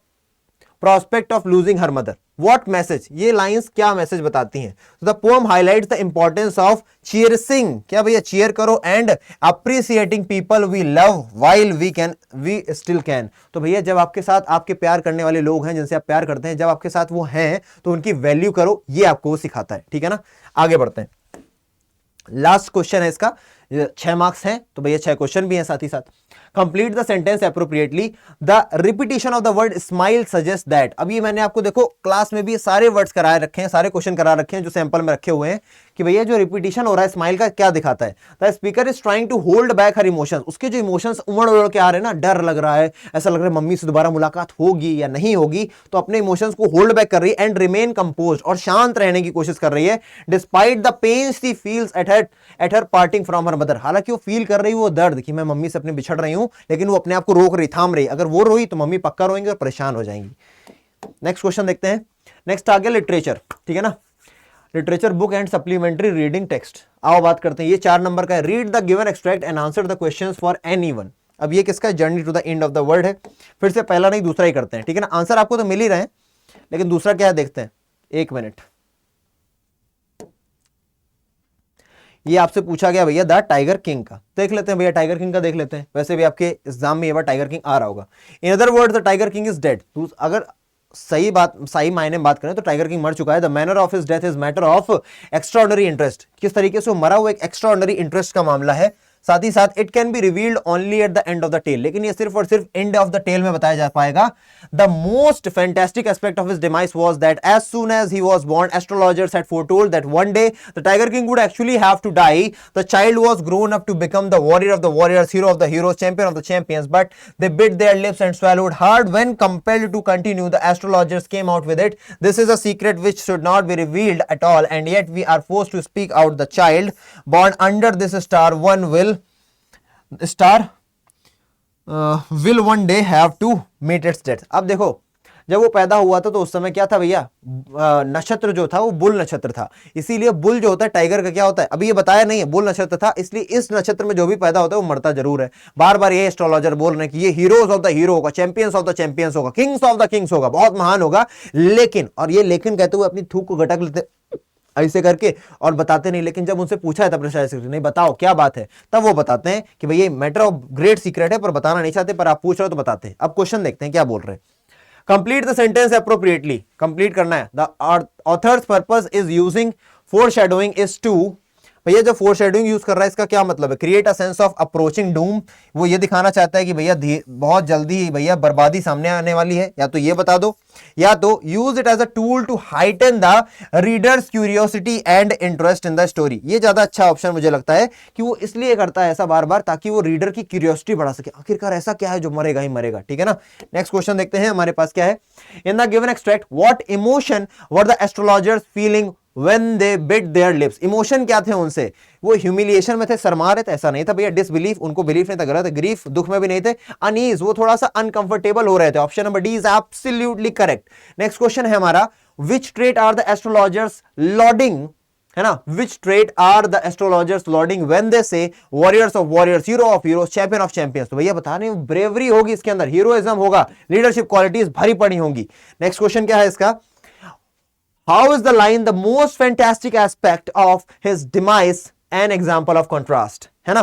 prospect of losing her mother, what message, ये लाइंस क्या मैसेज बताती हैं। The poem highlights the importance of cherishing, क्या भैया चीयर करो, and appreciating people we love while we still can. तो भैया जब आपके साथ आपके प्यार करने वाले लोग हैं, जिनसे आप प्यार करते हैं, जब आपके साथ वो हैं तो उनकी वैल्यू करो, ये आपको वो सिखाता है, ठीक है ना। आगे बढ़ते हैं, लास्ट क्वेश्चन है इसका, 6 मार्क्स हैं, तो भैया 6 क्वेश्चन भी हैं साथ ही साथ। Complete the sentence appropriately, the repetition of the word smile suggest that. अब ये मैंने आपको देखो क्लास में भी सारे वर्ड्स कराए रखे हैं, सारे क्वेश्चन करा रखे हैं जो सैंपल में रखे हुए हैं, कि भैया जो रिपीटिशन हो रहा है स्माइल का क्या दिखाता है। The speaker is trying to hold back her emotions, उसके जो इमोशंस उमड़ उमड़ के आ रहे हैं ना, डर लग रहा है, ऐसा लग रहा है मम्मी से दोबारा मुलाकात होगी या नहीं होगी, तो अपने इमोशंस को होल्ड बैक कर रही है एंड रिमेन कंपोज्ड, और शांत रहने की कोशिश कर रही है, despite the pain she feels at her parting from her mother. हालांकि वो फील कर रही है वो दर्द कि मैं मम्मी से अपने बिछड़ रही हूं, लेकिन वो अपने आप को रोक रही, थाम रही। अगर वो रोई तो मम्मी पक्का रोएंगे और परेशान हो जाएंगी। नेक्स्ट क्वेश्चन देखते हैं। नेक्स्ट आ गया लिटरेचर, ठीक है ना, literature book and supplementary reading text. आओ बात करते हैं, ये 4 नंबर का है। Read the given extract and answer the questions for anyone. अब ये किसका, journey to the end of the world है। फिर से पहला नहीं दूसरा ही करते हैं, ठीक है ना। आंसर आपको तो मिल ही रहे हैं, लेकिन दूसरा क्या है देखते हैं। 1 मिनट, ये आपसे पूछा गया भैया द टाइगर किंग का, देख लेते हैं भैया, टाइगर किंग का देख लेते हैं। वैसे भी आपके एग्जाम में ये बार टाइगर किंग आ रहा होगा। In other words the tiger king is dead. अगर सही बात, सही मायने में बात करें तो टाइगर किंग मर चुका है। The manner of his death is matter of extraordinary interest, किस तरीके से वो मरा, वो एक एक्स्ट्राऑर्डिनरी इंटरेस्ट का मामला है। साथ ही साथ it can be revealed only at the end of the tale, लेकिन ये सिर्फ और सिर्फ एंड ऑफ द टेल में बताया जा पाएगा। The most fantastic aspect of his demise was that as soon as he was born astrologers had foretold that one day the tiger king would actually have to die. The child was grown up to become the warrior of the warriors, hero of the heroes, champion of the champions, but they bit their lips and swallowed hard when compelled to continue. The astrologers came out with it. This is a secret which should not be revealed at all, and yet we are forced to speak out. The child born under this star will one day have to meet its death. अब देखो, जब वो पैदा हुआ था तो उस समय क्या था भैया, नक्षत्र जो था वो बुल नक्षत्र था। इसीलिए बुल जो होता है टाइगर का क्या होता है, अभी ये बताया नहीं है, बुल नक्षत्र था, इसलिए इस नक्षत्र में जो भी पैदा होता है वो मरता जरूर है। बार बार ये एस्ट्रोलॉजर बोल रहे हैं कि ये हीरोज ऑफ द हीरो होगा, चैंपियंस ऑफ द चैंपियंस होगा, किंग्स ऑफ द किंग्स होगा, बहुत महान होगा। लेकिन, और ये लेकिन कहते हुए अपनी थूक को गटक लेते ऐसे करके और बताते नहीं। लेकिन जब उनसे पूछा है तब नहीं बताओ क्या बात है, तब वो बताते हैं कि भाई ये मैटर ऑफ ग्रेट सीक्रेट है, पर बताना नहीं चाहते, पर आप पूछ रहे हो तो बताते हैं। अब क्वेश्चन देखते हैं क्या बोल रहे हैं। Complete the sentence appropriately, complete करना है। The author's purpose is using foreshadowing is to, भैया जो फोरशैडोइंग यूज कर रहा है इसका क्या मतलब है, create a sense of approaching Doom. वो ये दिखाना चाहता है कि भैया बहुत जल्दी भैया बर्बादी सामने आने वाली है, या तो ये बता दो, या तो use it as a tool to heighten the reader's curiosity and interest in the story. ये ज्यादा अच्छा ऑप्शन मुझे लगता है कि वो इसलिए करता है ऐसा बार बार, ताकि वो रीडर की क्यूरियोसिटी बढ़ा सके, आखिरकार ऐसा क्या है जो मरेगा ही मरेगा, ठीक है ना। नेक्स्ट क्वेश्चन देखते हैं हमारे पास क्या है। In the given extract what emotion were the astrologers feeling when they bit their lips, emotion क्या थे उनसे, वो ह्यूमिलिएशन में थे, शर्मा रहे थे, ऐसा नहीं था भैया। डिसबिलीफ, उनको बिलीफ नहीं था, गलत है। ग्रीफ, दुख में भी नहीं थे। अनईज, वो थोड़ा सा अनकंफर्टेबल हो रहे थे। Option number D is absolutely correct. Next question है हमारा, which trait are the astrologers lauding, है ना, which trait are the astrologers lauding when they say warriors of warriors, hero of heroes, champion of champions. तो भैया बता रहे हैं ब्रेवरी होगी इसके अंदर, हीरोइज्म होगा, लीडरशिप क्वालिटीज भरी पड़ी होंगी। नेक्स्ट क्वेश्चन क्या है इसका, how is the line the most fantastic aspect of his demise an example of contrast, है ना।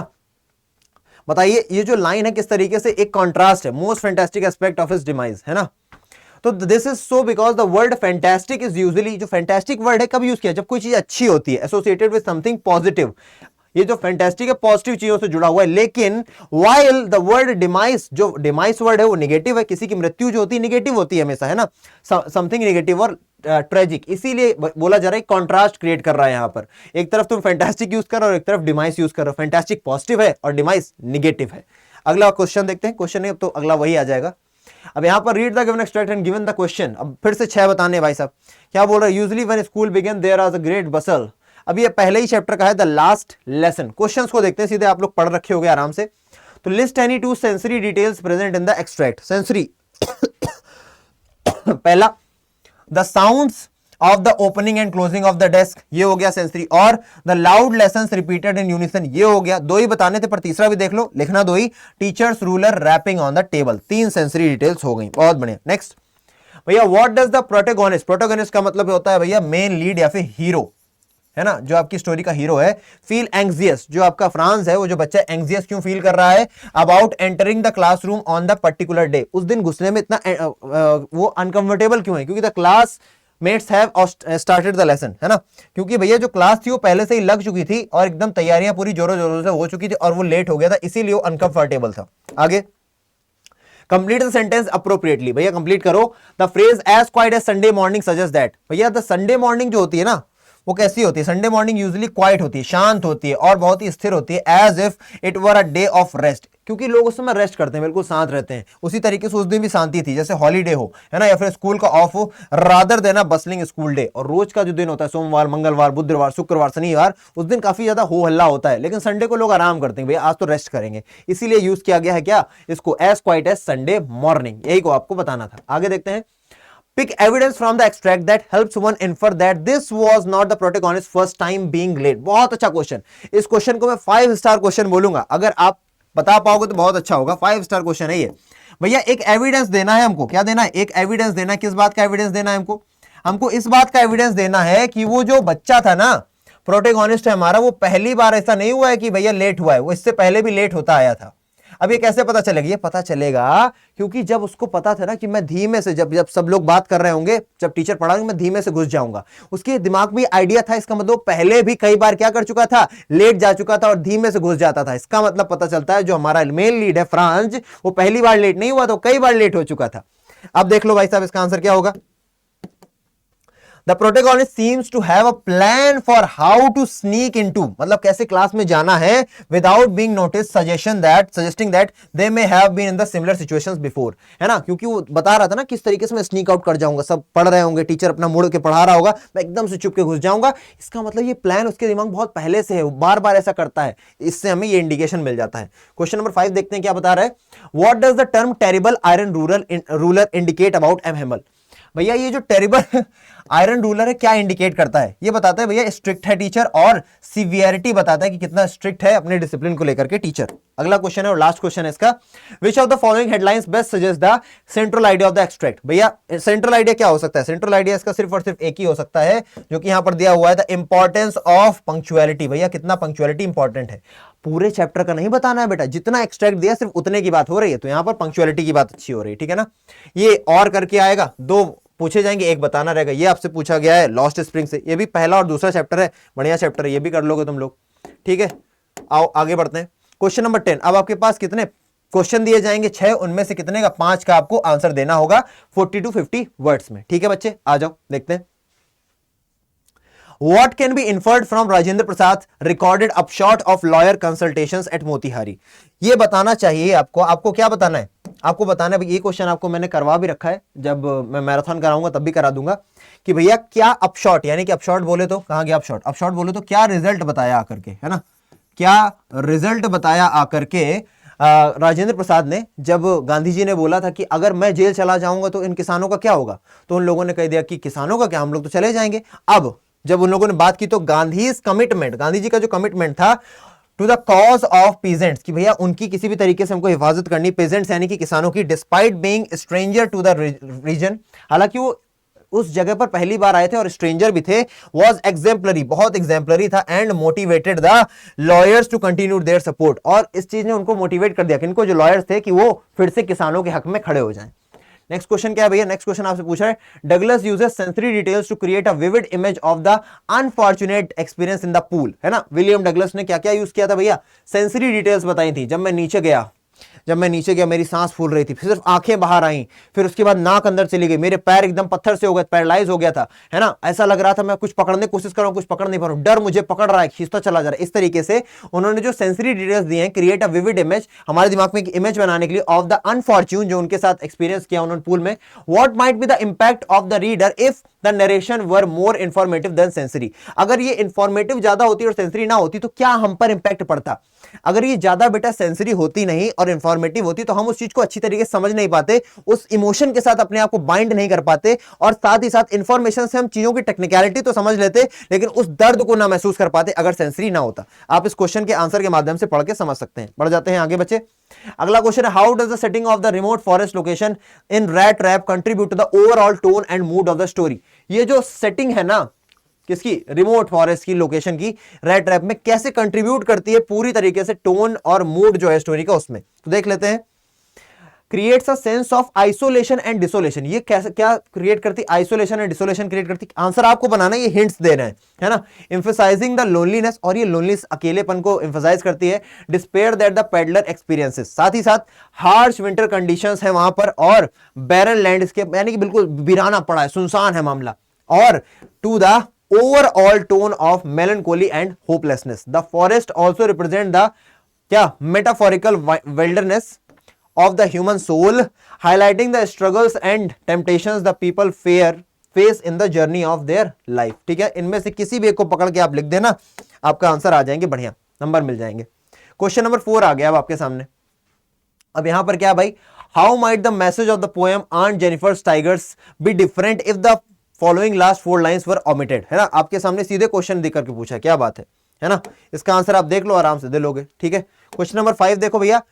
बताइए ये जो लाइन है किस तरीके से एक कॉन्ट्रास्ट है, most fantastic aspect of his demise, है ना। तो this is so because the word fantastic is usually, जो फैंटास्टिक वर्ड है कब यूज किया, जब कोई चीज अच्छी होती है, एसोसिएटेड विद समथिंग पॉजिटिव। ये जो फैंटास्टिक है पॉजिटिव चीजों से जुड़ा हुआ है, लेकिन वाइल द वर्ड डिमाइस, जो डिमाइस वर्ड है वो नेगेटिव है, किसी की मृत्यु जो होती है नेगेटिव होती है हमेशा, है ना, समथिंग नेगेटिव और ट्रेजिक, इसीलिए बोला जा रहा है कॉन्ट्रास्ट क्रिएट कर रहा है यहां पर। एक तरफ तुम फैंटास्टिक यूज कर रहे हो और एक तरफ डिमाइस यूज कर रहे हो, फैंटास्टिक पॉजिटिव है और डिमाइस नेगेटिव है। अगला क्वेश्चन देखते हैं, क्वेश्चन नहीं तो अगला वही आ जाएगा। अब यहां पर read the given extract and given the question. अब फिर से 6 बताने भाई साहब, क्या बोल रहा है, usually when school begin there are a great bustle. अब ये पहले ही चैप्टर का है, द लास्ट लेसन। क्वेश्चंस को देखते हैं, सीधे आप लोग पढ़ रखे होंगे आराम से। तो list any 2 sensory details present in the extract. Sensory पहला the sounds of the opening and closing of the desk, ये हो गया सेंसरी, और the loud lessons repeated in unison, ये हो गया। 2 ही बताने थे पर तीसरा भी देख लो, लिखना 2 ही। Teacher's ruler rapping on the table, 3 sensory details हो गई, बहुत बढ़िया। नेक्स्ट भैया, what does the protagonist, protagonist का मतलब होता है भैया मेन लीड या फिर हीरो, है ना, जो आपकी स्टोरी का हीरो है। फील एंग्जियस, जो आपका फ्रांस है, वो जो बच्चा एंग्जियस क्यों फील कर रहा है about entering the classroom on the particular day, उस दिन घुसने में इतना वो अनकंफर्टेबल क्यों है, क्योंकि the classmates have started the lesson, है ना, क्योंकि भैया जो क्लास थी वो पहले से ही लग चुकी थी और एकदम तैयारियां पूरी जोरों जोरों से हो चुकी थी और वो लेट हो गया था, इसीलिए वो अनकंफर्टेबल था। आगे कंप्लीट द सेंटेंस अप्रोप्रिएटली, भैया कंप्लीट करो। The phrase as quiet as Sunday morning suggest that, भैया द संडे मॉर्निंग जो होती है ना वो कैसी होती है, संडे मॉर्निंग यूजुअली क्वाइट होती है, शांत होती है और बहुत ही स्थिर होती है, as if it were a day of rest, क्योंकि लोग उस समय रेस्ट करते हैं, बिल्कुल शांत रहते हैं। उसी तरीके से उस दिन भी शांति थी, जैसे हॉलीडे हो, है ना, या फिर स्कूल का ऑफ हो, रादर देना बसलिंग स्कूल डे। और रोज का जो दिन होता है, सोमवार, मंगलवार, बुधवार, शुक्रवार, शनिवार, उस दिन काफी ज्यादा हो हल्ला होता है, लेकिन संडे को लोग आराम करते हैं, भैया आज तो रेस्ट करेंगे, इसीलिए यूज किया गया है क्या इसको, as quiet as Sunday morning, यही को आपको बताना था। आगे देखते हैं, pick evidence from the extract that helps one infer that this was not the protagonist's first time being late। बहुत अच्छा क्वेश्चन, इस क्वेश्चन को मैं 5 स्टार क्वेश्चन बोलूंगा, अगर आप बता पाओगे तो बहुत अच्छा होगा। 5 स्टार क्वेश्चन है ये। भैया एक एविडेंस देना है हमको, क्या देना है, एक एविडेंस देना है। किस बात का एविडेंस देना है हमको, हमको इस बात का एविडेंस देना है कि वो जो बच्चा था ना, प्रोटेगोनिस्ट है हमारा, वो पहली बार ऐसा नहीं हुआ है कि भैया लेट हुआ है, वो इससे पहले भी लेट होता आया था। अब ये कैसे पता चलेगा, ये पता चलेगा क्योंकि जब उसको पता था ना कि मैं धीमे से, जब सब लोग बात कर रहे होंगे, जब टीचर पढ़ाएंगे मैं धीमे से घुस जाऊंगा, उसके दिमाग में आइडिया था, इसका मतलब पहले भी कई बार क्या कर चुका था, लेट जा चुका था और धीमे से घुस जाता था। इसका मतलब पता चलता है जो हमारा मेन लीड है फ्रांस, वो पहली बार लेट नहीं हुआ, तो कई बार लेट हो चुका था। अब देख लो भाई साहब इसका आंसर क्या होगा। The protagonist seems to have a plan for how to sneak into, मतलब कैसे क्लास में जाना है without being noticed, suggesting that they may have been in the similar situations before, है ना, क्योंकि वो बता रहा था ना किस तरीके से मैं स्नीक आउट कर जाऊंगा, सब पढ़ रहे होंगे, टीचर अपना मुड़ के पढ़ा रहा होगा, मैं एकदम से चुप के घुस जाऊंगा। इसका मतलब ये प्लान उसके दिमाग में बहुत पहले से है, वो बार बार ऐसा करता है, इससे हमें ये इंडिकेशन मिल जाता है। क्वेश्चन नंबर 5 देखते हैं क्या बता रहा है। What does the term terrible iron ruler indicate about M Hamel. भैया ये जो टेरिबल आयरन रूलर है क्या इंडिकेट करता है, ये बताता है भैया स्ट्रिक्ट है टीचर, और सिवियरिटी बताता है कि कितना स्ट्रिक्ट है अपने डिसिप्लिन को लेकर के टीचर। अगला क्वेश्चन है और लास्ट क्वेश्चन है इसका, which of the following headlines best suggest the central idea of the extract. भैया सेंट्रल आइडिया क्या हो सकता है, सेंट्रल आइडिया इसका सिर्फ और सिर्फ एक ही हो सकता है जो कि यहां पर दिया हुआ है, द इंपॉर्टेंस ऑफ पंक्चुअलिटी। भैया कितना पंक्चुअलिटी इंपॉर्टेंट है, पूरे चैप्टर का नहीं बताना है बेटा, जितना एक्सट्रैक्ट दिया सिर्फ उतने की बात हो रही है, तो यहां पर पंक्चुअलिटी की बात अच्छी हो रही है, ठीक है ना। ये और करके आएगा, 2 पूछे जाएंगे, एक बताना रहेगा। ये आपसे पूछा गया है लॉस्ट स्प्रिंग से, ये भी पहला और दूसरा चैप्टर है, बढ़िया चैप्टर है, ये भी कर लोगे तुम लोग, ठीक है। आओ आगे बढ़ते हैं। Question number 10। अब आपके पास कितने क्वेश्चन दिए जाएंगे, 6, उनमें से कितने का 5 का आपको आंसर देना होगा 40 to 50 वर्ड्स में, ठीक है बच्चे। आ जाओ देखते हैं। What can be inferred from Rajendra Prasad recorded upshot of lawyer consultations at Motihari। ये बताना चाहिए आपको, आपको क्या बताना है, आपको बताना है, ये क्वेश्चन आपको मैंने करवा भी रखा है, जब मैं मैराथन कराऊंगा तब भी करा दूंगा, कि भैया क्या अपशॉट, यानी कि अपशॉट बोले तो कहां गया अपशॉट, अपशॉट बोले तो क्या रिजल्ट बताया आकर के, है ना, क्या रिजल्ट बताया आकर के राजेंद्र प्रसाद ने, जब गांधी जी ने बोला था कि अगर मैं जेल चला जाऊंगा तो इन किसानों का क्या होगा, तो उन लोगों ने कह दिया कि किसानों का क्या, हम लोग तो चले जाएंगे। अब जब उन लोगों ने बात की तो गांधी कमिटमेंट, गांधी जी का जो कमिटमेंट था to the cause of peasants, कि भैया उनकी किसी भी तरीके से हमको हिफाजत करनी, पेजेंट्स यानी कि किसानों की, despite being stranger to the region, हालांकि वो उस जगह पर पहली बार आए थे और स्ट्रेंजर भी थे, वॉज एग्जेम्पलरी, बहुत एग्जेम्पलरी था, and motivated the lawyers to continue their support, और इस चीज ने उनको मोटिवेट कर दिया, किनको, जो लॉयर्स थे, कि वो फिर से किसानों के हक में खड़े हो जाएं। नेक्स्ट क्वेश्चन क्या है भैया? नेक्स्ट क्वेश्चन आपसे पूछा है, Douglas uses sensory details to create a vivid image of the unfortunate experience in the pool, है ना। विलियम डगलस ने क्या क्या यूज किया था भैया? सेंसरी डिटेल्स बताई थी। जब मैं नीचे गया मेरी सांस फूल रही थी, फिर सिर्फ आंखें बाहर आई, फिर उसके बाद नाक अंदर चली गई, मेरे पैर एकदम पत्थर से हो गए, पैरालाइज हो गया था, है ना। ऐसा लग रहा था मैं कुछ पकड़ने की कोशिश कर रहा हूं, कुछ पकड़ नहीं पा रहा हूं, डर मुझे पकड़ रहा है, खींचता चला जा रहा है। इस तरीके से उन्होंने जो सेंसरी डिटेल्स दिए हैं, क्रिएट अ विविड इमेज, हमारे दिमाग में एक इमेज बनाने के लिए, ऑफ द अनफॉर्च्यून, जो उनके साथ एक्सपीरियंस किया उन्होंने पूल में। What might be the impact of the reader if the narration were more informative than sensory. अगर ये इंफॉर्मेटिव ज्यादा होती और सेंसरी ना होती तो क्या हम पर इंपैक्ट पड़ता? अगर ये ज्यादा बेटा सेंसरी होती नहीं और इंफॉर्मेटिव होती तो हम उस चीज को अच्छी तरीके से समझ नहीं पाते, उस इमोशन के साथ अपने आप को बाइंड नहीं कर पाते, और साथ ही साथ इंफॉर्मेशन से हम चीजों की टेक्निकलिटी तो समझ लेते लेकिन उस दर्द को ना महसूस कर पाते अगर सेंसरी ना होता। आप इस क्वेश्चन के आंसर के माध्यम से पढ़ के समझ सकते हैं। बढ़ जाते हैं आगे बच्चे। अगला क्वेश्चन है, how does the setting of the remote forest location in rat trap contribute to the overall tone and mood of the story. ये जो सेटिंग है ना किसकी, रिमोट फॉरेस्ट की लोकेशन की, रैट ट्रैप में कैसे कंट्रीब्यूट करती है पूरी तरीके से टोन और मूड जो है स्टोरी का उसमें, तो देख लेते हैं। Creates a sense of isolation and desolation, ये कैसे क्या क्रिएट करती, आइसोलेशन एंड डिसोलेशन क्रिएट करती। आंसर आपको बनाना है, ये हिंट्स दे रहे हैं, है ना। एम्फसाइजिंग द लोनलीनेस, और ये लोनलीनेस अकेलेपन को एम्फसाइज करती है। Despair that the peddler experiences, साथ ही साथ हार्श विंटर कंडीशंस है वहां पर, और बैरन लैंडस्केप, यानी कि बिल्कुल वीराना पड़ा है, सुनसान है मामला। और to the overall tone of melancholy and hopelessness. The forest also represent the क्या, metaphorical wilderness of the human soul, highlighting the struggles and temptations the people face in the journey of their life। ठीक है, इनमें से किसी भी एक को पकड़ के आप लिख देना, आपका आंसर आ जाएंगे, बढ़िया नंबर मिल जाएंगे। क्वेश्चन नंबर 4 आ गया अब आपके सामने। अब यहां पर क्या भाई, how might the message of the poem on Jennifer tigers be different if the following last 4 lines were omitted, है ना। आपके सामने सीधे क्वेश्चन देकर के पूछा, क्या बात है ना। इसका आंसर आप देख लो, आराम से दे लोगे, ठीक है। क्वेश्चन नंबर 5 देखो भैया,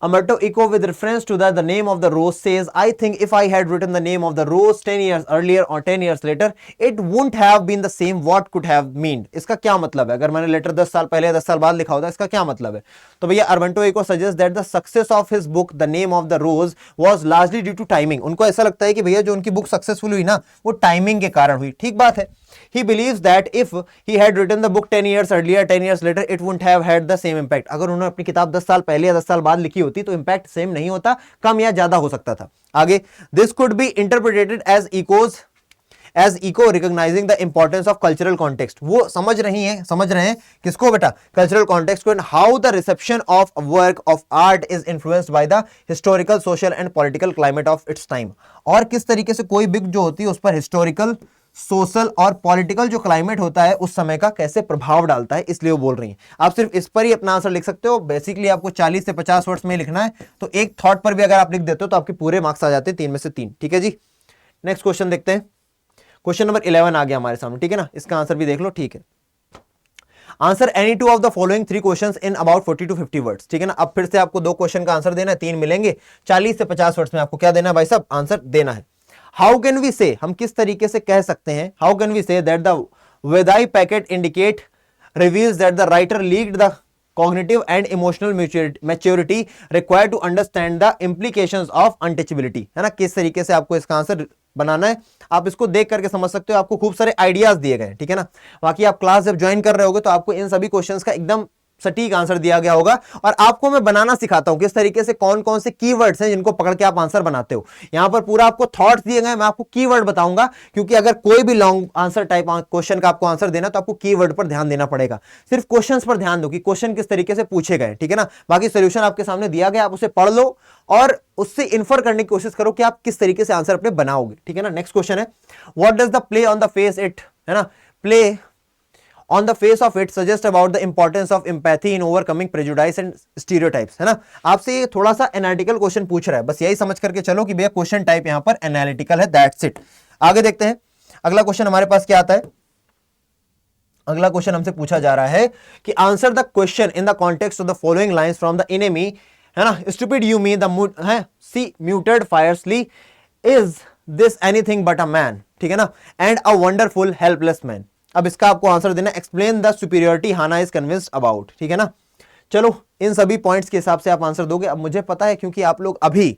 Umberto Eco, with reference to the name of the rose, says, I think if I had written the name of the rose 10 years earlier or 10 years later, it wouldn't have been the same. What could have meant? इसका क्या मतलब है? अगर मैंने लेटर 10 साल पहले 10 साल बाद लिखा होता, इसका क्या मतलब है? तो भैया Umberto Eco suggests that the success of his book, The Name of the Rose, was largely due to timing. उनको ऐसा लगता है कि भैया जो उनकी बुक सक्सेसफुल हुई ना, वो टाइमिंग के कारण हुई। ठीक बात है। He believes that if he had written the book 10 years earlier, 10 years later, it wouldn't have had the same impact. अगर उन्होंने अपनी किताब 10 साल पहले या 10 साल बाद लिखी होती तो इम्पैक्ट सेम नहीं होता, कम या ज्यादा हो सकता था। आगे, this could be interpreted as Eco recognizing the importance of cultural context. वो समझ रहे हैं किसको बेटा, cultural context को, and how the reception of a work of art is influenced by the historical, social and political climate of its time. और किस तरीके से कोई बुक जो होती है उस पर हिस्टोरिकल, सोशल और पॉलिटिकल जो क्लाइमेट होता है उस समय का कैसे प्रभाव डालता है, इसलिए वो बोल रही हैं। आप सिर्फ इस पर ही अपना आंसर लिख सकते हो। बेसिकली आपको 40 से 50 वर्ड्स में लिखना है, तो एक थॉट पर भी अगर आप लिख देते हो तो आपके पूरे मार्क्स आ जाते हैं, 3 में से 3। ठीक है जी। नेक्स्ट क्वेश्चन देखते हैं। क्वेश्चन नंबर 11 आ गया हमारे सामने, ठीक है ना। इसका आंसर भी देख लो, ठीक है। Answer any 2 of the following 3 questions in about 40 to 50 words, ठीक है ना। अब फिर से आपको 2 क्वेश्चन का आंसर देना है, 3 मिलेंगे, 40 से 50 वर्ड्स में आपको क्या देना है भाई साहब, आंसर देना है। हाउ कैन वी से, हम किस तरीके से कह सकते हैं, how can we say that the वेदाई packet indicate reveals that the writer leaked the cognitive and emotional maturity required to understand the implications of untouchability, है ना। किस तरीके से आपको इसका आंसर बनाना है, आप इसको देख करके समझ सकते हो, आपको खूब सारे आइडियाज दिए गए, ठीक है ना। बाकी आप क्लास जब ज्वाइन कर रहे होगे तो आपको इन सभी क्वेश्चंस का एकदम सटीक आंसर दिया गया होगा, और आपको मैं बनाना सिखाता हूं किस तरीके से कौन कौन से कीवर्ड्स हैं जिनको पकड़ के आप आंसर बनाते हो। यहां पर पूरा आपको थॉट्स दिए गए, मैं आपको कीवर्ड बताऊंगा, क्योंकि अगर कोई भी लॉन्ग आंसर टाइप क्वेश्चन का आपको आंसर देना तो आपको कीवर्ड पर ध्यान देना पड़ेगा। सिर्फ क्वेश्चंस पर ध्यान दो कि क्वेश्चन किस तरीके से पूछे गए, ठीक है ना। बाकी सोल्यूशन आपके सामने दिया गया, आप उसे पढ़ लो और उससे इन्फर करने की कोशिश करो कि आप किस तरीके से आंसर अपने बनाओगे, ठीक है ना। नेक्स्ट क्वेश्चन है, what does the play on the face it, है ना, play on the face of it suggest about the importance of empathy in overcoming prejudice and stereotypes, है ना। आपसे ये थोड़ा सा एनालिटिकल क्वेश्चन पूछ रहा है, बस यही समझ करके चलो कि भैया क्वेश्चन टाइप यहां पर एनालिटिकल है, दैट्स इट। आगे देखते हैं अगला क्वेश्चन हमारे पास क्या आता है। अगला क्वेश्चन हमसे पूछा जा रहा है कि answer the question in the context of the following lines from the enemy, है ना। Stupid you me the see muted fiercely, is this anything but a man, ठीक है ना, and a wonderful helpless man. अब इसका आपको आंसर देना, explain the superiority Hana is convinced about, ठीक है ना। चलो इन सभी पॉइंट्स के हिसाब से आप आंसर दोगे। अब मुझे पता है क्योंकि आप लोग अभी,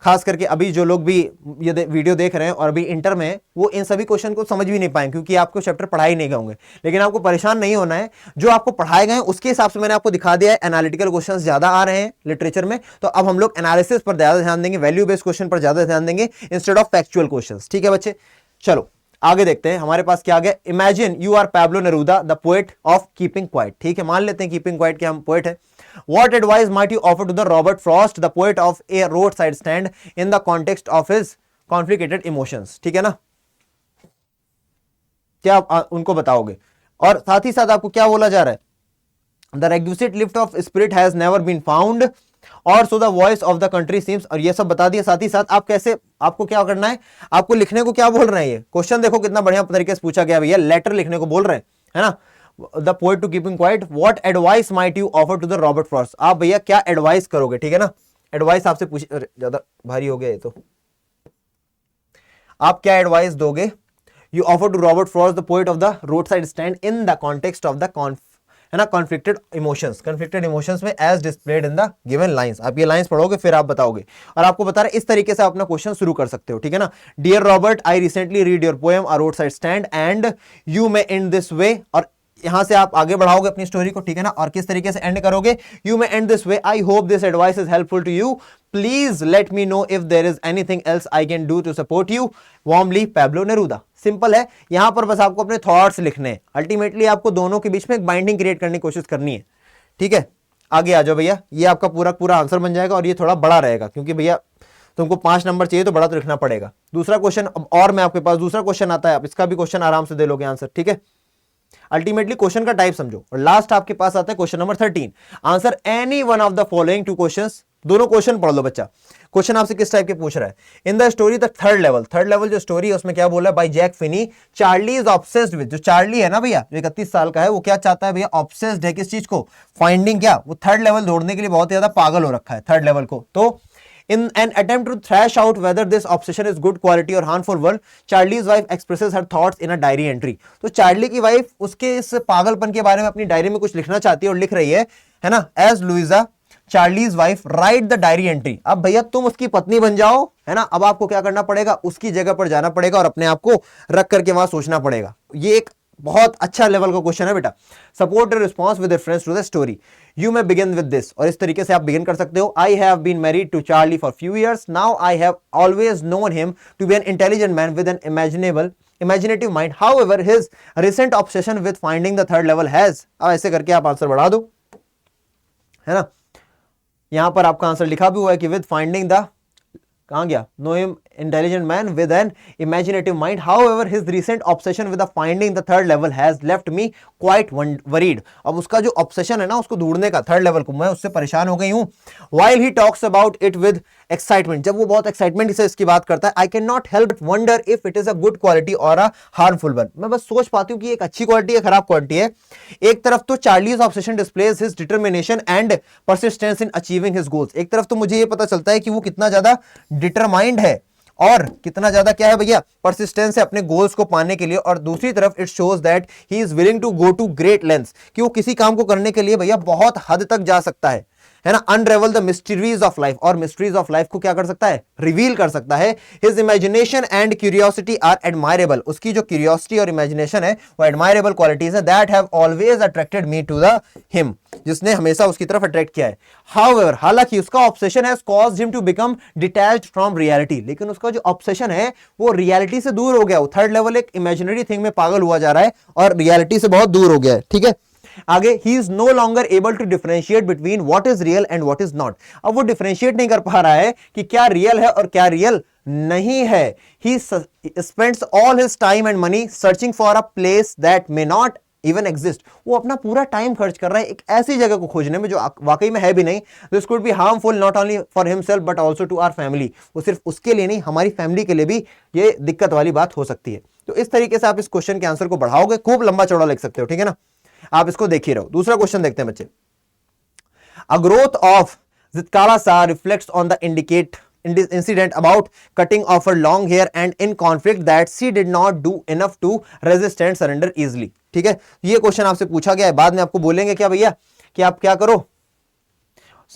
खास करके अभी जो लोग भी ये वीडियो देख रहे हैं और अभी इंटर में, वो इन सभी क्वेश्चन को समझ भी नहीं पाए क्योंकि आपको चैप्टर पढ़ाई नहीं गए होंगे। लेकिन आपको परेशान नहीं होना है, जो आपको पढ़ाए गए हैं उसके हिसाब से मैंने आपको दिखा दिया है। एनालिटिकल क्वेश्चंस ज्यादा आ रहे हैं लिटरेचर में, तो अब हम लोग एनालिसिस पर ज्यादा ध्यान देंगे, वैल्यू बेस्ड क्वेश्चन पर ज्यादा ध्यान देंगे इंस्टेड ऑफ फैक्चुअल क्वेश्चन, ठीक है बच्चे। चलो आगे देखते हैं, हमारे पास क्या आ गया। Imagine you are Pablo Neruda the poet of keeping quiet, ठीक है, मान लेते हैं कीपिंग क्वाइट के हम पोएट है। What advice might you offer to the Robert Frost, the poet of a roadside stand, in the context of his complicated emotions? ठीक है ना, क्या आप उनको बताओगे? और साथ ही साथ आपको क्या बोला जा रहा है, the requisite lift of spirit has never been found, और so the voice of the country seems, और ये सब बता दिया। साथ ही साथ आप कैसे, आपको क्या करना है, आपको लिखने को क्या बोल रहे हैं, ये क्वेश्चन देखो कितना बढ़िया तरीके से पूछा गया भैया, लेटर लिखने को बोल रहे हैं, है ना। The poet to keeping quiet, what advice might you offer to the Robert Frost, आप भैया क्या एडवाइस करोगे, ठीक है ना। एडवाइस आपसे पूछ, ज्यादा भारी हो गया ये तो, आप क्या एडवाइस दोगे। You offer to Robert Frost the poet of the roadside stand in the context of the है ना कॉन्फ्लिक्टेड इमोशंस में as displayed in the given lines. आप ये लाइंस पढ़ोगे फिर आप बताओगे, और आपको बता रहे इस तरीके से आप अपना क्वेश्चन शुरू कर सकते हो, ठीक है ना। Dear Robert, I recently read your poem a roadside stand and you may end this way, और यहां से आप आगे बढ़ाओगे अपनी स्टोरी को, ठीक है ना। और किस तरीके से एंड करोगे, you may end this way, I hope this advice is helpful to you, please let me know if there is anything else I can do to support you, warmly Pablo Neruda. Simple है, यहां पर बस आपको अपने थॉट्स लिखने हैं, अल्टीमेटली आपको दोनों के बीच में एक बाइंडिंग क्रिएट करने की कोशिश करनी है, ठीक है। आगे आ जाओ भैया, ये आपका पूरा आंसर बन जाएगा, और ये थोड़ा बड़ा रहेगा क्योंकि भैया तुमको 5 नंबर चाहिए तो बड़ा तो लिखना पड़ेगा। दूसरा क्वेश्चन, और मैं आपके पास दूसरा क्वेश्चन आता है, आप इसका भी क्वेश्चन आराम से दे लोगे आंसर, ठीक है। अल्टीमेटली क्वेश्चन का टाइप समझो, और लास्ट आपके पास आता है question number 13, answer any one of the following 2 questions. दोनों क्वेश्चन पढ़ लो बच्चा। क्वेश्चन आपसे किस टाइप के पूछ रहा है, in the story the third level जो स्टोरी है उसमें क्या बोला है, by Jack Finney, Charlie is obsessed with, जो चार्ली है ना भैया, जो 31 साल का है, वो क्या चाहता है भैया, ऑब्सेस्ड है किस चीज को, फाइंडिंग, क्या वो थर्ड लेवल दौड़ने के लिए बहुत ज्यादा पागल हो रखा है थर्ड लेवल को। तो in an attempt to thrash out whether this obsession is good quality or harmful one, Charlie's wife expresses her thoughts in a diary entry। तो चार्ली की वाइफ उसके इस पागलपन के बारे में अपनी डायरी में कुछ लिखना चाहती है और लिख रही है ना। as Louisa, Charlie's wife, write the diary entry। अब भैया तुम उसकी पत्नी बन जाओ, है ना। अब आपको क्या करना पड़ेगा, उसकी जगह पर जाना पड़ेगा और अपने आप को रख करके वहां सोचना पड़ेगा। ये एक बहुत अच्छा लेवल का क्वेश्चन है बेटा। Support response with reference to the story, you may begin with this, और इस तरीके से आप बिगिन कर सकते हो। I have been married to Charlie for few years now, I have always known him to be an intelligent man with an imaginative mind, however his recent obsession with finding the third level has, अब ऐसे करके आप आंसर बढ़ा दो, है ना। यहां पर आपका आंसर लिखा भी हुआ है कि विद फाइंडिंग द, कहां गया, know him intelligent man with an imaginative mind, however his recent obsession with finding the third level has left me quite worried. अब उसका जो ऑब्सेशन है ना उसको ढूंढने का थर्ड लेवल को, मैं उससे परेशान हो गई हूं। While he talks about it with excitement, जब वो बहुत एक्साइटमेंट से इसकी बात करता है, I can not help wonder if it is a good quality और अ हार्मफुल वन। मैं बस सोच पाती हूँ कि एक अच्छी क्वालिटी है खराब क्वालिटी है। एक तरफ तो Charlie's obsession displays his determination and persistence in achieving his goals, एक तरफ तो मुझे ये पता चलता है कि वो कितना ज्यादा डिटरमाइंड है और कितना ज्यादा क्या है भैया, परसिस्टेंस है अपने गोल्स को पाने के लिए। और दूसरी तरफ it shows that he is willing to go to great lengths, कि वो किसी काम को करने के लिए भैया बहुत हद तक जा सकता है ना। Unravel the mysteries of life, और मिस्ट्रीज ऑफ लाइफ को क्या कर सकता है, रिवील कर सकता है। His imagination and curiosity are admirable, उसकी जो क्यूरियोसिटी और इमेजिनेशन है वो एडमायरेबल क्वालिटीज है। That have always attracted me to the him, जिसने हमेशा उसकी तरफ अट्रैक्ट किया है। हाउएवर, हालांकि उसका obsession has caused him to become detached from reality, लेकिन उसका जो ऑब्सेशन है वो रियलिटी से दूर हो गया। वो थर्ड लेवल एक इमेजिनरी थिंग में पागल हुआ जा रहा है और रियलिटी से बहुत दूर हो गया है, ठीक है। आगे, he is no longer able to differentiate between what is real and what is not। अब वो डिफरेंशिएट नहीं कर पा रहा है कि क्या रियल है और क्या रियल नहीं है। He spends all his time and money searching for a place that may not even exist। वो अपना पूरा टाइम खर्च कर रहा है एक ऐसी जगह को खोजने में जो वाकई में है भी नहीं। This could be harmful not only for himself but also to our family। वो सिर्फ उसके लिए नहीं, हमारी फैमिली के लिए भी ये दिक्कत वाली बात हो सकती है। तो इस तरीके से आप इस क्वेश्चन के आंसर को बढ़ाओगे, खूब लंबा चौड़ा लिख सकते हो, ठीक है ना। आप इसको देख ही रहो। दूसरा क्वेश्चन देखते हैं बच्चे। अ ग्रोथ ऑफ जितकाला सा reflects on the indicate incident about cutting off her long hair and in conflict that she did not do enough to resist and surrender easily. ठीक है, ये क्वेश्चन आपसे पूछा गया है, बाद में आपको बोलेंगे क्या भैया कि आप क्या करो,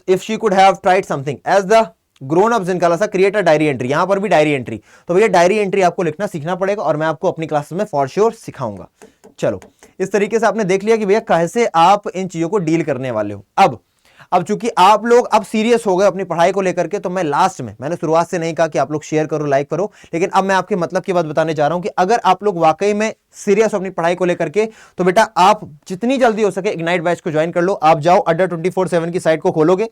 if she could have tried something as the grown up जिनका सा क्रिएट अ डायरी एंट्री, यहां पर भी डायरी एंट्री, तो भैया डायरी एंट्री आपको लिखना सीखना पड़ेगा और मैं आपको अपनी क्लासेस में फॉर श्योर सिखाऊंगा। चलो, इस तरीके से आपने देख लिया कि भैया कैसे आप इन चीजों को डील करने वाले हो। अब चूंकि आप लोग अब सीरियस हो गए अपनी पढ़ाई को लेकर के, तो मैं लास्ट में, मैंने शुरुआत से नहीं कहा कि आप लोग शेयर करो लाइक करो, लेकिन अब मैं आपके मतलब की बात बताने जा रहा हूं कि अगर आप लोग वाकई में सीरियस हो अपनी पढ़ाई को लेकर के, तो बेटा आप जितनी जल्दी हो सके इग्नाइट बैच को ज्वाइन कर लो। आप जाओ अड्डा 24/7 की साइट को खोलोगे,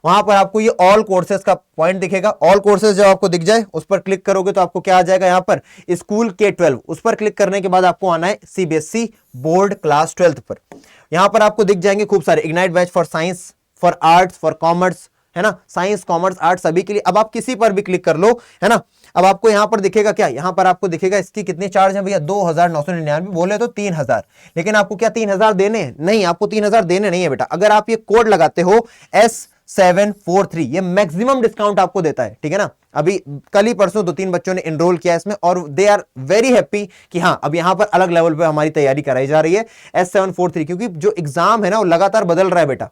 वहां पर आपको ये ऑल कोर्सेज का पॉइंट दिखेगा। ऑल कोर्सेज जब आपको दिख जाए उस पर क्लिक करोगे तो आपको क्या आ जाएगा, यहां पर स्कूल K-12, उस पर क्लिक करने के बाद आपको आना है CBSE बोर्ड क्लास 12th पर। यहां पर आपको दिख जाएंगे खूब सारे ignite batch for science, for arts, for commerce, है ना, साइंस कॉमर्स आर्ट्स सभी के लिए। अब आप किसी पर भी क्लिक कर लो, है ना। अब आपको यहां पर दिखेगा क्या, यहां पर आपको दिखेगा इसकी कितने चार्ज है भैया, 2,999, बोले तो 3,000, लेकिन आपको क्या 3,000 देने हैं? नहीं, आपको 3,000 देने नहीं है बेटा। अगर आप ये कोड लगाते हो S743, ये मैक्सिमम डिस्काउंट आपको देता है, ठीक है ना। अभी कल ही परसों 2-3 बच्चों ने एनरोल किया इसमें और दे आर वेरी हैप्पी कि हाँ अब यहां पर अलग लेवल पे हमारी तैयारी कराई जा रही है S743, क्योंकि जो एग्जाम है ना वो लगातार बदल रहा है बेटा,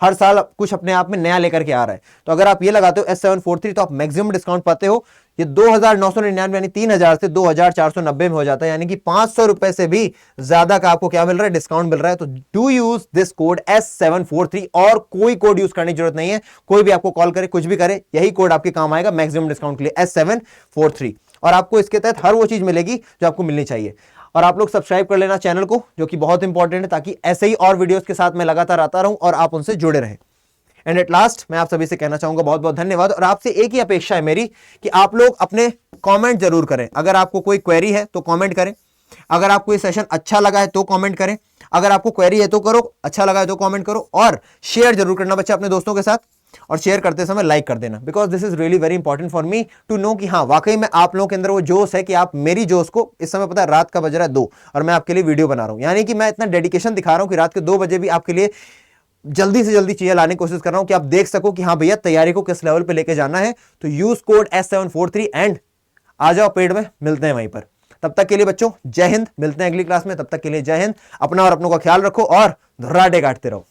हर साल कुछ अपने आप में नया लेकर के आ रहा है। तो अगर आप ये लगाते हो S743 तो आप मैक्सिमम डिस्काउंट पाते हो। ये 2,999 यानी 3,000 से 2,490 में हो जाता है, यानी कि 500 रुपए से भी ज्यादा का आपको क्या मिल रहा है, डिस्काउंट मिल रहा है। तो do use this code S743 और कोई कोड यूज करने की जरूरत नहीं है। कोई भी आपको कॉल करे, कुछ भी करे, यही कोड आपके काम आएगा मैक्सिमम डिस्काउंट के लिए S743, और आपको इसके तहत हर वो चीज मिलेगी जो आपको मिलनी चाहिए। और आप लोग सब्सक्राइब कर लेना चैनल को, जो कि बहुत इंपॉर्टेंट है, ताकि ऐसे ही और वीडियोस के साथ मैं लगातार आता रहूं और आप उनसे जुड़े रहें। एंड एट लास्ट मैं आप सभी से कहना चाहूंगा बहुत बहुत धन्यवाद, और आपसे एक ही अपेक्षा है मेरी कि आप लोग अपने कमेंट जरूर करें। अगर आपको कोई क्वेरी है तो कमेंट करें, अगर आपको ये सेशन अच्छा लगा है तो कमेंट करें, अगर आपको क्वेरी है तो करो, अच्छा लगा है तो कमेंट करो, और शेयर जरूर करना बच्चा अपने दोस्तों के साथ, और शेयर करते समय लाइक कर देना, because this is really very important for me to know कि हाँ वाकई में आप लोगों के अंदर वो जोश है कि आप मेरी जोश को, इस समय पता है रात का बज रहा है 2 और मैं आपके लिए वीडियो बना रहा हूं, यानी कि मैं इतना डेडिकेशन दिखा रहा हूं कि रात के 2 बजे भी आपके लिए जल्दी से जल्दी चीजें लाने की कोशिश कर रहा हूं कि आप देख सको कि हाँ भैया तैयारी को किस लेवल पे लेके जाना है। तो यूज कोड S743 एंड आ जाओ पेड में, मिलते हैं वहीं पर। तब तक के लिए बच्चों जय हिंद, मिलते हैं अगली क्लास में। तब तक के लिए जय हिंद, अपना और अपनों का ख्याल रखो और धुर्राटे काटते रहो।